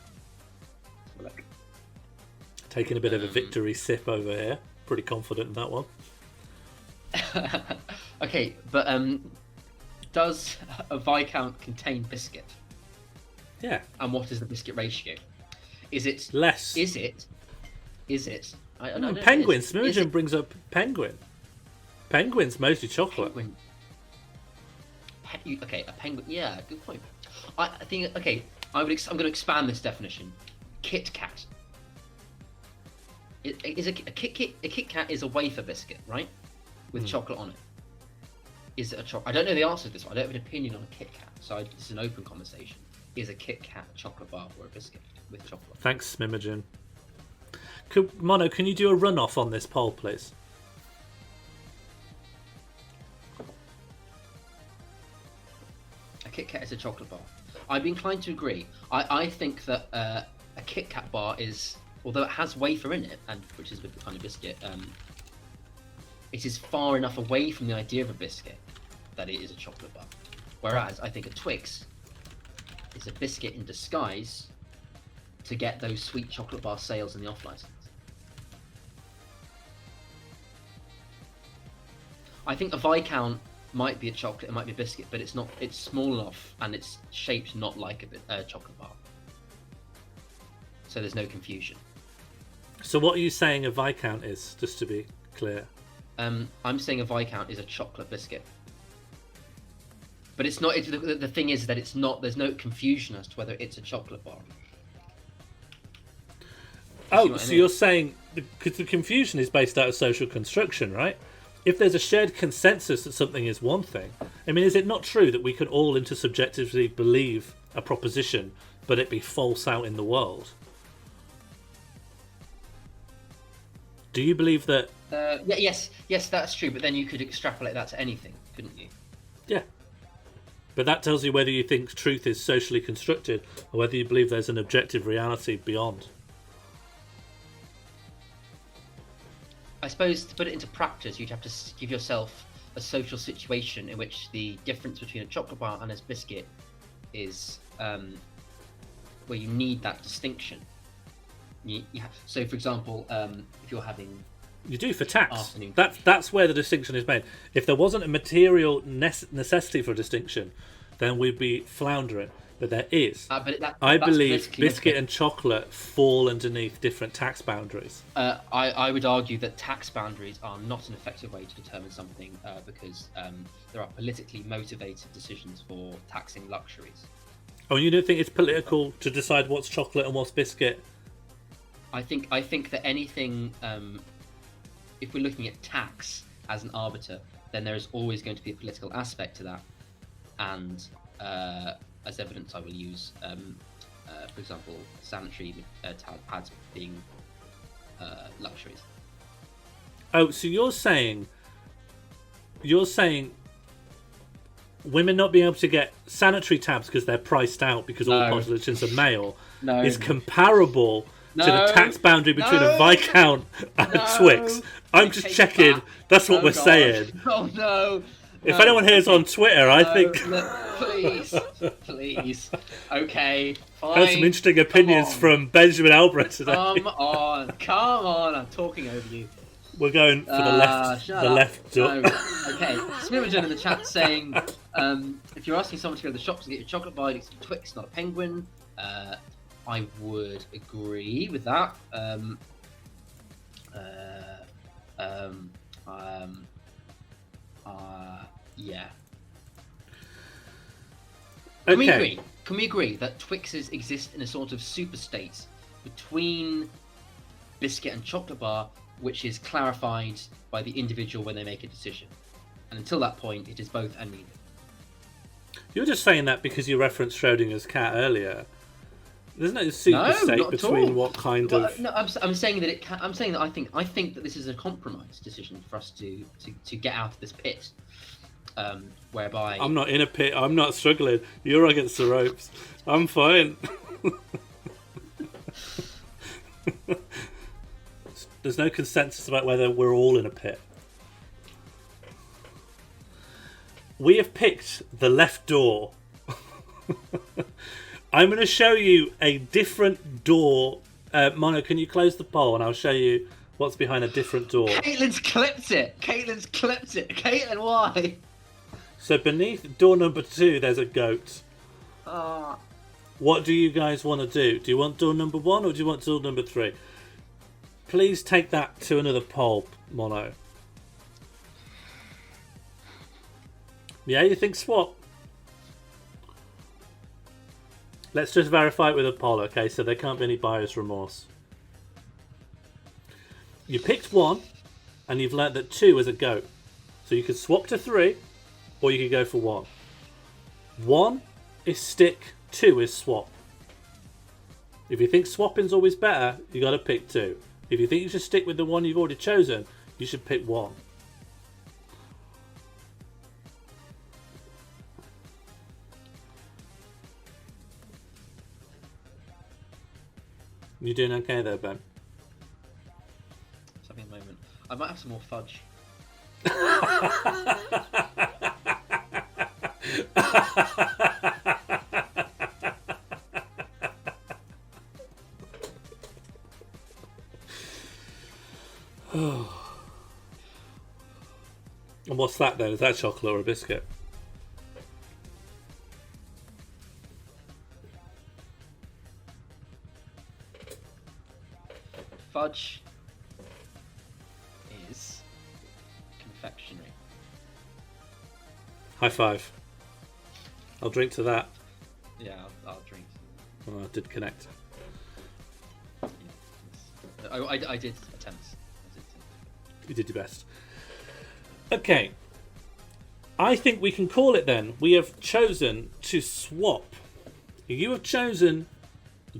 Look. Taking a bit of a victory sip over here. Pretty confident in that one. Okay, but does a Viscount contain biscuit? Yeah. And what is the biscuit ratio? Is it less? Is it? I don't know. Penguin. Smimogen brings up penguin. Penguin's mostly chocolate. Penguin. Okay, a penguin. Yeah, good point. I think. Okay, I'm going to expand this definition. Kit Kat. A Kit Kat is a wafer biscuit, right? With chocolate on it. Is it a chocolate? I don't know the answer to this one. I don't have an opinion on a Kit Kat, so this is an open conversation. Is a Kit Kat a chocolate bar or a biscuit with chocolate? Thanks, Smimogen. Mono, can you do a runoff on this poll, please? A Kit Kat is a chocolate bar. I'd be inclined to agree. I think that a Kit Kat bar is, although it has wafer in it, and which is with the kind of biscuit, it is far enough away from the idea of a biscuit that it is a chocolate bar. Whereas I think a Twix is a biscuit in disguise to get those sweet chocolate bar sales in the off license. I think a Viscount might be a chocolate, it might be a biscuit, but it's not. It's small enough and it's shaped not like a chocolate bar. So there's no confusion. So what are you saying a Viscount is, just to be clear? I'm saying a Viscount is a chocolate biscuit. But it's not. The thing is that it's not. There's no confusion as to whether it's a chocolate bar. Oh, so you're saying because the confusion is based out of social construction, right? If there's a shared consensus that something is one thing, I mean, is it not true that we can all intersubjectively believe a proposition, but it be false out in the world? Do you believe that? Yes, that's true. But then you could extrapolate that to anything, couldn't you? Yeah. But that tells you whether you think truth is socially constructed or whether you believe there's an objective reality beyond. I suppose to put it into practice, you'd have to give yourself a social situation in which the difference between a chocolate bar and a biscuit is where you need that distinction. So, for example, if you're having You do for tax. Afternoon. That's where the distinction is made. If there wasn't a material necessity for a distinction, then we'd be floundering. But there is. I believe biscuit and chocolate fall underneath different tax boundaries. I would argue that tax boundaries are not an effective way to determine something because there are politically motivated decisions for taxing luxuries. Oh, you don't think it's political to decide what's chocolate and what's biscuit? I think that anything, if we're looking at tax as an arbiter, then there is always going to be a political aspect to that, and as evidence, I will use, for example, sanitary pads being luxuries. Oh, so you're saying women not being able to get sanitary tabs because they're priced out because all populations are male is comparable to the tax boundary between a Viscount and a Twix. I'm just checking. That's what we're saying. Oh no. If anyone hears on Twitter, I think... Please. Okay, fine. I had some interesting opinions from Benjamin Alborough today. Come on, I'm talking over you. We're going for the left door. No. Okay, Smimogen in the chat saying, if you're asking someone to go to the shops and get your chocolate bar, it's a Twix, not a penguin. I would agree with that. Yeah. Okay. Can we agree that Twixes exist in a sort of super state between biscuit and chocolate bar, which is clarified by the individual when they make a decision, and until that point, it is both and neither. You're just saying that because you referenced Schrodinger's cat earlier. There's no super state between what kind of. No, I'm saying that it can. I'm saying that I think that this is a compromise decision for us to get out of this pit. Whereby I'm not in a pit. I'm not struggling. You're against the ropes. I'm fine. There's no consensus about whether we're all in a pit. We have picked the left door. I'm going to show you a different door. Mono, can you close the poll and I'll show you what's behind a different door. Caitlin's clipped it. Caitlin, why? So beneath door number 2, there's a goat. Oh. What do you guys want to do? Do you want door number 1 or do you want door number 3? Please take that to another poll, Mono. Yeah, you think swap? Let's just verify it with a poll, okay? So there can't be any buyer's remorse. You picked 1, and you've learnt that 2 is a goat. So you could swap to 3, or you could go for 1. 1 is stick, 2 is swap. If you think swapping's always better, you got to pick 2. If you think you should stick with the one you've already chosen, you should pick 1. You doing okay there, Ben? Just having a moment. I might have some more fudge. And what's that then? Is that chocolate or a biscuit? Fudge is confectionery. High five. I'll drink to that. Yeah, I'll drink. Well, I did connect. I did attempt. You did your best. Okay. I think we can call it then. We have chosen to swap. You have chosen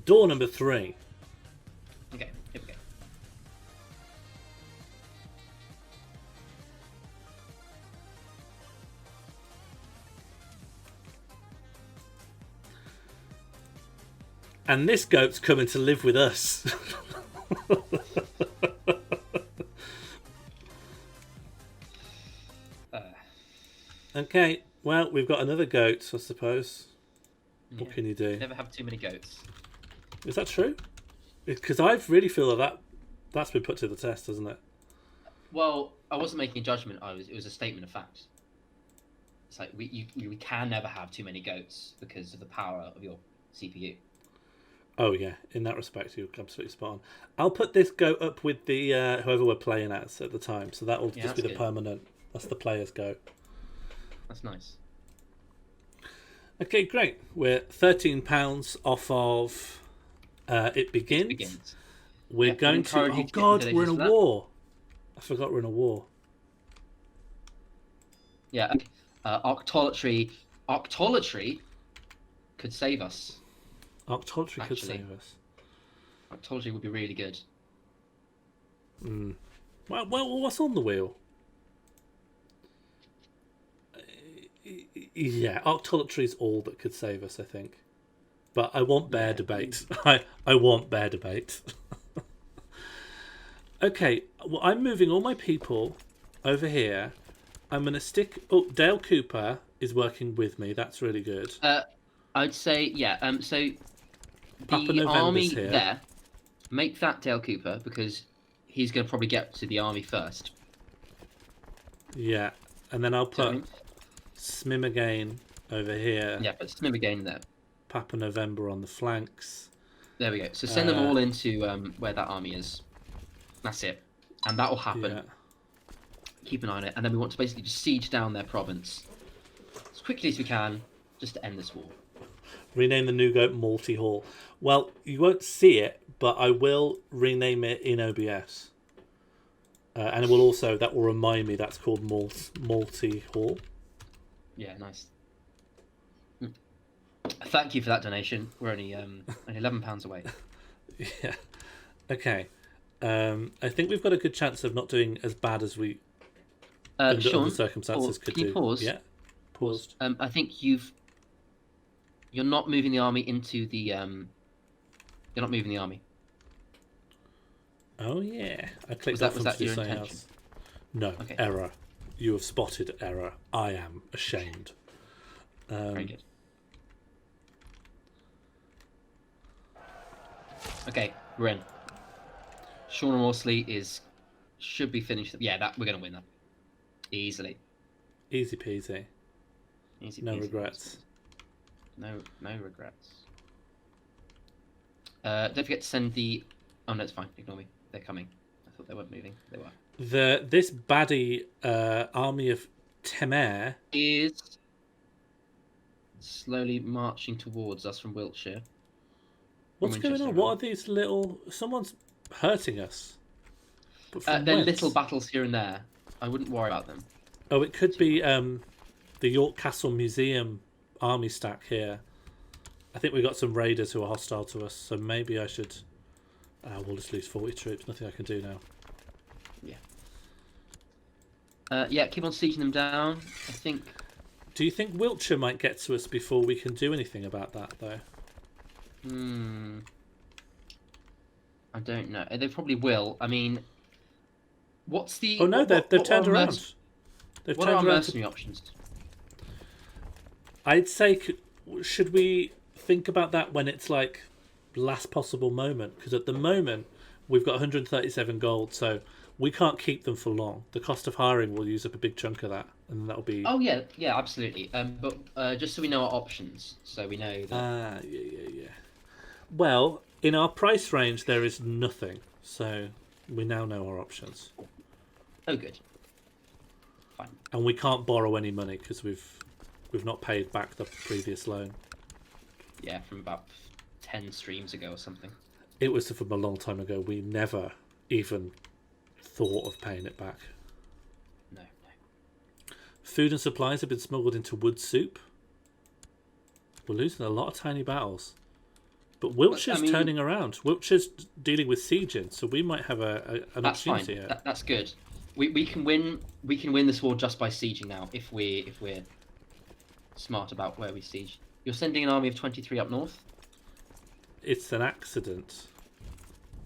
door number 3. Okay, here we go. And this goat's coming to live with us. Okay, well, we've got another goat, I suppose. What can you do? Never have too many goats. Is that true? Because I really feel that that's been put to the test, hasn't it? Well, I wasn't making a judgment. It was a statement of fact. It's like we can never have too many goats because of the power of your CPU. Oh yeah, in that respect, you're absolutely spot on. I'll put this goat up with the whoever we're playing as at the time, so that will just be the good. permanent. That's the player's goat. That's nice. Okay, great. We're £13 off of It Begins. It Begins. We're going to. Oh God, we're in a war. I forgot we're in a war. Yeah. Octolatry could save us. Octolatry could save us. Octolatry would be really good. Well, what's on the wheel? Yeah, Octolatry's all that could save us, I think. But I want bear debate. I want bear debate. Okay, well, I'm moving all my people over here. I'm going to stick... Oh, Dale Cooper is working with me. That's really good. I'd say, yeah. So Papa the November's army here. there, make that Dale Cooper because he's going to probably get to the army first. Yeah, and then I'll So, put Smim again over here. yeah, but Smim again there. Papa November on the flanks. There we go. So send them all into where that army is. That's it. And that will happen. Yeah. Keep an eye on it. And then we want to basically just siege down their province as quickly as we can just to end this war. Rename the new goat Multi Hall. Well, you won't see it, but I will rename it in OBS. And it will also, that will remind me that's called Multi Hall. Yeah, nice. Thank you for that donation. We're only £11 away. Yeah. Okay. I think we've got a good chance of not doing as bad as we under Sean, other circumstances could can you do. pause? Yeah. Paused. I think you're not moving the army into the you're not moving the army. Oh yeah. I clicked Was that to do your something intention? else. No, Okay. error. You have spotted error. I am ashamed. Very good. Okay, we're in. Sean and Morsley should be finished. Yeah, that we're gonna win that easily. Easy peasy. Easy. No peasy. regrets. No regrets. Don't forget to send the. Oh no, it's fine. Ignore me. They're coming. I thought they weren't moving. They were. This baddie army of Temer Is slowly marching towards us from Wiltshire. What's going on? What are these little? Someone's hurting us. But from They're whence? little battles here and there. I wouldn't worry about them. Oh, it could be the York Castle Museum army stack here. I think we got some raiders who are hostile to us, so maybe I should. We'll just lose 40 troops. Nothing I can do now. Yeah. Yeah. Keep on sieging them down. I think. Do you think Wiltshire might get to us before we can do anything about that, though? I don't know. They probably will. I mean, what's the? Oh no, they've turned around. They've What are our turned around. mercenary options? I'd say, should we think about that when it's like last possible moment? Because at the moment we've got 137 gold, so we can't keep them for long. The cost of hiring will use up a big chunk of that, and that'll be. Oh yeah, absolutely. But just so we know our options, so we know that. Yeah. Well, in our price range, there is nothing, so we now know our options. Oh, good. Fine. And we can't borrow any money because we've not paid back the previous loan. Yeah, from about 10 streams ago or something. It was from a long time ago. We never even thought of paying it back. No. Food and supplies have been smuggled into Wood Soup. We're losing a lot of tiny battles. But Wiltshire's turning around. Wiltshire's dealing with sieging, so we might have an opportunity here. That's good. We can win. We can win this war just by sieging now if we're smart about where we siege. You're sending an army of 23 up north. It's an accident.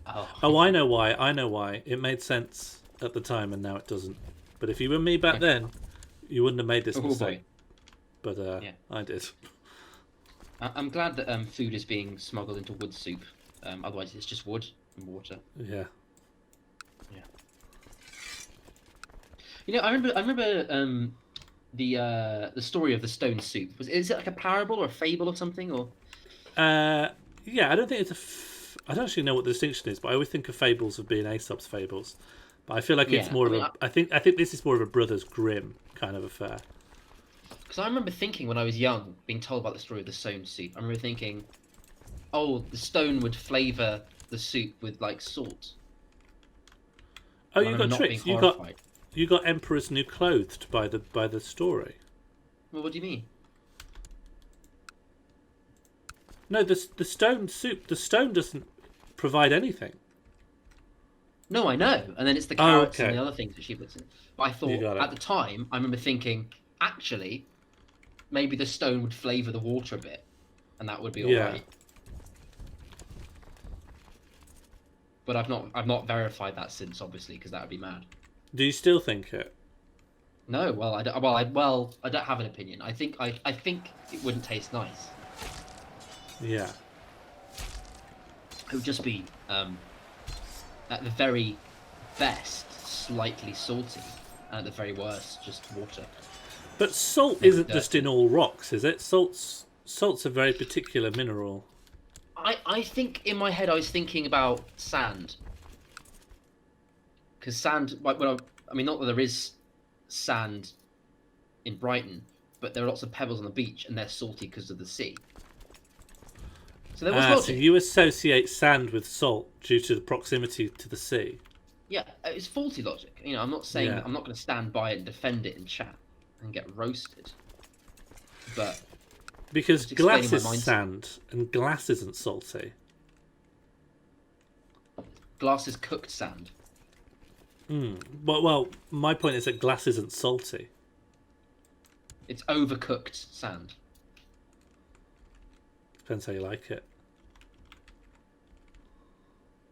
Oh, I know why. It made sense at the time, and now it doesn't. But if you were me back then, you wouldn't have made this mistake. Boy. But Yeah. I did. I'm glad that food is being smuggled into Wood Soup. Otherwise, it's just wood and water. Yeah. You know, I remember the story of the stone soup. Is it like a parable or a fable or something? Or Yeah, I don't think I don't actually know what the distinction is, but I always think of fables of being Aesop's fables. But I feel like it's Yeah, more I of mean, a. I think this is more of a Brothers Grimm kind of affair. because I remember thinking when I was young, being told about the story of the stone soup. I remember thinking, oh, the stone would flavour the soup with like salt. Oh, And I you remember got not tricked. being You got horrified. you got Emperor's New Clothed by the story. Well, what do you mean? No, the stone soup. The stone doesn't provide anything. No, I know. And then it's the carrots okay. and the other things that she puts in. But I You thought got it. at the time, I remember thinking, actually, maybe the stone would flavour the water a bit, and that would be Yeah. alright. But I've not verified that since, obviously, because that would be mad. Do you still think it? No, well, I don't have an opinion. I think it wouldn't taste nice. Yeah. It would just be, at the very best, slightly salty, and at the very worst, just water. But salt Maybe isn't just in all rocks, is it? Salt's a very particular mineral. I think in my head I was thinking about sand. Because sand, well, I mean, not that there is sand in Brighton, but there are lots of pebbles on the beach, and they're salty because of the sea. So there was So logic. you associate sand with salt due to the proximity to the sea. Yeah, it's faulty logic. You know, I'm not saying Yeah. I'm not going to stand by it and defend it in chat and get roasted. But Because Just glass explaining is my mindset. sand, and glass isn't salty. glass is cooked sand. Well, my point is that glass isn't salty. It's overcooked sand. Depends how you like it.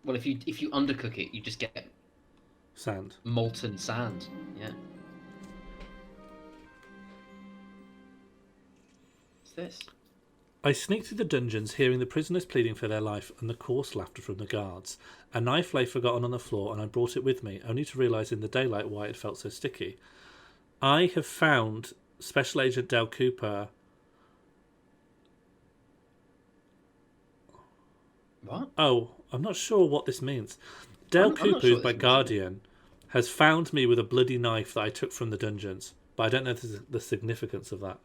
Well, if you undercook it, you just get Sand. molten sand. Yeah. What's this? I sneaked through the dungeons, hearing the prisoners pleading for their life and the coarse laughter from the guards. A knife lay forgotten on the floor, and I brought it with me, only to realise in the daylight why it felt so sticky. I have found Special Agent Del Cooper. What? Oh, I'm not sure what this means. Del I'm not Cooper, sure who's what my this means. guardian, has found me with a bloody knife that I took from the dungeons, but I don't know the significance of that.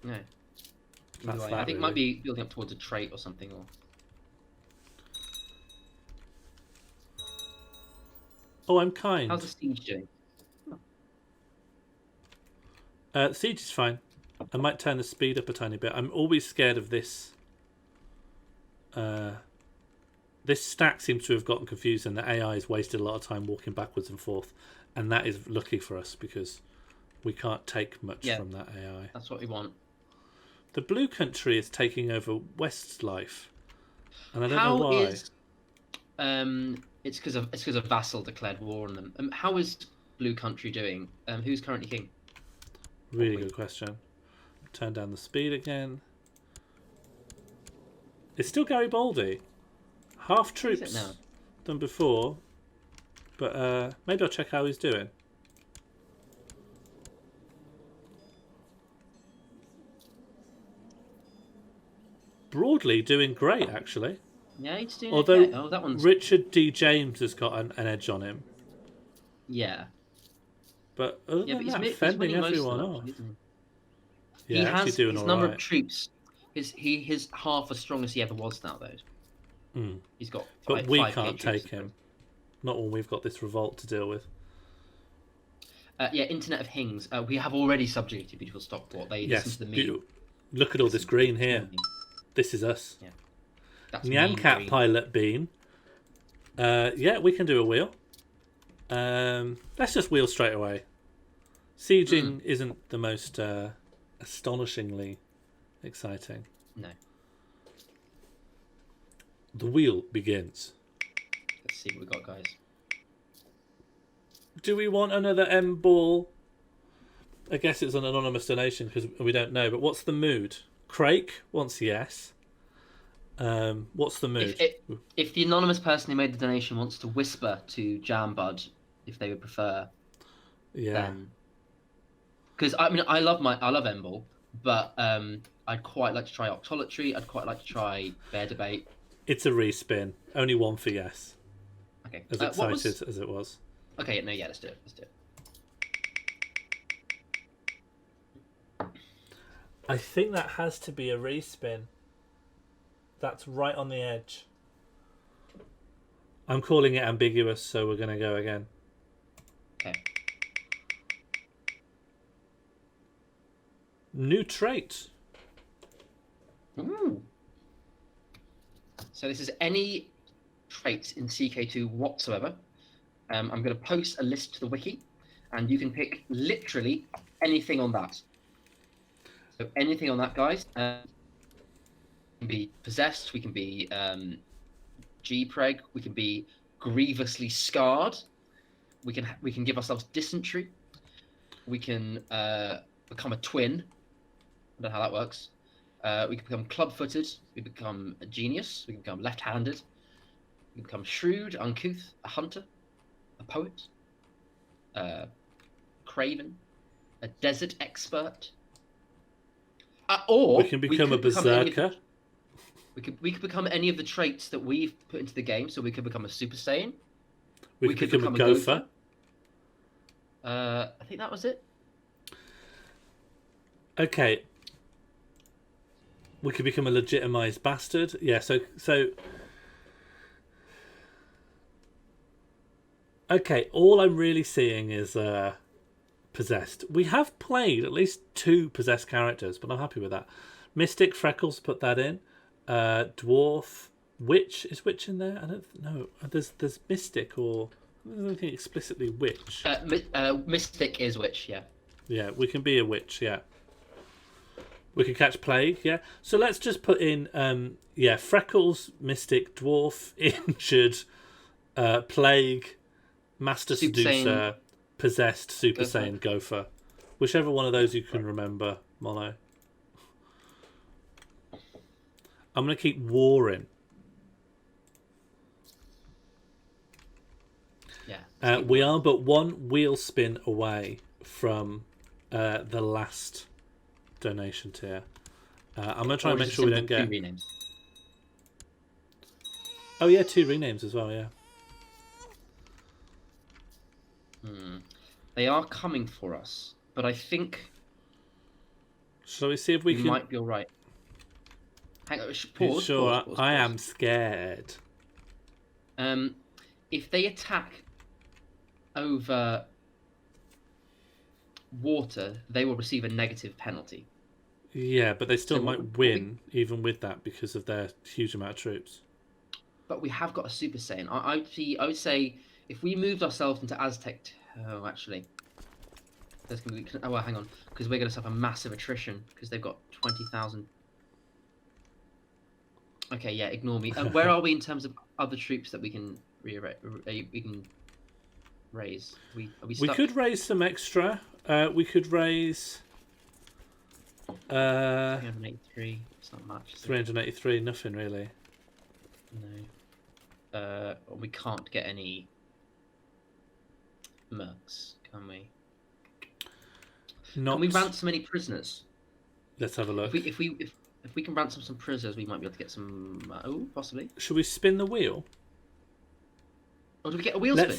No. That's Anyway, that, I think it really. might be building up towards a trait or something. Or Oh, I'm kind. how's the siege doing? Siege is fine. I might turn the speed up a tiny bit. I'm always scared of this. This stack seems to have gotten confused, and the AI has wasted a lot of time walking backwards and forth, and that is lucky for us because we can't take much Yeah. from that AI. That's what we want. The blue country is taking over Westlife, and I don't know How why. is it's because of Vassal declared war on them. How is Blue Country doing? Who's currently king? Really good question. Turn down the speed again. It's still Garibaldi. Half Is troops it now? than before, but maybe I'll check how he's doing. Broadly doing great, actually. Yeah, he's doing Although okay. Oh, that one's Richard D. James has got an edge on him. yeah. But other Yeah, than but that, he's fending winning most of everyone them, off. actually, isn't Yeah, he actually has doing his all number right. of troops. His half as strong as he ever was now, though. Mm. He's got But five, we 5K can't troops. take him. Not when we've got this revolt to deal with. Yeah, Internet of Things. We have already subjugated Beautiful Stockport. They Yes. listen to the meme. Look at all this green here. Meme. This is us. Yeah. That's meme Nyancat green. pilot bean. Yeah, we can do a wheel. Let's just wheel straight away. Sieging isn't the most astonishingly exciting. No. The wheel begins. Let's see what we got, guys. Do we want another M ball? I guess it's an anonymous donation because we don't know. But what's the mood? Craig wants yes. What's the mood? If the anonymous person who made the donation wants to whisper to Jambud if they would prefer Yeah. Because I mean, I love Embol, but I'd quite like to try Octolatry. I'd quite like to try Bear Debate. It's a respin. Only one for yes. Okay. As excited as it was. Okay, no, yeah, let's do it. Let's do it. I think that has to be a respin. That's right on the edge. I'm calling it ambiguous, so we're going to go again. Okay. New trait. Ooh. So this is any trait in CK2 whatsoever. I'm going to post a list to the wiki, and you can pick literally anything on that. So anything on that, guys. We can be possessed. We can be G-preg. We can be grievously scarred. We can give ourselves dysentery. We can become a twin. I don't know how that works. We can become club-footed. We become a genius. We can become left-handed. We can become shrewd, uncouth, a hunter, a poet, craven, a desert expert. Or we can become a berserker. We could become any of the traits that we've put into the game. So we could become a Super Saiyan. We could become a gopher. I think that was it. Okay. We could become a legitimized bastard. Yeah, so okay, all I'm really seeing is possessed. We have played at least 2 possessed characters, but I'm happy with that. Mystic, Freckles, put that in. Dwarf, Witch. Is Witch in there? I don't know. There's Mystic, or there's anything explicitly Witch. Mystic is Witch, yeah. Yeah, we can be a witch, yeah. We can catch plague, yeah. So let's just put in, Freckles, Mystic, Dwarf, Injured, Plague, Master Super Seducer, Saiyan. Possessed, Super Gopher. Saiyan, Gopher. Whichever one of those you can remember, Mono. I'm going to keep warring. Yeah. We are but one wheel spin away from the last donation tier. I'm going to try and make sure we don't get... 2 renames. Oh yeah, 2 renames as well, yeah. They are coming for us, but I think Shall we see if we can... might be all right. Hang on, pause. Sure, Pause. I am scared. If they attack over water, they will receive a negative penalty. Yeah, but they still So might win even with that because of their huge amount of troops. But we have got a Super Saiyan. I would say if we moved ourselves into Aztec... Oh, actually. There's going to be... Oh, well, hang on. Because we're going to suffer massive attrition because they've got 20,000... Okay, yeah, ignore me. Where are we in terms of other troops that we can raise? Are we We could raise some extra. We could raise... 383. It's not much. 383, nothing really. No. We can't get any mercs, can we? Not... Can we ransom any prisoners? Let's have a look. If we can ransom some prisoners, we might be able to get some. Oh, possibly. Should we spin the wheel? Or do we get a wheel spin?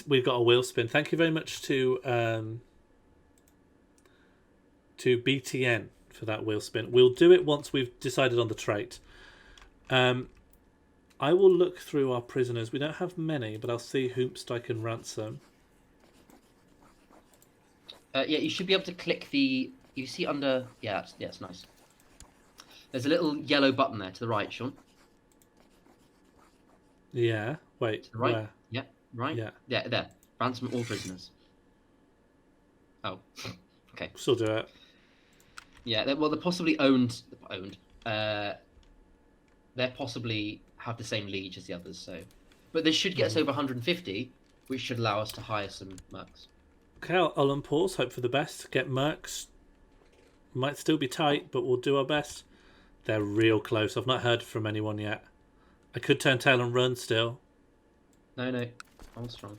We've got a wheel spin. Thank you very much to BTN for that wheel spin. We'll do it once we've decided on the trait. I will look through our prisoners. We don't have many, but I'll see whomst I can ransom. Yeah, you should be able to click the. You see under. Yeah, it's nice. There's a little yellow button there to the right, Sean. Yeah. Wait. To the right. Where? Yeah. Right. Yeah. Yeah. There. Ransom all prisoners. Oh. Okay. Still do it. Yeah. They're possibly owned. They're possibly have the same liege as the others. So, but this should get us over 150, which should allow us to hire some mercs. Okay, I'll unpause. Hope for the best. Get mercs. Might still be tight, but we'll do our best. They're real close. I've not heard from anyone yet. I could turn tail and run still. No. Hold strong.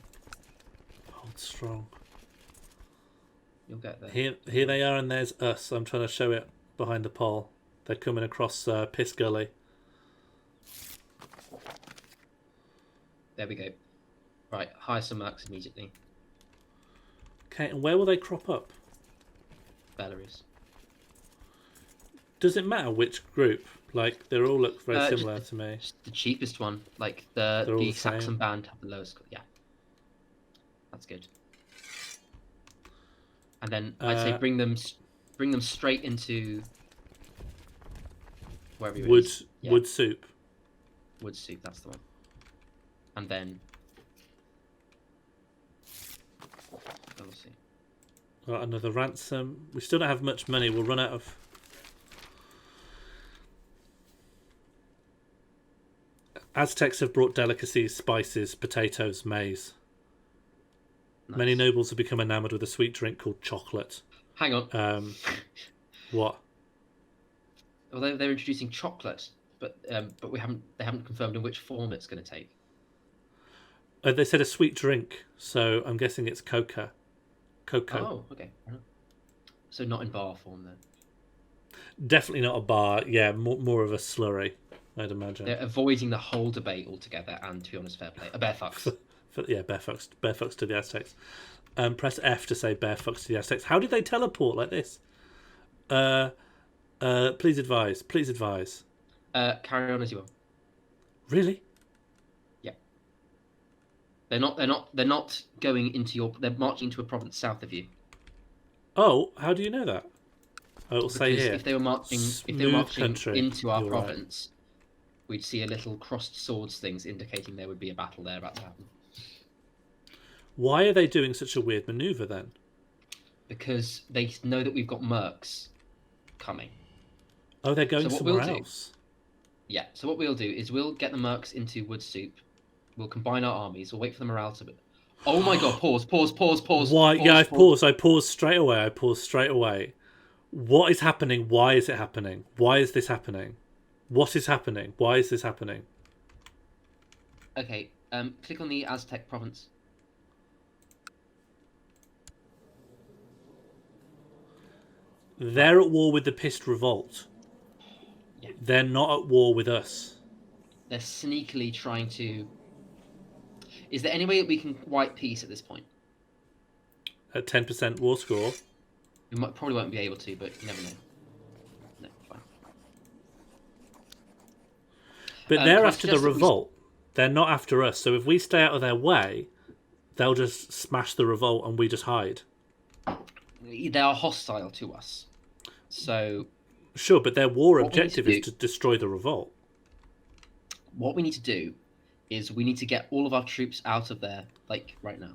Hold strong. You'll get there. Here they are, and there's us. I'm trying to show it behind the pole. They're coming across Piss Gully. There we go. Right, hire some mercs immediately. Okay, and where will they crop up? Belarus. Does it matter which group? Like, they all look very Just similar to me. Just the cheapest one. Like They're all the the Saxon same. band have the lowest. Yeah, that's good. And then I'd say bring them straight into wherever it Wood is. Yeah, wood soup. wood soup. That's the one. And then we'll see. Got another ransom. We still don't have much money. We'll run out of. Aztecs have brought delicacies, spices, potatoes, maize. Nice. Many nobles have become enamoured with a sweet drink called chocolate. Hang on. What? Well, they're introducing chocolate, but they haven't confirmed in which form it's going to take. They said a sweet drink, so I'm guessing it's cocoa. Oh, okay. So not in bar form then. Definitely not a bar. Yeah, more of a slurry, I'd imagine. They're avoiding the whole debate altogether, and to be honest, fair play. A bear fucks. Yeah, bear fucks to the Aztecs. Press F to say bear fucks to the Aztecs. How did they teleport like this? Please advise. Please advise. Carry on as you will. Really? Yeah. They're not going into your. They're marching into a province south of you. Oh, how do you know that? I will say Because here. if they were marching country. into our You're right. province, we'd see a little crossed swords things indicating there would be a battle there about to happen. Why are they doing such a weird maneuver then? Because they know that we've got mercs coming. Oh, they're going So what somewhere we'll do- else. Yeah. So what we'll do is we'll get the mercs into wood soup. We'll combine our armies. We'll wait for the morale to. Oh my god! Pause. Why? Yeah, I paused. I paused straight away. What is happening? Why is it happening? Why is this happening? What is happening? Why is this happening? Okay. Click on the Aztec province. They're at war with the pissed revolt. Yeah. They're not at war with us. They're sneakily trying to. Is there any way that we can wipe peace at this point? At 10% war score. We probably won't be able to, but you never know. No, fine. But they're can I after the suggest that we- revolt. They're not after us. So if we stay out of their way, they'll just smash the revolt and we just hide. They are hostile to us. So Sure, but their war What we need to objective is do- to destroy the revolt. what we need to do is we need to get all of our troops out of there, like right now.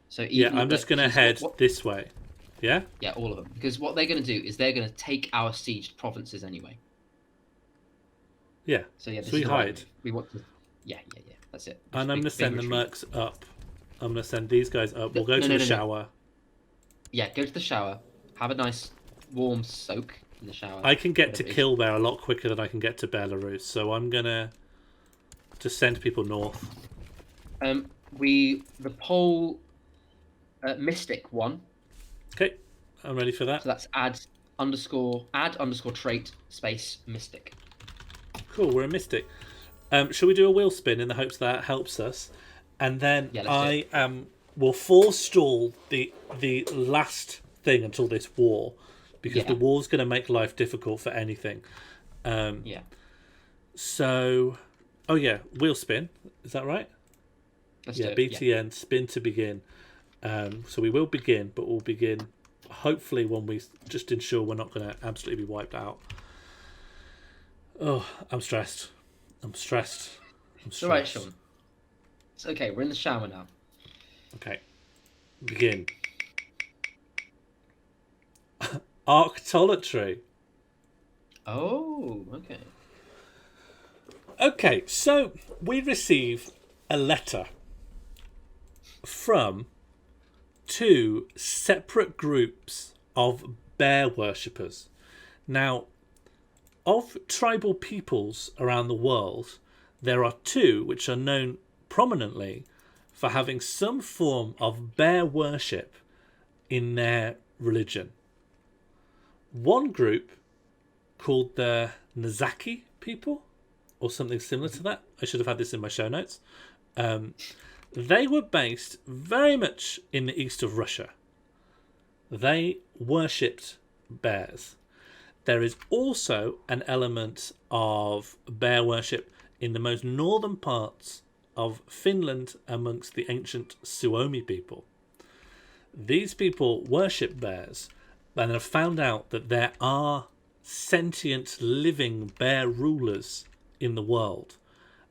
So Yeah, even I'm just going to head this way. Yeah? Yeah, all of them. Because what they're going to do is they're going to take our sieged provinces anyway. Yeah. So yeah, this So we is the right hide. move. We want to. Yeah. That's it. And I'm going to Big send the retreat. mercs up. I'm going to send these guys up. We'll go No, to no, the no, no. shower. Yeah, go to the shower. Have a nice warm soak in the shower. I can get to whatever it is. Kildare a lot quicker than I can get to Belarus, so I'm going to just send people north. The pole mystic one. Okay, I'm ready for that. So that's add underscore trait space mystic. Cool, we're a mystic. Shall we do a wheel spin in the hopes that helps us? And then Yeah, let's do I will forestall the last thing until this war, because Yeah. the war's going to make life difficult for anything. Yeah. So, oh yeah, wheel spin. Is that right? Let's Yeah, do it. BTN, spin to begin. So we will begin, but we'll begin hopefully when we just ensure we're not going to absolutely be wiped out. Oh, I'm stressed. It's all right, Sean. It's okay. We're in the shower now. Okay. Begin. Arctolatry. Oh, okay. Okay, so we receive a letter from two separate groups of bear worshippers. Now, of tribal peoples around the world, there are two which are known prominently for having some form of bear worship in their religion. One group called the Nazaki people, or something similar to that. I should have had this in my show notes. They were based very much in the east of Russia. They worshipped bears. There is also an element of bear worship in the most northern parts of Finland amongst the ancient Suomi people. These people worship bears and have found out that there are sentient living bear rulers in the world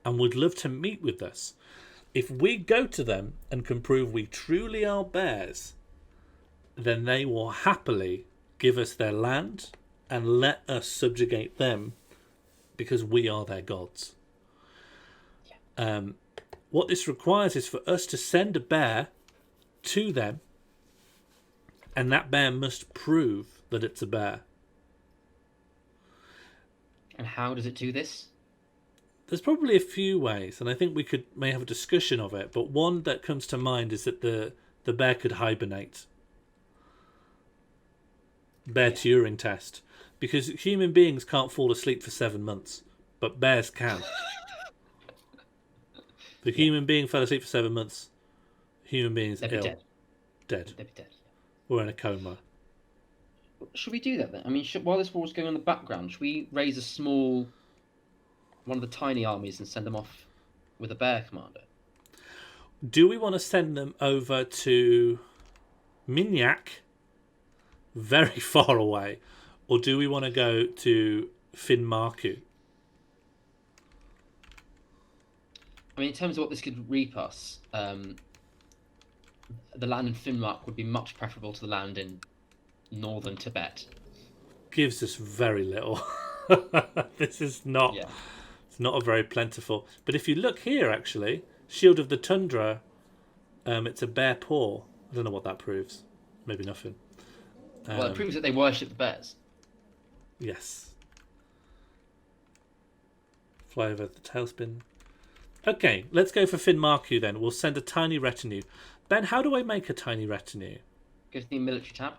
and would love to meet with us. If we go to them and can prove we truly are bears, then they will happily give us their land and let us subjugate them because we are their gods. What this requires is for us to send a bear to them, and that bear must prove that it's a bear. And how does it do this? There's probably a few ways, and I think we may have a discussion of it, but one that comes to mind is that the bear could hibernate. Bear Turing test. Because human beings can't fall asleep for 7 months, but bears can. If a human being fell asleep for 7 months, human beings They'd ill. be dead. Dead. They'd be dead. Or in a coma. Should we do that then? I mean, while this war's going on in the background, should we raise one of the tiny armies and send them off with a bear commander? Do we want to send them over to Minyak, very far away, or do we want to go to Finnmarku? I mean, in terms of what this could reap us, the land in Finnmark would be much preferable to the land in northern Tibet. Gives us very little. This is not. Yeah. It's not a very plentiful. But if you look here, actually, Shield of the Tundra, it's a bear paw. I don't know what that proves. Maybe nothing. Well, it proves that they worship the bears. Yes. Fly over the tailspin. Okay, let's go for Finnmarku then. We'll send a tiny retinue. Ben, how do I make a tiny retinue? Go to the military tab.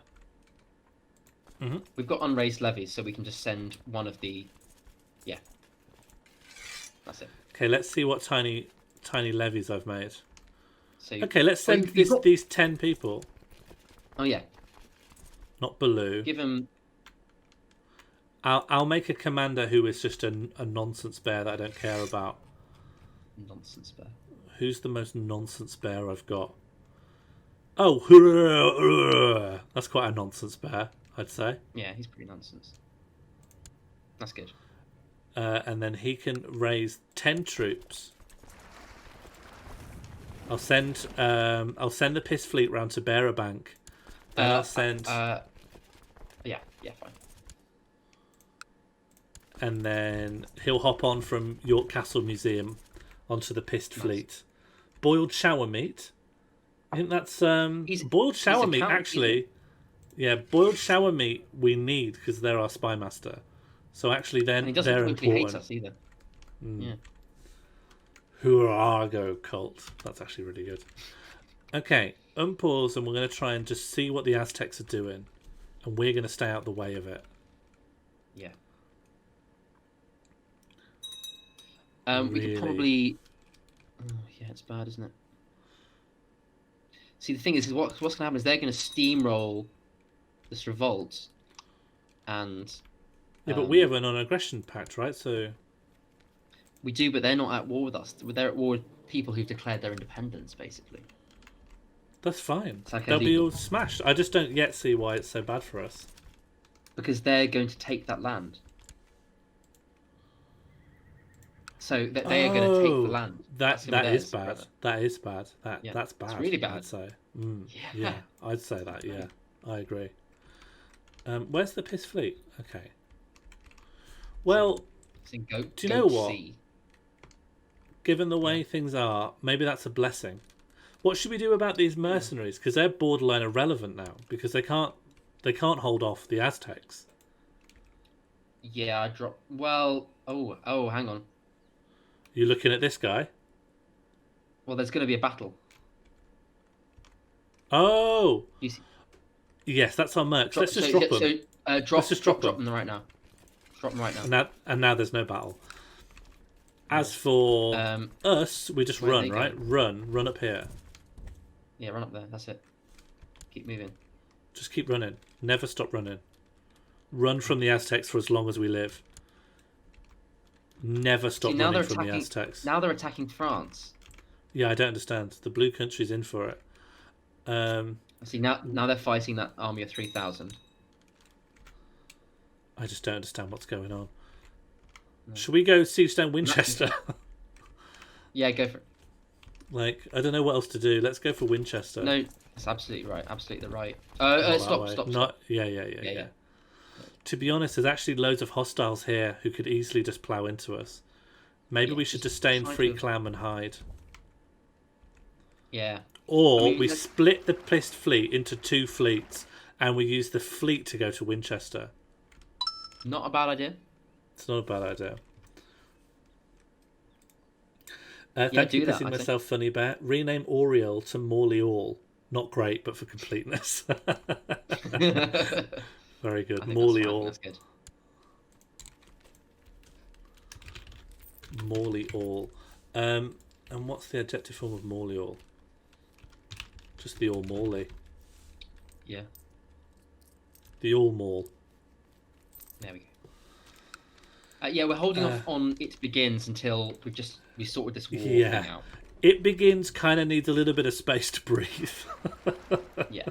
Mm-hmm. We've got unraised levies, so we can just send one of the... Yeah. That's it. Okay, let's see what tiny levies I've made. So Okay, let's send these 10 people. Oh, yeah. Not Baloo. Give them... I'll make a commander who is just a nonsense bear that I don't care about. Nonsense bear. Who's the most nonsense bear I've got? Oh, that's quite a nonsense bear, I'd say. Yeah, he's pretty nonsense. That's good. And then he can raise 10 troops. I'll send the piss fleet round to Bearer Bank. And I'll send. Yeah, fine. And then he'll hop on from York Castle Museum onto the pissed fleet. Boiled shower meat. I think that's boiled shower meat. Actually, yeah, boiled shower meat we need because they're our spy master. So actually, then and he doesn't they're totally important. hate us either. Yeah. Hurrago cult. That's actually really good. Okay, unpause, and we're going to try and just see what the Aztecs are doing, and we're going to stay out the way of it. Yeah. Really? We could probably. Oh, yeah, it's bad, isn't it? See, the thing is what's going to happen is they're going to steamroll this revolt, and. Yeah, but we have a non-aggression pact, right? So. We do, but they're not at war with us. They're at war with people who've declared their independence, basically. That's fine. Like They'll be all smashed. I just don't yet see why it's so bad for us. Because they're going to take that land. So they are going to take the land. That is bad. Brother. That is bad. That's bad. It's really bad. I'd say. Yeah. Yeah, I'd say that. Yeah, I agree. Where's the piss fleet? Okay. Well, do you know what? Given the way things are, maybe that's a blessing. What should we do about these mercenaries? Because they're borderline irrelevant now. Because they can't hold off the Aztecs. Yeah, I dropped. Well, oh, hang on. You looking at this guy? Well, there's going to be a battle. Oh. You see? Yes, that's our mercs. Let's just drop them. Let's just drop them. them right now. Drop them right now. And now there's no battle. As for us, we just run, right? Run up here. Yeah, run up there. That's it. Keep moving. Just keep running. Never stop running. Run from the Aztecs for as long as we live. Never stop running from the Aztecs. Now they're attacking France. Yeah, I don't understand. The blue country's in for it. See, now they're fighting that army of 3,000. I just don't understand what's going on. No. Should we go siege down Winchester? Yeah, go for it. Like, I don't know what else to do. Let's go for Winchester. No, that's absolutely right. Absolutely right. Stop. Yeah. To be honest, there's actually loads of hostiles here who could easily just plough into us. Maybe we should just stay in Free Clam and hide. Yeah. Or we split the pissed fleet into 2 fleets and we use the fleet to go to Winchester. Not a bad idea. It's not a bad idea. Thank you for kissing myself, Funny Bear. Rename Oriel to Morl. Not great, but for completeness. Very good. Morl. That's good. Morl. And what's the adjective form of Morl? Just the all Morley. Yeah. The all Morl. There we go. Yeah, we're holding off on It Begins until we sorted this war thing out. It Begins kind of needs a little bit of space to breathe. Yeah.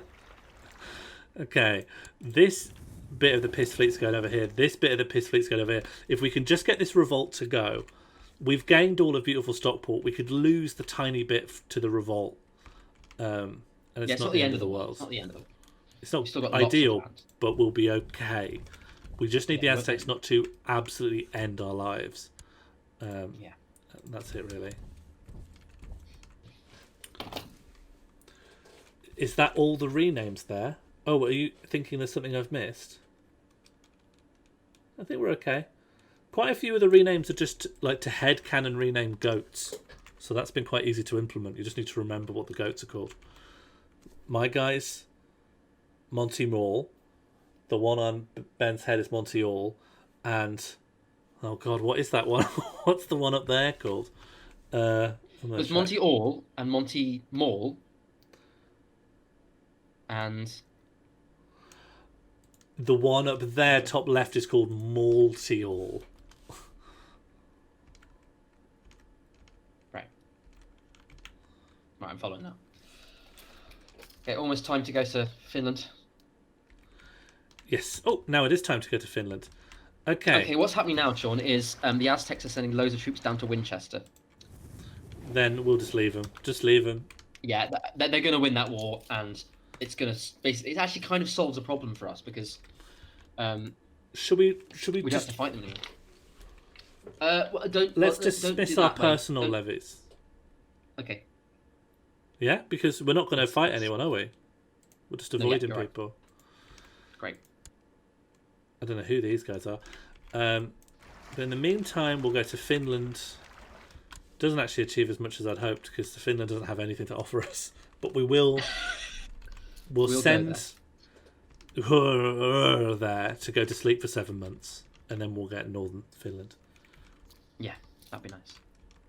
Okay, this bit of the piss fleet's going over here. This bit of the piss fleet's going over here. If we can just get this revolt to go, we've gained all of beautiful Stockport. We could lose the tiny bit to the revolt, and it's not the end of the world. It's not the end of it. It's not ideal, but we'll be okay. We just need the Aztecs not to absolutely end our lives. That's it, really. Is that all the renames there? Oh, are you thinking there's something I've missed? I think we're okay. Quite a few of the renames are just like to headcanon rename goats. So that's been quite easy to implement. You just need to remember what the goats are called. My guys, Monty Morl. The one on Ben's head is Monty All. And, oh God, what is that one? What's the one up there called? There's Monty All and Monty Morl. And the one up there, top left, is called Maltial. Right, I'm following now. Okay, almost time to go to Finland. Yes. Oh, now it is time to go to Finland. Okay. Okay, what's happening now, Sean, is the Aztecs are sending loads of troops down to Winchester. Then we'll just leave them. Just leave them. Yeah, they're going to win that war, and it's going to basically. It actually kind of solves a problem for us because. Should we we'd just have to fight them anyway. Let's dismiss our personal levies. Okay. Yeah, because we're not going to fight anyone, are we? We're just avoiding people. Right. Great. I don't know who these guys are. But in the meantime, we'll go to Finland. Doesn't actually achieve as much as I'd hoped because Finland doesn't have anything to offer us. But we will. We'll send her there to go to sleep for 7 months, and then we'll get northern Finland. Yeah, that'd be nice.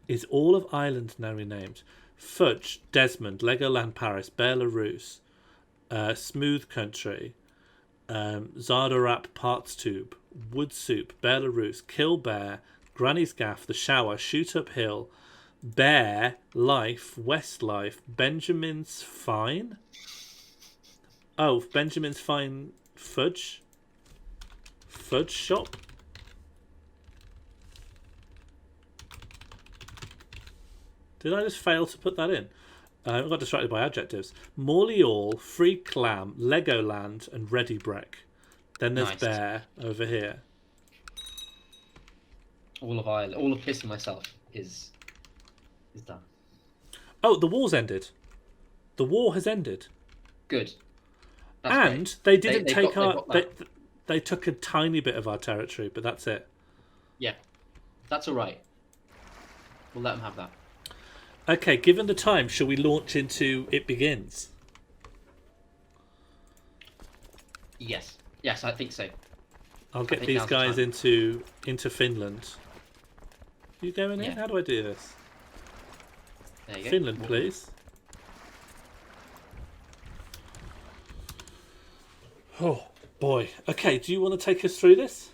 Is all of Ireland now renamed? Fudge, Desmond, Legoland Paris, Belarus, Smooth Country, Zardarap Parts Tube, Wood Soup, Belarus, Kill Bear, Granny's Gaff, The Shower, Shoot Up Hill, Bear, Life, Westlife, Benjamin's Fine. Oh, Benjamin's Fine Fudge? Fudge Shop? Did I just fail to put that in? I got distracted by adjectives. Morley Free Clam, Legoland, and Ready Breck. Then there's Bear over here. All of Ireland, all of pissing myself is done. Oh, the war's ended. The war has ended. Good. That's and great. They didn't take our. They took a tiny bit of our territory, but that's it. Yeah, that's all right. We'll let them have that. Okay, given the time, shall we launch into It Begins? Yes. Yes, I think so. I'll get think these now's the guys time. into Finland. You going in? Yeah. How do I do this? There you go. Finland, please. Oh boy. Okay, do you want to take us through this?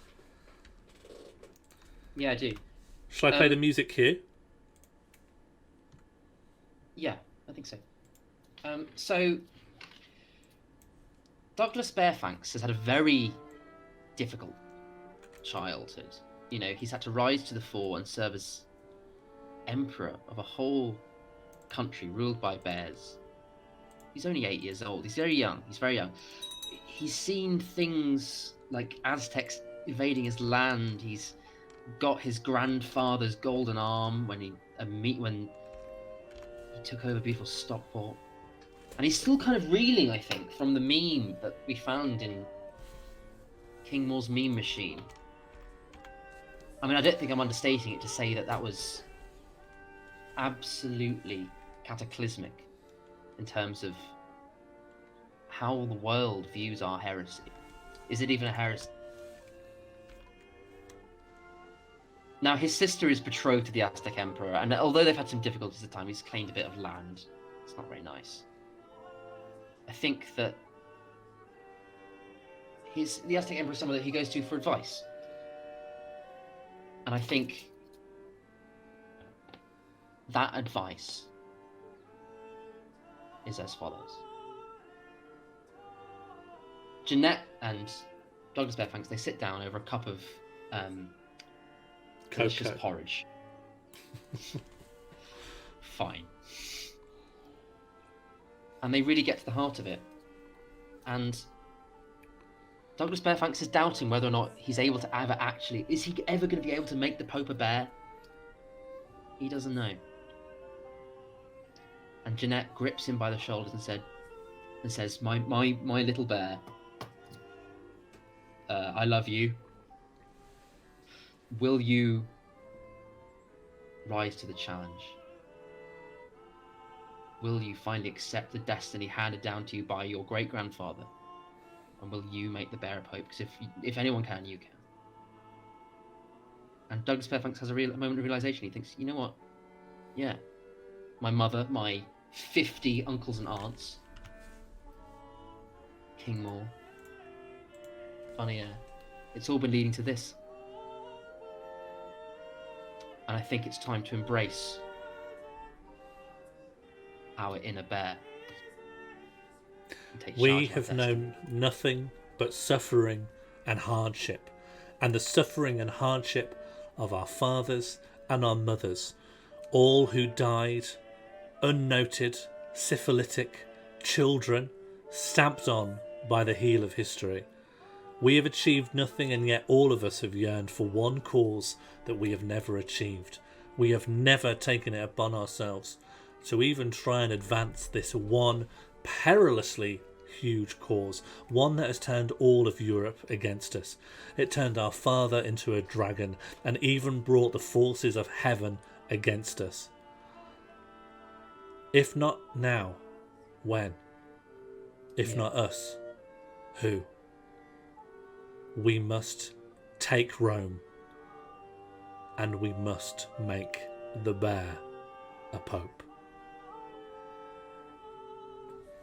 Yeah, I do. Shall I play the music cue? Yeah, I think so. So, Douglas Fairfax has had a very difficult childhood. You know, he's had to rise to the fore and serve as emperor of a whole country ruled by bears. He's only 8 years old. He's very young. He's seen things like Aztecs invading his land. He's got his grandfather's golden arm when he took over beautiful Stockport. And he's still kind of reeling, I think, from the meme that we found in King Morl's meme machine. I mean, I don't think I'm understating it to say that that was absolutely cataclysmic in terms of how the world views our heresy. Is it even a heresy? Now, his sister is betrothed to the Aztec Emperor, and although they've had some difficulties at the time, he's claimed a bit of land. It's not very nice. I think that the Aztec Emperor is someone that he goes to for advice. And I think that advice is as follows. Jeanette and Douglas Fairfax, they sit down over a cup of delicious porridge. Fine. And they really get to the heart of it. And Douglas Fairfax is doubting whether or not he's able to ever actually... Is he ever going to be able to make the Pope a bear? He doesn't know. And Jeanette grips him by the shoulders and says, My little bear, I love you. Will you rise to the challenge? Will you finally accept the destiny handed down to you by your great-grandfather? And will you make the bear a pope? Because if anyone can, you can. And Douglas Fairfax has a moment of realization. He thinks, you know what? Yeah. My mother, my 50 uncles and aunts, King Morl, funny, it's all been leading to this. And I think it's time to embrace our inner bear. We have known nothing but suffering and hardship, and the suffering and hardship of our fathers and our mothers, all who died unnoted, syphilitic children, stamped on by the heel of history. We have achieved nothing, and yet all of us have yearned for one cause that we have never achieved. We have never taken it upon ourselves to even try and advance this one perilously huge cause, one that has turned all of Europe against us. It turned our father into a dragon, and even brought the forces of heaven against us. If not now, when? If not us, who? We must take Rome, and we must make the bear a pope.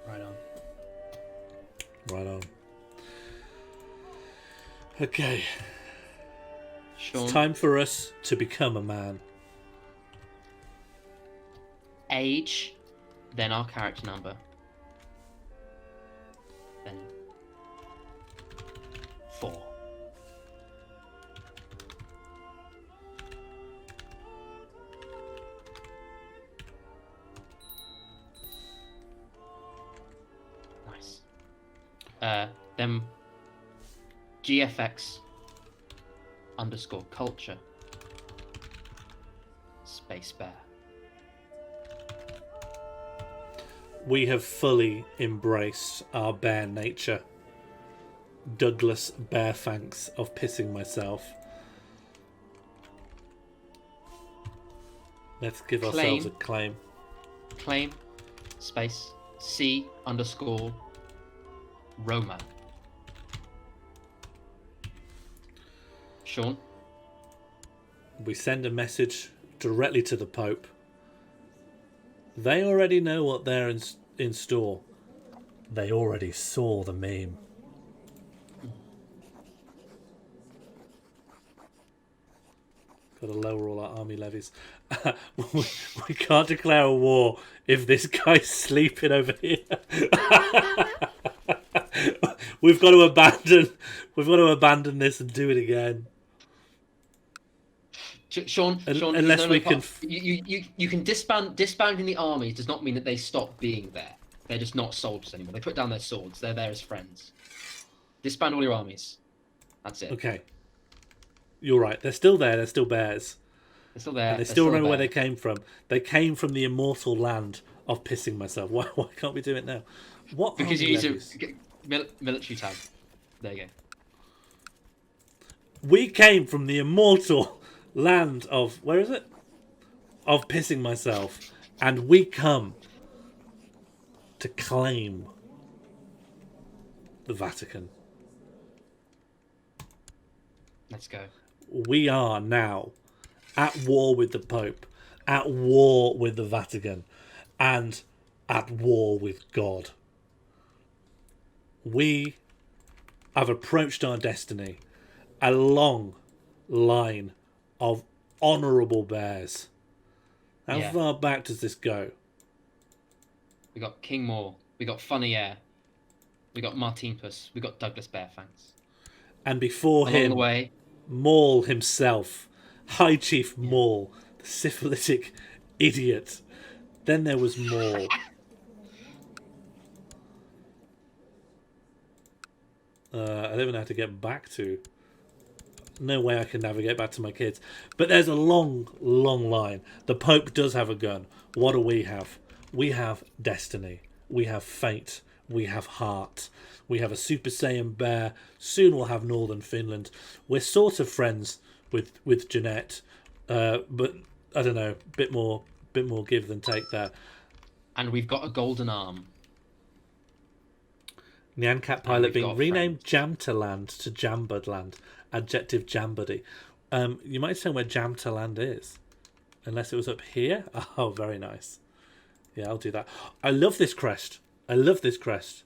Right on. Right on. Okay. Sean, It's time for us to become a man. age, then our character number, then 4. Nice. Then GFX _culture space bear. We have fully embraced our bear nature. Douglas Fairfax of pissing myself. Let's give ourselves a claim. Claim space C _ Roma. Sean? We send a message directly to the Pope. They already know what they're in store. They already saw the meme. Got to lower all our army levies. We can't declare a war if this guy's sleeping over here. We've got to abandon this and do it again. Sean, unless we can, you can disbanding the army does not mean that they stop being there. They're just not soldiers anymore. They put down their swords. They're there as friends. Disband all your armies. That's it. Okay. You're right. They're still there. They're still bears. They're still there. And they still remember where they came from. They came from the immortal land of pissing myself. Why can't we do it now? What? Because you need to get military tab. There you go. We came from the immortal land of, where is it? Of pissing myself. And we come to claim the Vatican. Let's go. We are now at war with the Pope, at war with the Vatican, and at war with God. We have approached our destiny, a long line of honourable bears. How far back does this go? We got King Morl, we got Funny Air, we got Martinpus, we got Douglas Bearfangs. And before Along him, the way, Morl himself, High Chief Morl, the syphilitic idiot. Then there was Morl. I don't even know how to get back to. No way I can navigate back to my kids. But there's a long, long line. The Pope does have a gun. What do we have? We have destiny. We have fate. We have heart. We have a Super Saiyan bear. Soon we'll have Northern Finland. We're sort of friends with Jeanette, but I don't know, bit more give than take there. And we've got a golden arm. Nyan Cat pilot being renamed Jamtaland to Jambudland. Adjective Jambuddy. You might say where Jamtaland is, unless it was up here. Oh, very nice. Yeah, I'll do that. I love this crest. I love this crest.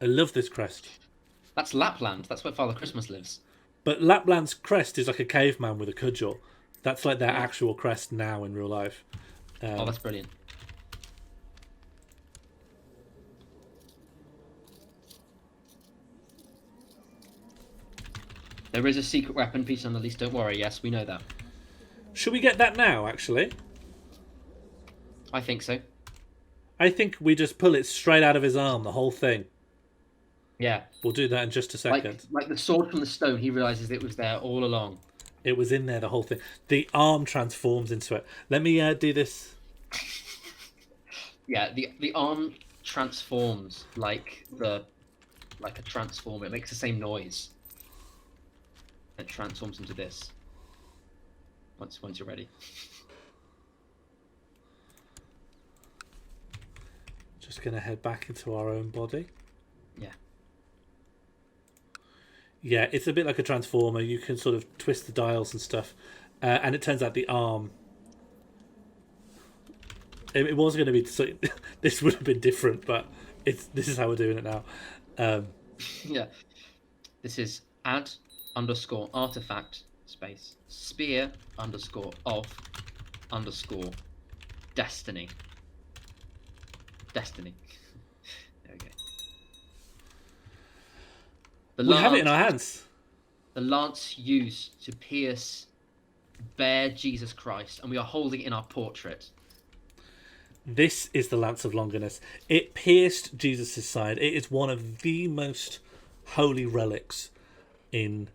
I love this crest. That's Lapland. That's where Father Christmas lives. But Lapland's crest is like a caveman with a cudgel. That's like their actual crest now in real life. Oh, that's brilliant. There is a secret weapon piece on the list, don't worry. Yes, we know that. Should we get that now, actually? I think so. I think we just pull it straight out of his arm, the whole thing. Yeah. We'll do that in just a second. Like the sword from the stone, he realises it was there all along. It was in there, the whole thing. The arm transforms into it. Let me do this. Yeah, the arm transforms like a transformer. It makes the same noise. It transforms into this. Once you're ready. Just going to head back into our own body. Yeah. Yeah, it's a bit like a transformer. You can sort of twist the dials and stuff. And it turns out the arm... It was going to be... So this would have been different, but this is how we're doing it now. Yeah. This is add_artifact space spear _of_ destiny. Destiny. There we go. We have it in our hands. The lance used to pierce bear Jesus Christ, and we are holding it in our portrait. This is the Lance of Longinus. It pierced Jesus' side. It is one of the most holy relics in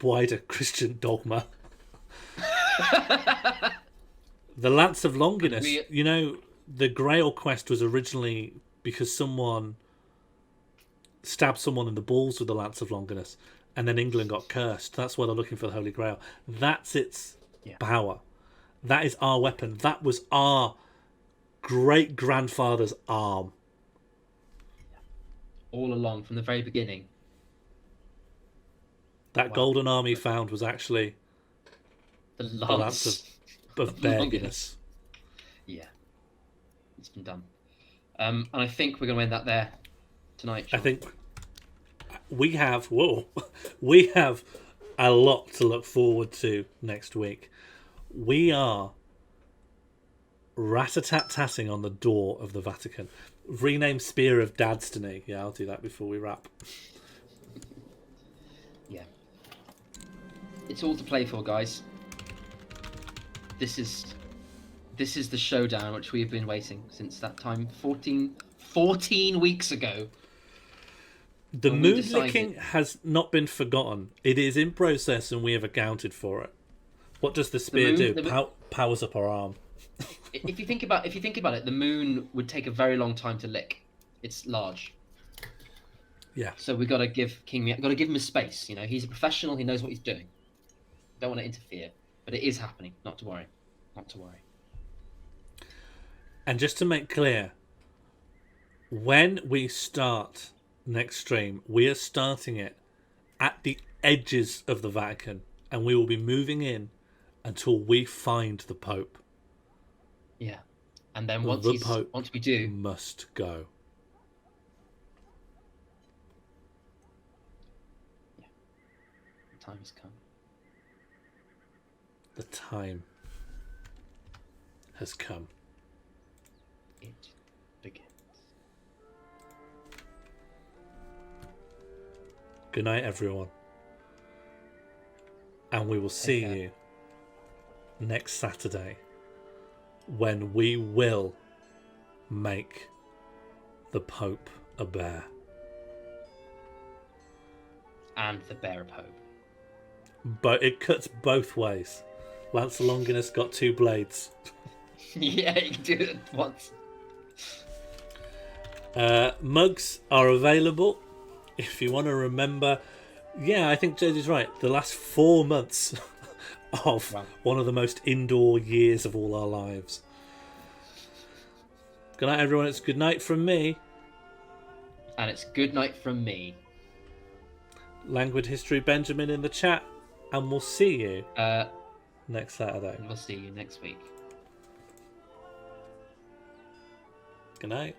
wider Christian dogma. The Lance of Longinus. You know, the Grail quest was originally because someone stabbed someone in the balls with the Lance of Longinus, and then England got cursed. That's why they're looking for the Holy Grail. That's its power. That is our weapon. That was our great-grandfather's arm. All along, from the very beginning. That Wow. golden army found was actually The the lance. lance of Bear Guinness. Yeah, it's been done. And I think we're going to end that there tonight. I Sean. think we have we have a lot to look forward to next week. We are rat-a-tat-tatting on the door of the Vatican. Rename Spear of Dadstony. Yeah, I'll do that before we wrap. Yeah. It's all to play for, guys. This is the showdown which we've been waiting since that time 14 weeks ago. The when we moon decided- licking has not been forgotten. It is in process and we have accounted for it. What does the spear moon- do? Powers up our arm. If you think about it, the moon would take a very long time to lick. It's large. Yeah. So we got to give give him his space. You know, he's a professional. He knows what he's doing. Don't want to interfere, but it is happening. Not to worry. Not to worry. And just to make clear, when we start next stream, we are starting it at the edges of the Vatican, and we will be moving in until we find the Pope. Yeah, and then once we do, must go. Yeah, the time has come. The time has come. It begins. Good night, everyone. And we will see care. you next Saturday when we will make the Pope a bear. And the bear Pope. But it cuts both ways. Lance Longinus got two blades. Yeah, you can do it once. Mugs are available if you want to remember. Yeah, I think Josie's right. The last 4 months of one of the most indoor years of all our lives. Good night, everyone. It's good night from me. And it's good night from me. Languid History Benjamin in the chat. And we'll see you next Saturday. And we'll see you next week. Good night.